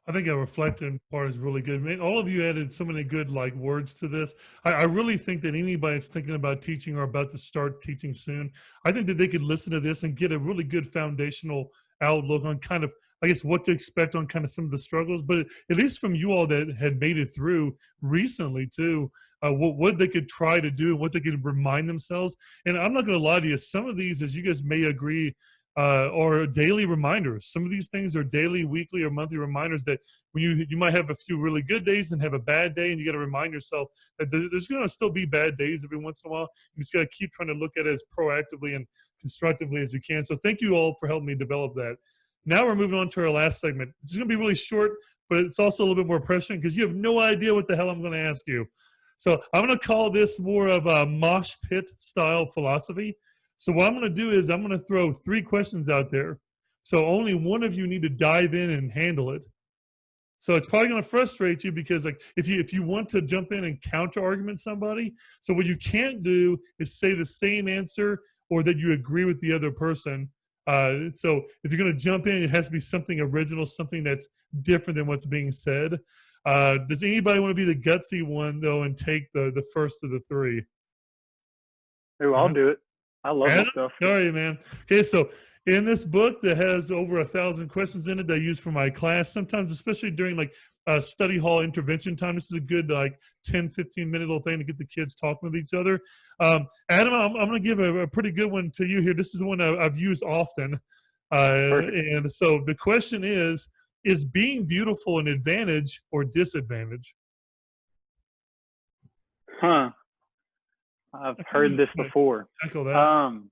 I think a reflective part is really good. Man, all of you added so many good words to this. I really think that anybody that's thinking about teaching or about to start teaching soon, I think that they could listen to this and get a really good foundational outlook on kind of, I guess, what to expect on kind of some of the struggles. But at least from you all that had made it through recently too, what they could try to do, what they could remind themselves. And I'm not going to lie to you, some of these, as you guys may agree, or daily reminders. Some of these things are daily, weekly, or monthly reminders that when you might have a few really good days and have a bad day, and you got to remind yourself that there's going to still be bad days every once in a while. You just got to keep trying to look at it as proactively and constructively as you can. So thank you all for helping me develop that. Now we're moving on to our last segment. It's going to be really short, but it's also a little bit more prescient because you have no idea what the hell I'm going to ask you. So I'm going to call this more of a mosh pit style philosophy. So what I'm going to do is I'm going to throw 3 questions out there. So only one of you need to dive in and handle it. So it's probably going to frustrate you because, like, if you want to jump in and counter argument somebody, so what you can't do is say the same answer or that you agree with the other person. So if you're going to jump in, it has to be something original, something that's different than what's being said. Does anybody want to be the gutsy one though and take the first of the 3? Ooh, I'll do it. I love Adam? this stuff. Sorry, man. Okay, so in this book that has over 1,000 questions in it that I use for my class, sometimes, especially during study hall intervention time. This is a good 10, 15-minute little thing to get the kids talking with each other. Adam, I'm going to give a pretty good one to you here. This is one I've used often. And so the question is being beautiful an advantage or disadvantage? Huh. I've heard this before. Echo that.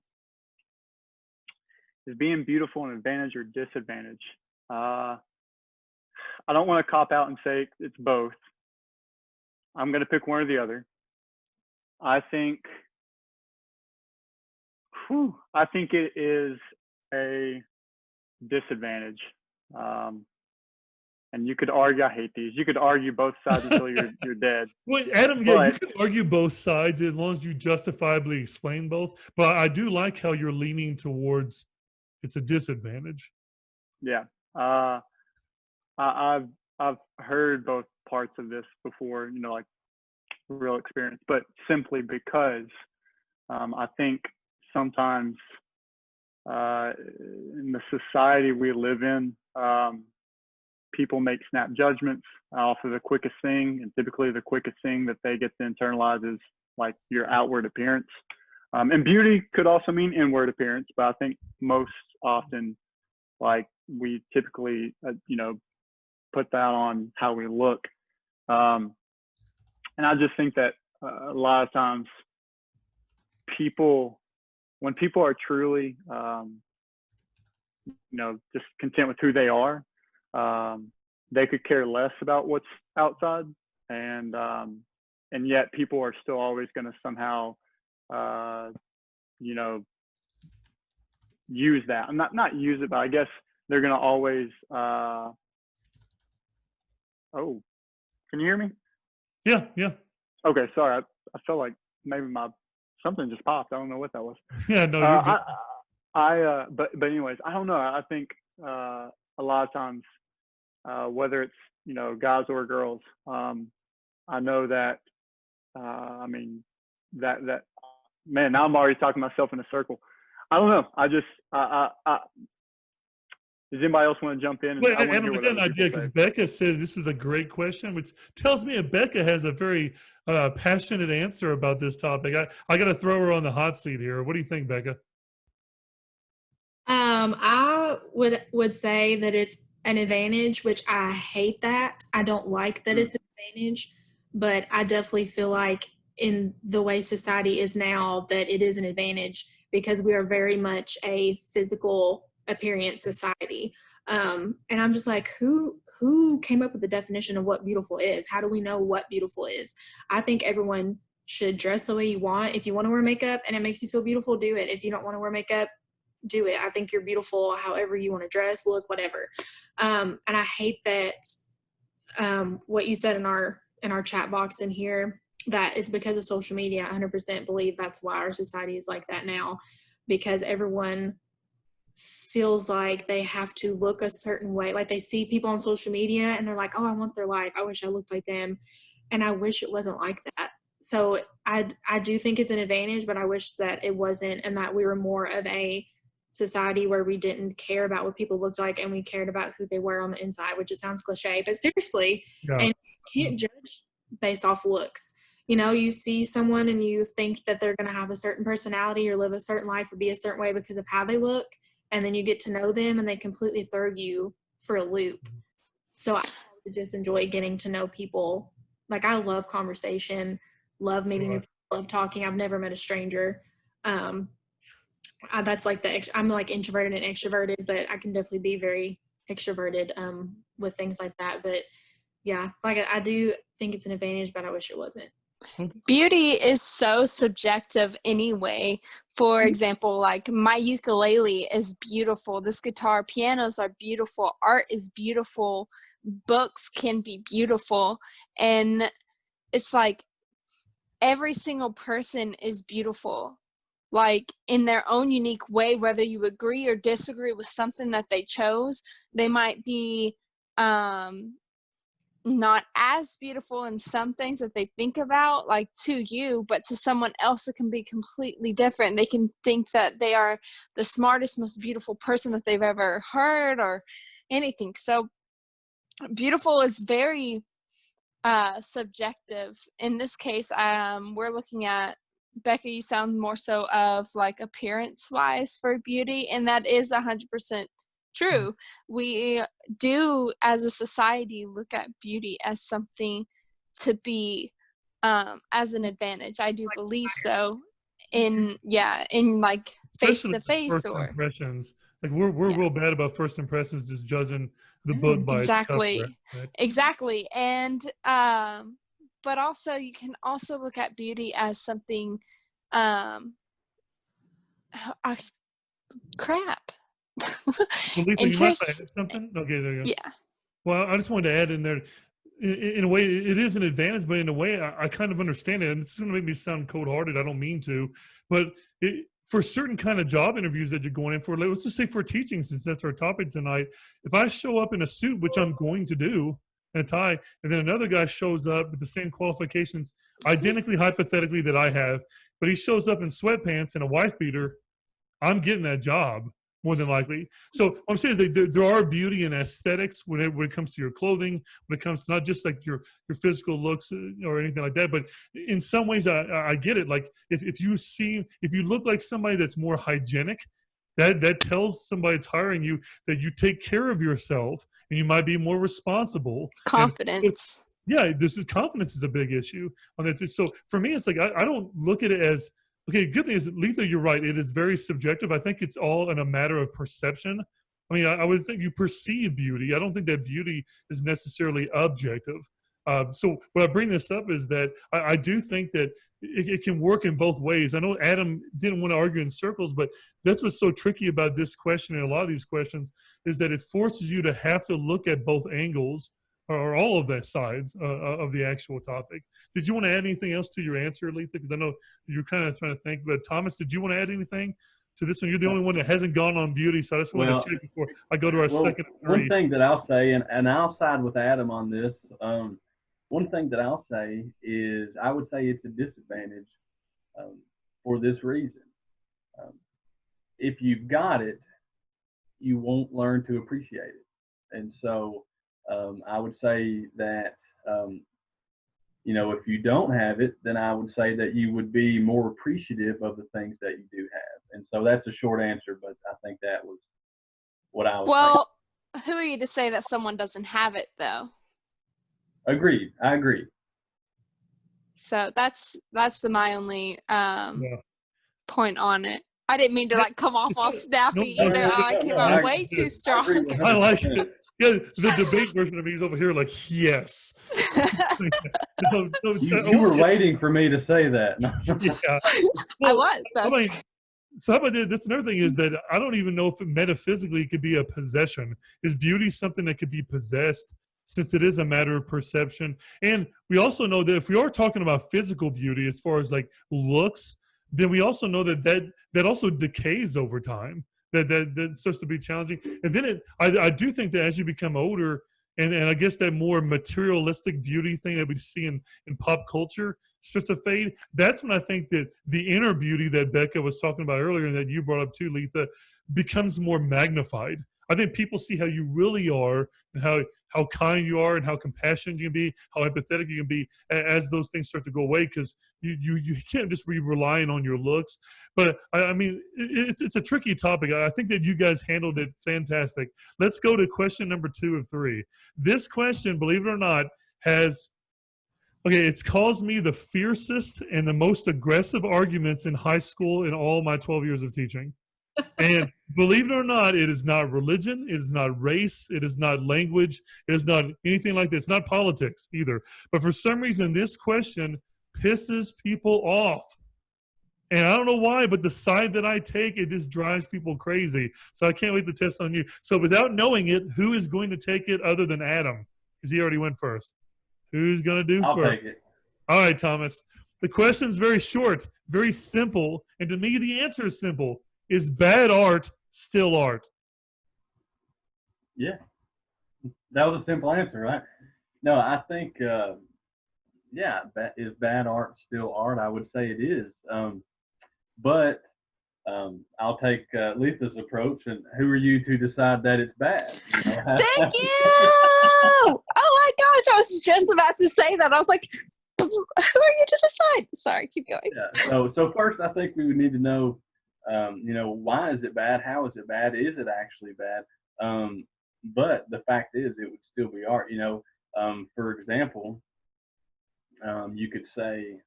Is being beautiful an advantage or disadvantage? I don't want to cop out and say it's both. I'm going to pick one or the other. I think it is a disadvantage. And you could argue, I hate these. You could argue both sides until you're dead. Well, Adam, yeah, you can argue both sides as long as you justifiably explain both. But I do like how you're leaning towards it's a disadvantage. Yeah. I've heard both parts of this before, like real experience, but simply because I think sometimes in the society we live in, people make snap judgments off of the quickest thing, and typically the quickest thing that they get to internalize is like your outward appearance. And beauty could also mean inward appearance, but I think most often, like we typically, put that on how we look. And I just think that a lot of times when people are truly, just content with who they are, they could care less about what's outside, and yet people are still always going to somehow, use that. I'm not use it, but I guess they're going to always. Oh, can you hear me? Yeah. Okay, sorry. I felt like maybe something just popped. I don't know what that was. Yeah, no. But anyways, I don't know. I think a lot of times, whether it's guys or girls, I know that. That man. Now I'm already talking myself in a circle. I don't know. Does anybody else want to jump in? Well, Adam, I got an idea because Becca said this was a great question, which tells me that Becca has a very passionate answer about this topic. I got to throw her on the hot seat here. What do you think, Becca? I would say that it's an advantage, which I hate that. I don't like that it's an advantage, but I definitely feel like in the way society is now that it is an advantage because we are very much a physical appearance society. And I'm just like, who came up with the definition of what beautiful is? How do we know what beautiful is? I think everyone should dress the way you want. If you want to wear makeup and it makes you feel beautiful, do it. If you don't want to wear makeup, do it. I think you're beautiful however you want to dress, look, whatever. And I hate that what you said in our chat box in here, that is because of social media. I 100% believe that's why our society is like that now, because everyone feels like they have to look a certain way. Like they see people on social media and they're like, oh, I want their life. I wish I looked like them. And I wish it wasn't like that. So I do think it's an advantage, but I wish that it wasn't, and that we were more of a society where we didn't care about what people looked like and we cared about who they were on the inside, which just sounds cliche, but seriously, and you can't judge based off looks. You see someone and you think that they're going to have a certain personality or live a certain life or be a certain way because of how they look. And then you get to know them and they completely throw you for a loop. So I just enjoy getting to know people. Like I love conversation, love meeting new people, love talking. I've never met a stranger. That's like I'm like introverted and extroverted, but I can definitely be very extroverted with things like that. But yeah, like I do think it's an advantage, but I wish it wasn't. Beauty is so subjective anyway. For example, like my ukulele is beautiful. This guitar, pianos are beautiful. Art is beautiful. Books can be beautiful. And it's like every single person is beautiful, like in their own unique way, whether you agree or disagree with something that they chose. They might be not as beautiful in some things that they think about, like to you, but to someone else it can be completely different. They can think that they are the smartest, most beautiful person that they've ever heard or anything. So beautiful is very subjective. In this case, we're looking at, Becca, you sound more so of like appearance wise for beauty, and that is 100% true. We do as a society look at beauty as something to be as an advantage. I do believe so, in like face Especially to face, first or impressions. Like we're yeah. real bad about first impressions, just judging the book by its cover. Right? Exactly. And but also you can also look at beauty as something um uh, crap. Well, Lisa, you mind if I Interest. add something? Okay, there you go. Yeah. Well, I just wanted to add in there, in a way, it is an advantage, but in a way, I kind of understand it. And it's going to make me sound cold-hearted. I don't mean to, but for certain kind of job interviews that you're going in for, let's just say for teaching, since that's our topic tonight, if I show up in a suit, which I'm going to do, and a tie, and then another guy shows up with the same qualifications, identically, hypothetically, that I have, but he shows up in sweatpants and a wife beater, I'm getting that job more than likely. So what I'm saying is that there are beauty and aesthetics when it comes to your clothing, when it comes to not just like your physical looks or anything like that, but in some ways I get it. Like if you look like somebody that's more hygienic, that tells somebody that's hiring you that you take care of yourself and you might be more responsible. Confidence. Yeah, confidence is a big issue on that. So for me, it's like I don't look at it as, okay, good thing is, Litha, you're right. It is very subjective. I think it's all in a matter of perception. I mean, I would think you perceive beauty. I don't think that beauty is necessarily objective. So what I bring this up is that I do think that it can work in both ways. I know Adam didn't want to argue in circles, but that's what's so tricky about this question and a lot of these questions is that it forces you to have to look at both angles or all of the sides of the actual topic. Did you want to add anything else to your answer, Litha? Because I know you're kind of trying to think, but Thomas, did you want to add anything to this one? You're the only one that hasn't gone on beauty, so I just wanted to check before I go to our second three. One thing that I'll say, and I'll side with Adam on this, one thing that I'll say is I would say it's a disadvantage for this reason. If you've got it, you won't learn to appreciate it. And so I would say that, if you don't have it, then I would say that you would be more appreciative of the things that you do have. And so that's a short answer, but I think that was what I was saying. Well, who are you to say that someone doesn't have it, though? Agreed. I agree. So that's my only point on it. I didn't mean to come off all snappy either. I came out way too strong. I like it. Yeah, the debate version of me is over here like, yes. You were waiting for me to say that. Yeah. Well, I was. So how about this? That's another thing is that I don't even know if it metaphysically could be a possession. Is beauty something that could be possessed, since it is a matter of perception? And we also know that if we are talking about physical beauty as far as like looks, then we also know that also decays over time. That starts to be challenging. And then I do think that as you become older, and I guess that more materialistic beauty thing that we see in pop culture starts to fade, that's when I think that the inner beauty that Becca was talking about earlier and that you brought up too, Litha, becomes more magnified. I think people see how you really are and how kind you are and how compassionate you can be, how empathetic you can be as those things start to go away, because you can't just be relying on your looks. But I mean, it's a tricky topic. I think that you guys handled it fantastic. Let's go to question number 2 of 3. This question, believe it or not, it's caused me the fiercest and the most aggressive arguments in high school in all my 12 years of teaching. And believe it or not, it is not religion, it is not race, it is not language, it is not anything like this, not politics either. But for some reason, this question pisses people off. And I don't know why, but the side that I take, it just drives people crazy. So I can't wait to test on you. So without knowing it, who is going to take it other than Adam? Because he already went first. Who's going to do I'll first? take it. All right, Thomas. The question's very short, very simple. And to me, the answer is simple. Is bad art still art? Yeah. That was a simple answer, right? No, I think, is bad art still art? I would say it is. But I'll take Litha's approach. And who are you to decide that it's bad? Thank you. Oh my gosh, I was just about to say that. I was like, who are you to decide? Sorry, keep going. Yeah. So first, I think we would need to know, why is it bad? How is it bad? Is it actually bad? But the fact is, it would still be art. For example, you could say,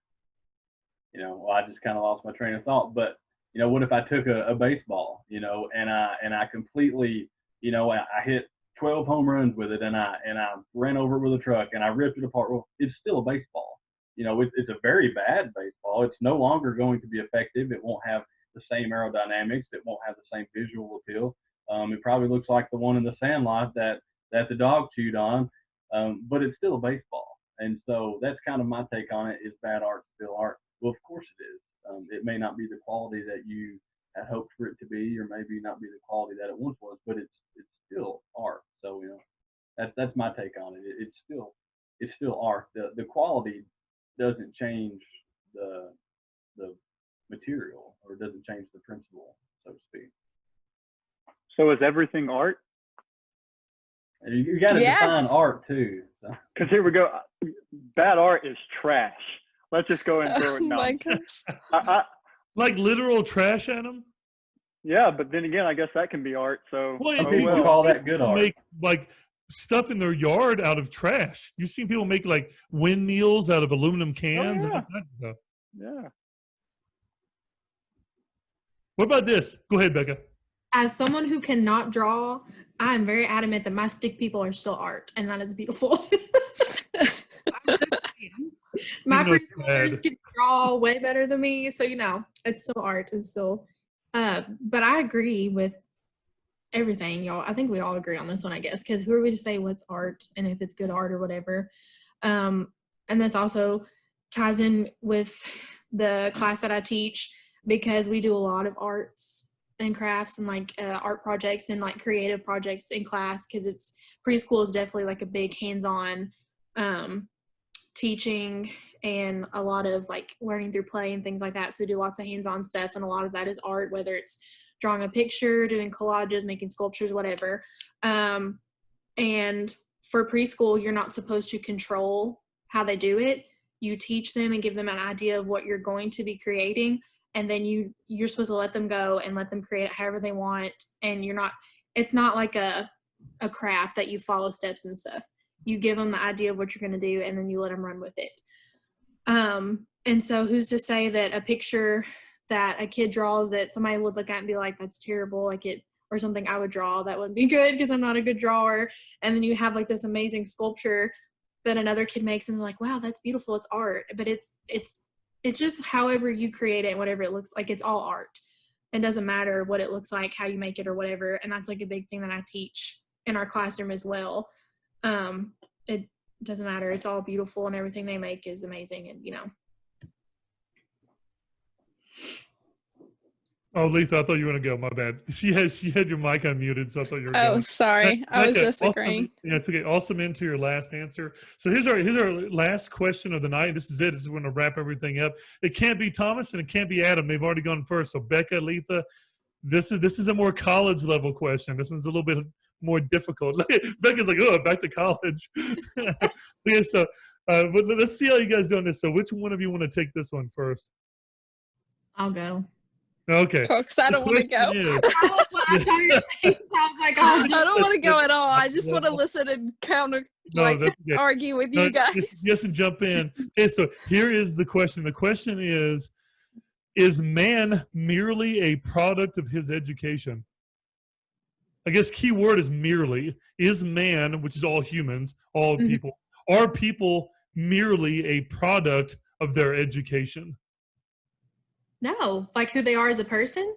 well, I just kind of lost my train of thought. But what if I took a baseball, and I completely, I hit 12 home runs with it, and I ran over it with a truck, and I ripped it apart. Well, it's still a baseball. It's a very bad baseball. It's no longer going to be effective. It won't have the same aerodynamics. It won't have the same visual appeal. It probably looks like the one in the Sandlot that the dog chewed on, but it's still a baseball. And so that's kind of my take on it. Is bad art still art? Well, of course it is. It may not be the quality that you had hoped for it to be, or maybe not be the quality that it once was, but it's still art. So that's my take on it. It's still art. The quality doesn't change the material, or doesn't change the principle, so to speak. So is everything art? You got to define art too. Because here we go. Bad art is trash. Let's just go and throw it down. Oh my gosh. Like literal trash, Adam? Yeah, but then again, I guess that can be art. So people call that good art. Make like stuff in their yard out of trash. You've seen people make like windmills out of aluminum cans and all that stuff. Yeah. What about this? Go ahead, Becca. As someone who cannot draw, I am very adamant that my stick people are still art, and that is beautiful. My preschoolers can draw way better than me, so it's still art. It's still, but I agree with everything, y'all. I think we all agree on this one, I guess, because who are we to say what's art and if it's good art or whatever? And this also ties in with the class that I teach, because we do a lot of arts and crafts and like art projects and like creative projects in class, because it's preschool is definitely like a big hands-on teaching and a lot of like learning through play and things like that. So we do lots of hands-on stuff, and a lot of that is art, whether it's drawing a picture, doing collages, making sculptures, whatever. And for preschool, you're not supposed to control how they do it. You teach them and give them an idea of what you're going to be creating, and then you're supposed to let them go and let them create it however they want. And it's not like a craft that you follow steps and stuff. You give them the idea of what you're going to do, and then you let them run with it. And so who's to say that a picture that a kid draws that somebody would look at and be like, that's terrible, or something I would draw that wouldn't be good because I'm not a good drawer. And then you have like this amazing sculpture that another kid makes, and they're like, wow, that's beautiful, it's art. But it's just however you create it and whatever it looks like, it's all art. It doesn't matter what it looks like, how you make it or whatever. And that's like a big thing that I teach in our classroom as well. It doesn't matter. It's all beautiful, and everything they make is amazing. And Oh, Litha, I thought you were going to go. My bad. She had your mic unmuted, so I thought you were going. Oh, sorry. I was just agreeing. Yeah, it's okay. Awesome into your last answer. So here's our last question of the night. This is it. This is when to wrap everything up. It can't be Thomas and it can't be Adam. They've already gone first. So Becca, Litha, this is a more college level question. This one's a little bit more difficult. Becca's like, oh, back to college. Yeah, so but let's see how you guys doing this. So which one of you want to take this one first? I'll go. Okay. Folks, I don't want to go. I was like, oh, I don't want to go at all. I just want to listen and argue with you guys. Yes, and jump in. Okay, so here is the question. The question is man merely a product of his education? I guess key word is merely. Is man, which is all humans, all people, are people merely a product of their education? No, like who they are as a person,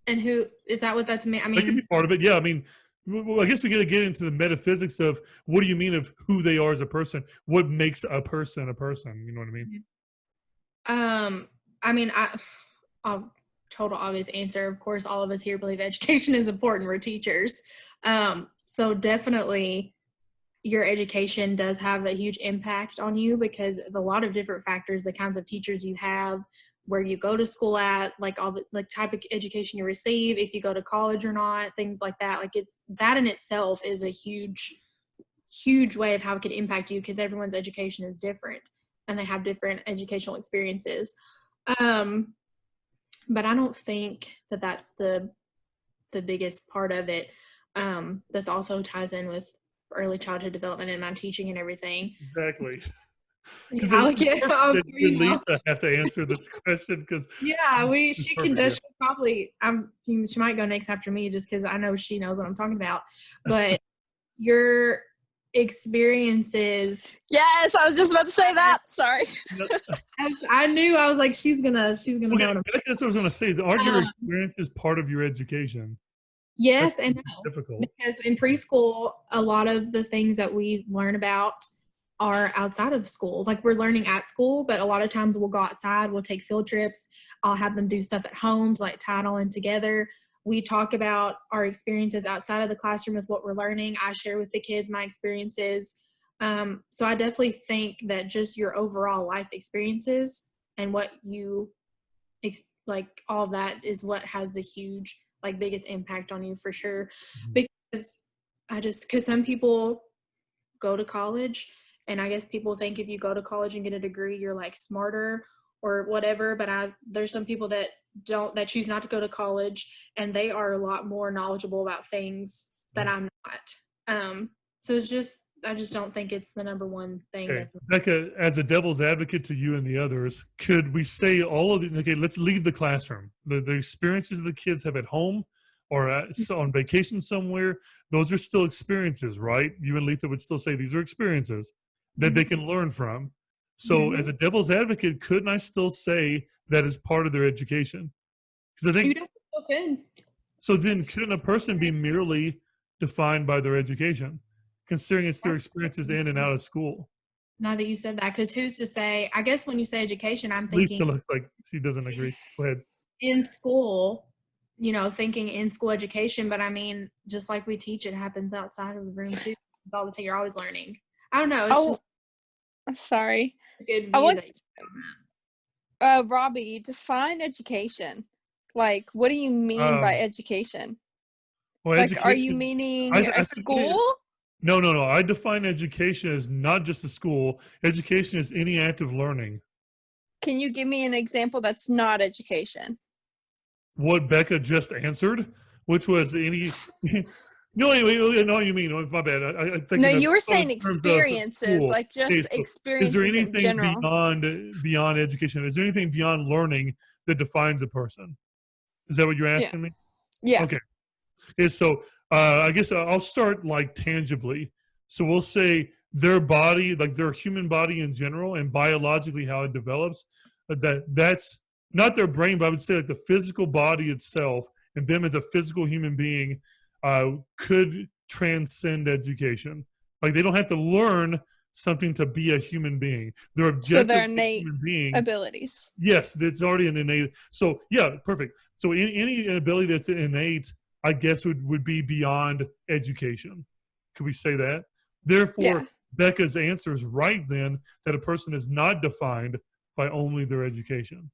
and who is that? What that's mean? I mean, that could be part of it. Yeah, I mean, I guess we got to get into the metaphysics of what do you mean of who they are as a person? What makes a person a person? You know what I mean? I mean, I'll total obvious answer. Of course, all of us here believe education is important. We're teachers, so definitely your education does have a huge impact on you, because of a lot of different factors, the kinds of teachers you have, where you go to school at, like all the like type of education you receive, if you go to college or not, things like that. Like it's that in itself is a huge way of how it could impact you, because everyone's education is different and they have different educational experiences. But I don't think that that's the biggest part of it. This also ties in with early childhood development and my teaching and everything. Exactly. Yeah, You Litha have to answer this question because she can do. She probably she might go next after me just because I know she knows what I'm talking about. But your experiences. Yes, I was just about to say that. Sorry. I knew. I was like, she's gonna know. That's what I was gonna say. Aren't your experiences part of your education? Yes, and no, difficult because in preschool, a lot of the things that we learn about are outside of school. Like we're learning at school, but a lot of times we'll go outside, we'll take field trips. I'll have them do stuff at home to like tie it all in together. We talk about our experiences outside of the classroom with what we're learning. I share with the kids my experiences. So I definitely think that just your overall life experiences and what you like, all that is what has the huge, like biggest impact on you for sure. Because some people go to college, and I guess people think if you go to college and get a degree, you're like smarter or whatever. But there's some people that choose not to go to college, and they are a lot more knowledgeable about things that I'm not. So I just don't think it's the number one thing. Okay. Becca, as a devil's advocate to you and the others, could we say all of the, okay, let's leave the classroom. The experiences the kids have at home or on vacation somewhere, those are still experiences, right? You and Litha would still say these are experiences that they can learn from. So as a devil's advocate, couldn't I still say that is part of their education? Because I think so. Then couldn't a person be merely defined by their education, considering it's their experiences in and out of school? Now that you said that, because who's to say? I guess when you say education, I'm thinking. Litha looks like she doesn't agree. Go ahead. In school, thinking in school education, but I mean, just like we teach, it happens outside of the room too. All the time, you're always learning. I don't know. It's just. Sorry. Good Robbie, define education. Like, what do you mean by education? Well, like, education, are you meaning a school? No. I define education as not just a school. Education is any act of learning. Can you give me an example that's not education? What Becca just answered, which was any. No, anyway, no, you mean, my bad. I think. No, you were saying experiences, like just experiences is there anything in general. beyond education? Is there anything beyond learning that defines a person? Is that what you're asking me? Yeah. Okay. So I guess I'll start like tangibly. So we'll say their body, like their human body in general, and biologically how it develops. That's not their brain, but I would say like the physical body itself, and them as a physical human being. Could transcend education. Like they don't have to learn something to be a human being. They're objective. So they're innate abilities. Yes, it's already an innate. So yeah, perfect. So any ability that's innate, I guess would be beyond education. Could we say that? Therefore, Becca's answer is right then that a person is not defined by only their education.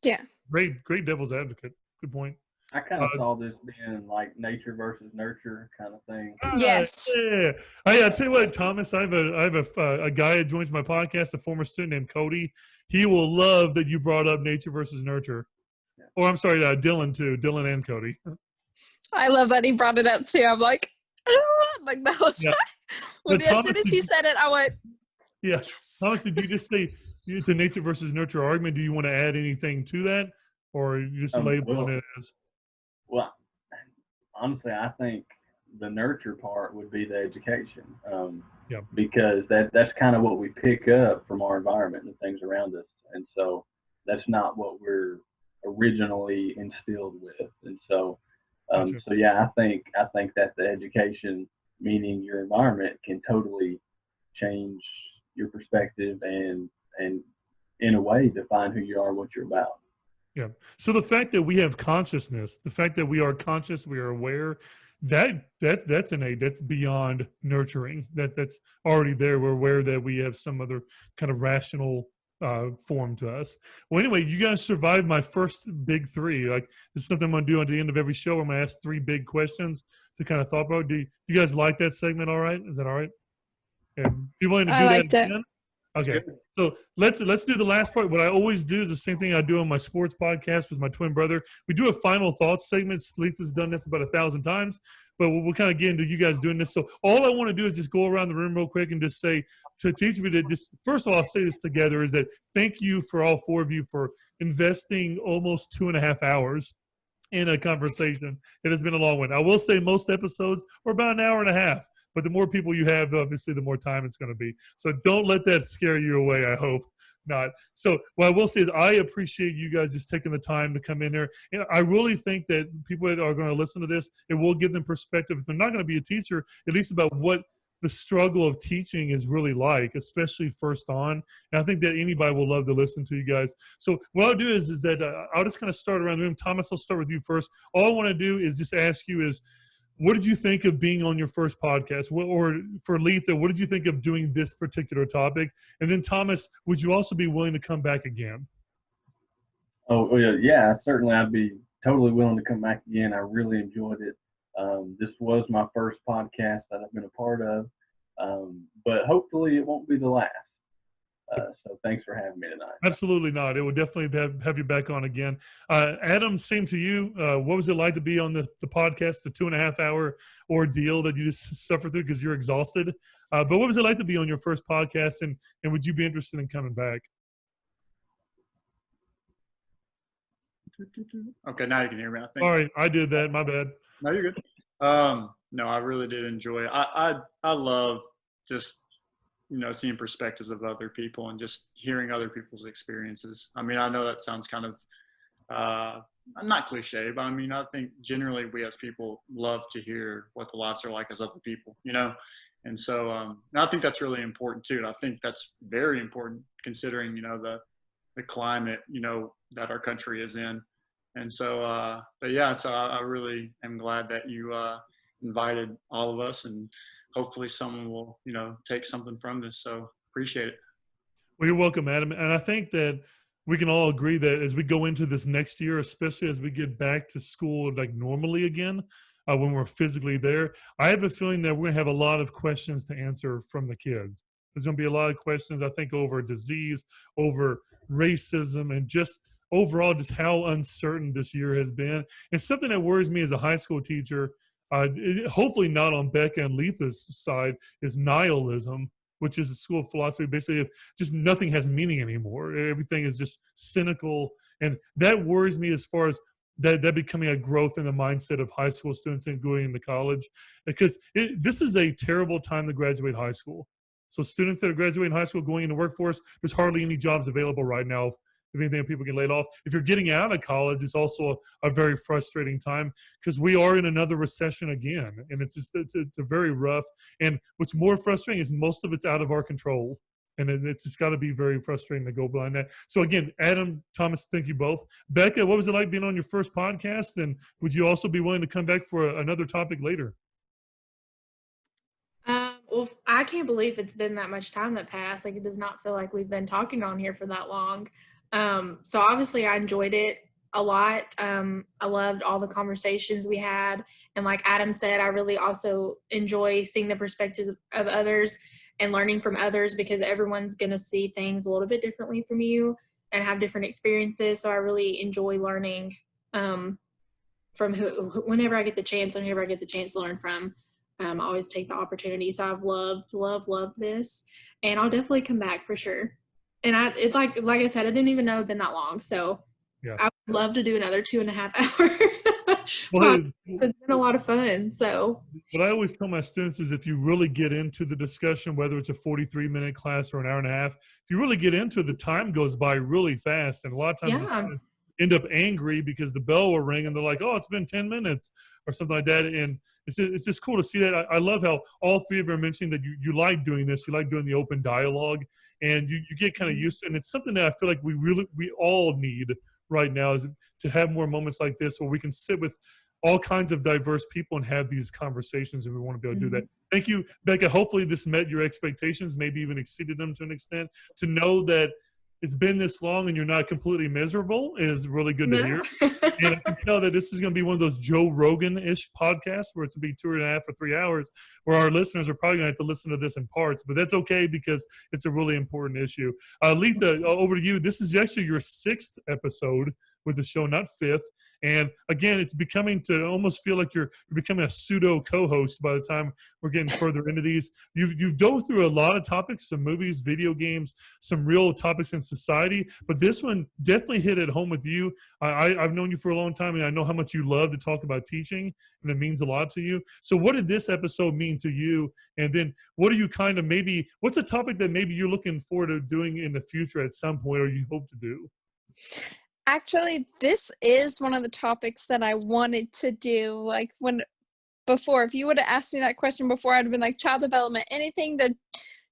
Yeah. Great devil's advocate. Good point. I kind of saw this being like nature versus nurture kind of thing. Yes. Yeah. I tell you what, Thomas, I have a guy that joins my podcast, a former student named Cody. He will love that you brought up nature versus nurture. Yeah. Or I'm sorry, Dylan too. Dylan and Cody. I love that he brought it up too. I'm like that was as soon as he said it, I went. Yeah. Yes. Thomas, did you just say it's a nature versus nurture argument? Do you want to add anything to that, or you just labeling it as? Well, honestly, I think the nurture part would be the education, because that's kind of what we pick up from our environment and things around us, and so that's not what we're originally instilled with, and so I think that the education, meaning your environment, can totally change your perspective and in a way define who you are, what you're about. Yeah. So the fact that we have consciousness, the fact that we are conscious, we are aware, that's innate. That's beyond nurturing. That's already there. We're aware that we have some other kind of rational form to us. Well, anyway, you guys survived my first big three. Like, this is something I'm going to do at the end of every show. I'm going to ask three big questions to kind of thought about. Do you guys like that segment? All right. Is that all right? And you willing to I do liked that it. again? Okay, so let's do the last part. What I always do is the same thing I do on my sports podcast with my twin brother. We do a final thoughts segment. Letha's done this about 1,000 times, but we'll kind of get into you guys doing this. So all I want to do is just go around the room real quick and just say to each of you that just, first of all, I'll say this together, is that thank you for all four of you for investing almost 2.5 hours in a conversation. It has been a long one. I will say most episodes are about an hour and a half. But the more people you have, obviously, the more time it's going to be. So don't let that scare you away, I hope not. So what I will say is I appreciate you guys just taking the time to come in there. And I really think that people that are going to listen to this, it will give them perspective. If they're not going to be a teacher, at least about what the struggle of teaching is really like, especially first on. And I think that anybody will love to listen to you guys. So what I'll do is that I'll just kind of start around the room. Thomas, I'll start with you first. All I want to do is just ask you is, what did you think of being on your first podcast? Or for Litha, what did you think of doing this particular topic? And then Thomas, would you also be willing to come back again? Oh yeah, certainly I'd be totally willing to come back again. I really enjoyed it. This was my first podcast that I've been a part of, but hopefully it won't be the last. So thanks for having me tonight. Absolutely not. It will definitely have you back on again. Adam, same to you. What was it like to be on the podcast, the 2.5 hour ordeal that you just suffered through because you're exhausted? But what was it like to be on your first podcast, and would you be interested in coming back? Okay, now you can hear me, I think. All right, I did that. My bad. No, you're good. No, I really did enjoy it. I love just, seeing perspectives of other people and just hearing other people's experiences. I mean, I know that sounds kind of not cliche, but I mean, I think generally we as people love to hear what the lives are like as other people, and so and I think that's really important too. And I think that's very important considering, the climate, that our country is in. And so, but yeah, so I really am glad that you invited all of us, and hopefully someone will, take something from this. So appreciate it. Well, you're welcome, Adam. And I think that we can all agree that as we go into this next year, especially as we get back to school like normally again, when we're physically there, I have a feeling that we're going to have a lot of questions to answer from the kids. There's going to be a lot of questions, I think, over disease, over racism, and just overall just how uncertain this year has been. And something that worries me as a high school teacher, hopefully not on Becca and Litha's side, is nihilism, which is a school of philosophy. Basically, if just nothing has meaning anymore. Everything is just cynical. And that worries me as far as that becoming a growth in the mindset of high school students and going into college. Because this is a terrible time to graduate high school. So students that are graduating high school going into workforce, there's hardly any jobs available right now. If anything, people get laid off. If you're getting out of college, it's also a very frustrating time because we are in another recession again. And it's a very rough. And what's more frustrating is most of it's out of our control. And it's just got to be very frustrating to go behind that. So again, Adam, Thomas, thank you both. Becca, what was it like being on your first podcast? And would you also be willing to come back for another topic later? Well, I can't believe it's been that much time that passed. Like, it does not feel like we've been talking on here for that long. So obviously I enjoyed it a lot. I loved all the conversations we had. And like Adam said, I really also enjoy seeing the perspectives of others and learning from others, because everyone's going to see things a little bit differently from you and have different experiences. So I really enjoy learning from whenever I get the chance and whoever I get the chance to learn from. I always take the opportunity. So I've loved this, and I'll definitely come back for sure. And like I said, I didn't even know it'd been that long. So yeah. I would love to do another 2.5 hours. Well, it's been a lot of fun. So what I always tell my students is if you really get into the discussion, whether it's a 43-minute class or an hour and a half, if you really get into it, the time goes by really fast. And a lot of times end up angry because the bell will ring and they're like, oh, it's been 10 minutes or something like that. And it's just cool to see that. I love how all three of you are mentioning that you like doing this. You like doing the open dialogue, and you get kind of used to it. And it's something that I feel like we all need right now, is to have more moments like this where we can sit with all kinds of diverse people and have these conversations, and we want to be able to do that. Thank you, Becca. Hopefully this met your expectations, maybe even exceeded them to an extent, to know that it's been this long and you're not completely miserable is really good to hear. And I can tell that this is going to be one of those Joe Rogan-ish podcasts where it's going to be 2.5 or 3 hours, where our listeners are probably going to have to listen to this in parts, but that's okay because it's a really important issue. Litha, over to you. This is actually your 6th episode with the show, not 5th. And again, it's becoming to almost feel like you're becoming a pseudo co-host by the time we're getting further into these. You've dove through a lot of topics, some movies, video games, some real topics in society, but this one definitely hit at home with you. I've known you for a long time, and I know how much you love to talk about teaching, and it means a lot to you. So what did this episode mean to you? And then what are you what's a topic that maybe you're looking forward to doing in the future at some point, or you hope to do? Actually, this is one of the topics that I wanted to do. Like before, if you would have asked me that question before, I'd have been like, child development, anything that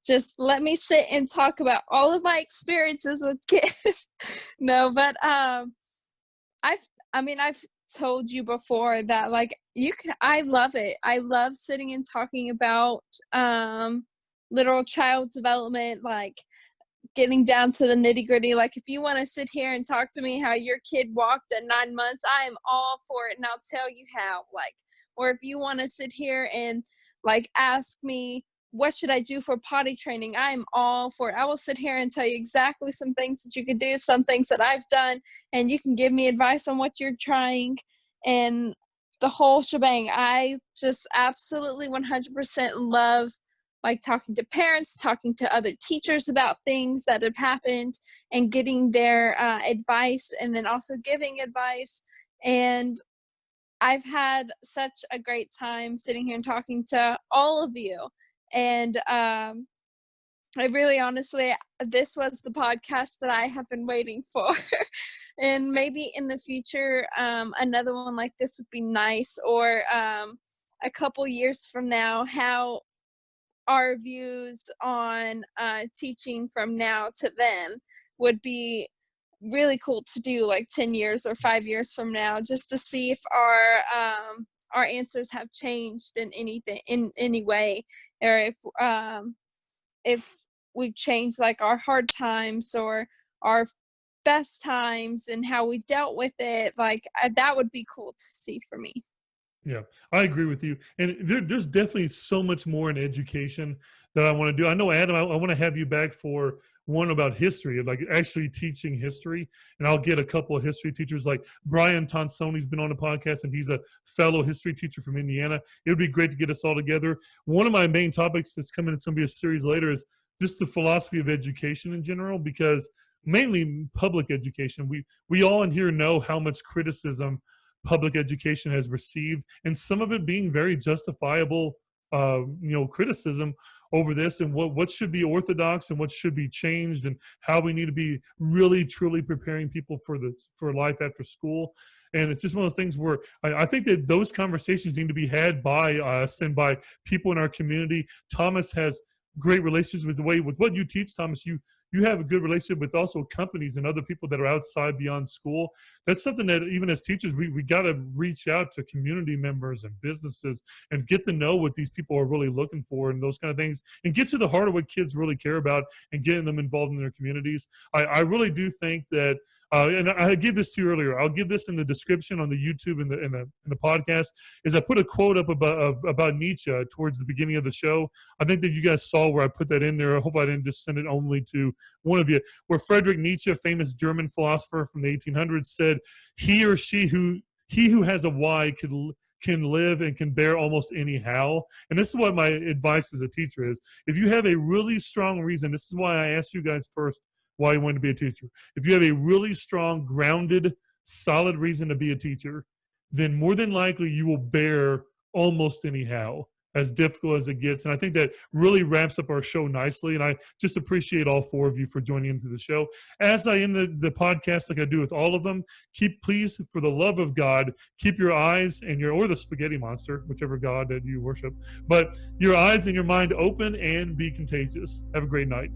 just let me sit and talk about all of my experiences with kids. No, but I've told you before that like I love it. I love sitting and talking about literal child development, like getting down to the nitty gritty. Like if you want to sit here and talk to me how your kid walked at 9 months, I am all for it, and I'll tell you how. Like, or if you want to sit here and like ask me what should I do for potty training, I am all for it. I will sit here and tell you exactly some things that you could do, some things that I've done, and you can give me advice on what you're trying, and the whole shebang. I just absolutely 100% love like talking to parents, talking to other teachers about things that have happened and getting their advice, and then also giving advice. And I've had such a great time sitting here and talking to all of you. And I really honestly, this was the podcast that I have been waiting for. And maybe in the future, another one like this would be nice, or a couple years from now, how our views on teaching from now to then would be really cool to do, like 10 years or 5 years from now, just to see if our answers have changed in any way, or if we've changed like our hard times or our best times and how we dealt with it. Like that would be cool to see for me. Yeah, I agree with you. And there's definitely so much more in education that I want to do. I know, Adam, I want to have you back for one about history, like actually teaching history. And I'll get a couple of history teachers, like Brian Tonsoni's been on the podcast, and he's a fellow history teacher from Indiana. It would be great to get us all together. One of my main topics that's coming, it's going to be a series later, is just the philosophy of education in general, because mainly public education. We all in here know how much criticism public education has received, and some of it being very justifiable, criticism over this, and what should be orthodox and what should be changed, and how we need to be really truly preparing people for life after school. And it's just one of those things where I think that those conversations need to be had by us and by people in our community. Thomas has great relationships with what you teach, Thomas. You have a good relationship with also companies and other people that are outside beyond school. That's something that even as teachers, we got to reach out to community members and businesses and get to know what these people are really looking for and those kind of things, and get to the heart of what kids really care about and getting them involved in their communities. I really do think that, and I gave this to you earlier, I'll give this in the description on the YouTube and the podcast, is I put a quote up about Nietzsche towards the beginning of the show. I think that you guys saw where I put that in there. I hope I didn't just send it only to one of you, where Friedrich Nietzsche, a famous German philosopher from the 1800s, said, he who has a why can live and can bear almost any how. And this is what my advice as a teacher is. If you have a really strong reason, this is why I asked you guys first why you wanted to be a teacher. If you have a really strong, grounded, solid reason to be a teacher, then more than likely you will bear almost anyhow, as difficult as it gets. And I think that really wraps up our show nicely. And I just appreciate all 4 of you for joining into the show. As I end the podcast, like I do with all of them, please, for the love of God, keep your eyes or the spaghetti monster, whichever God that you worship, but your eyes and your mind open and be contagious. Have a great night.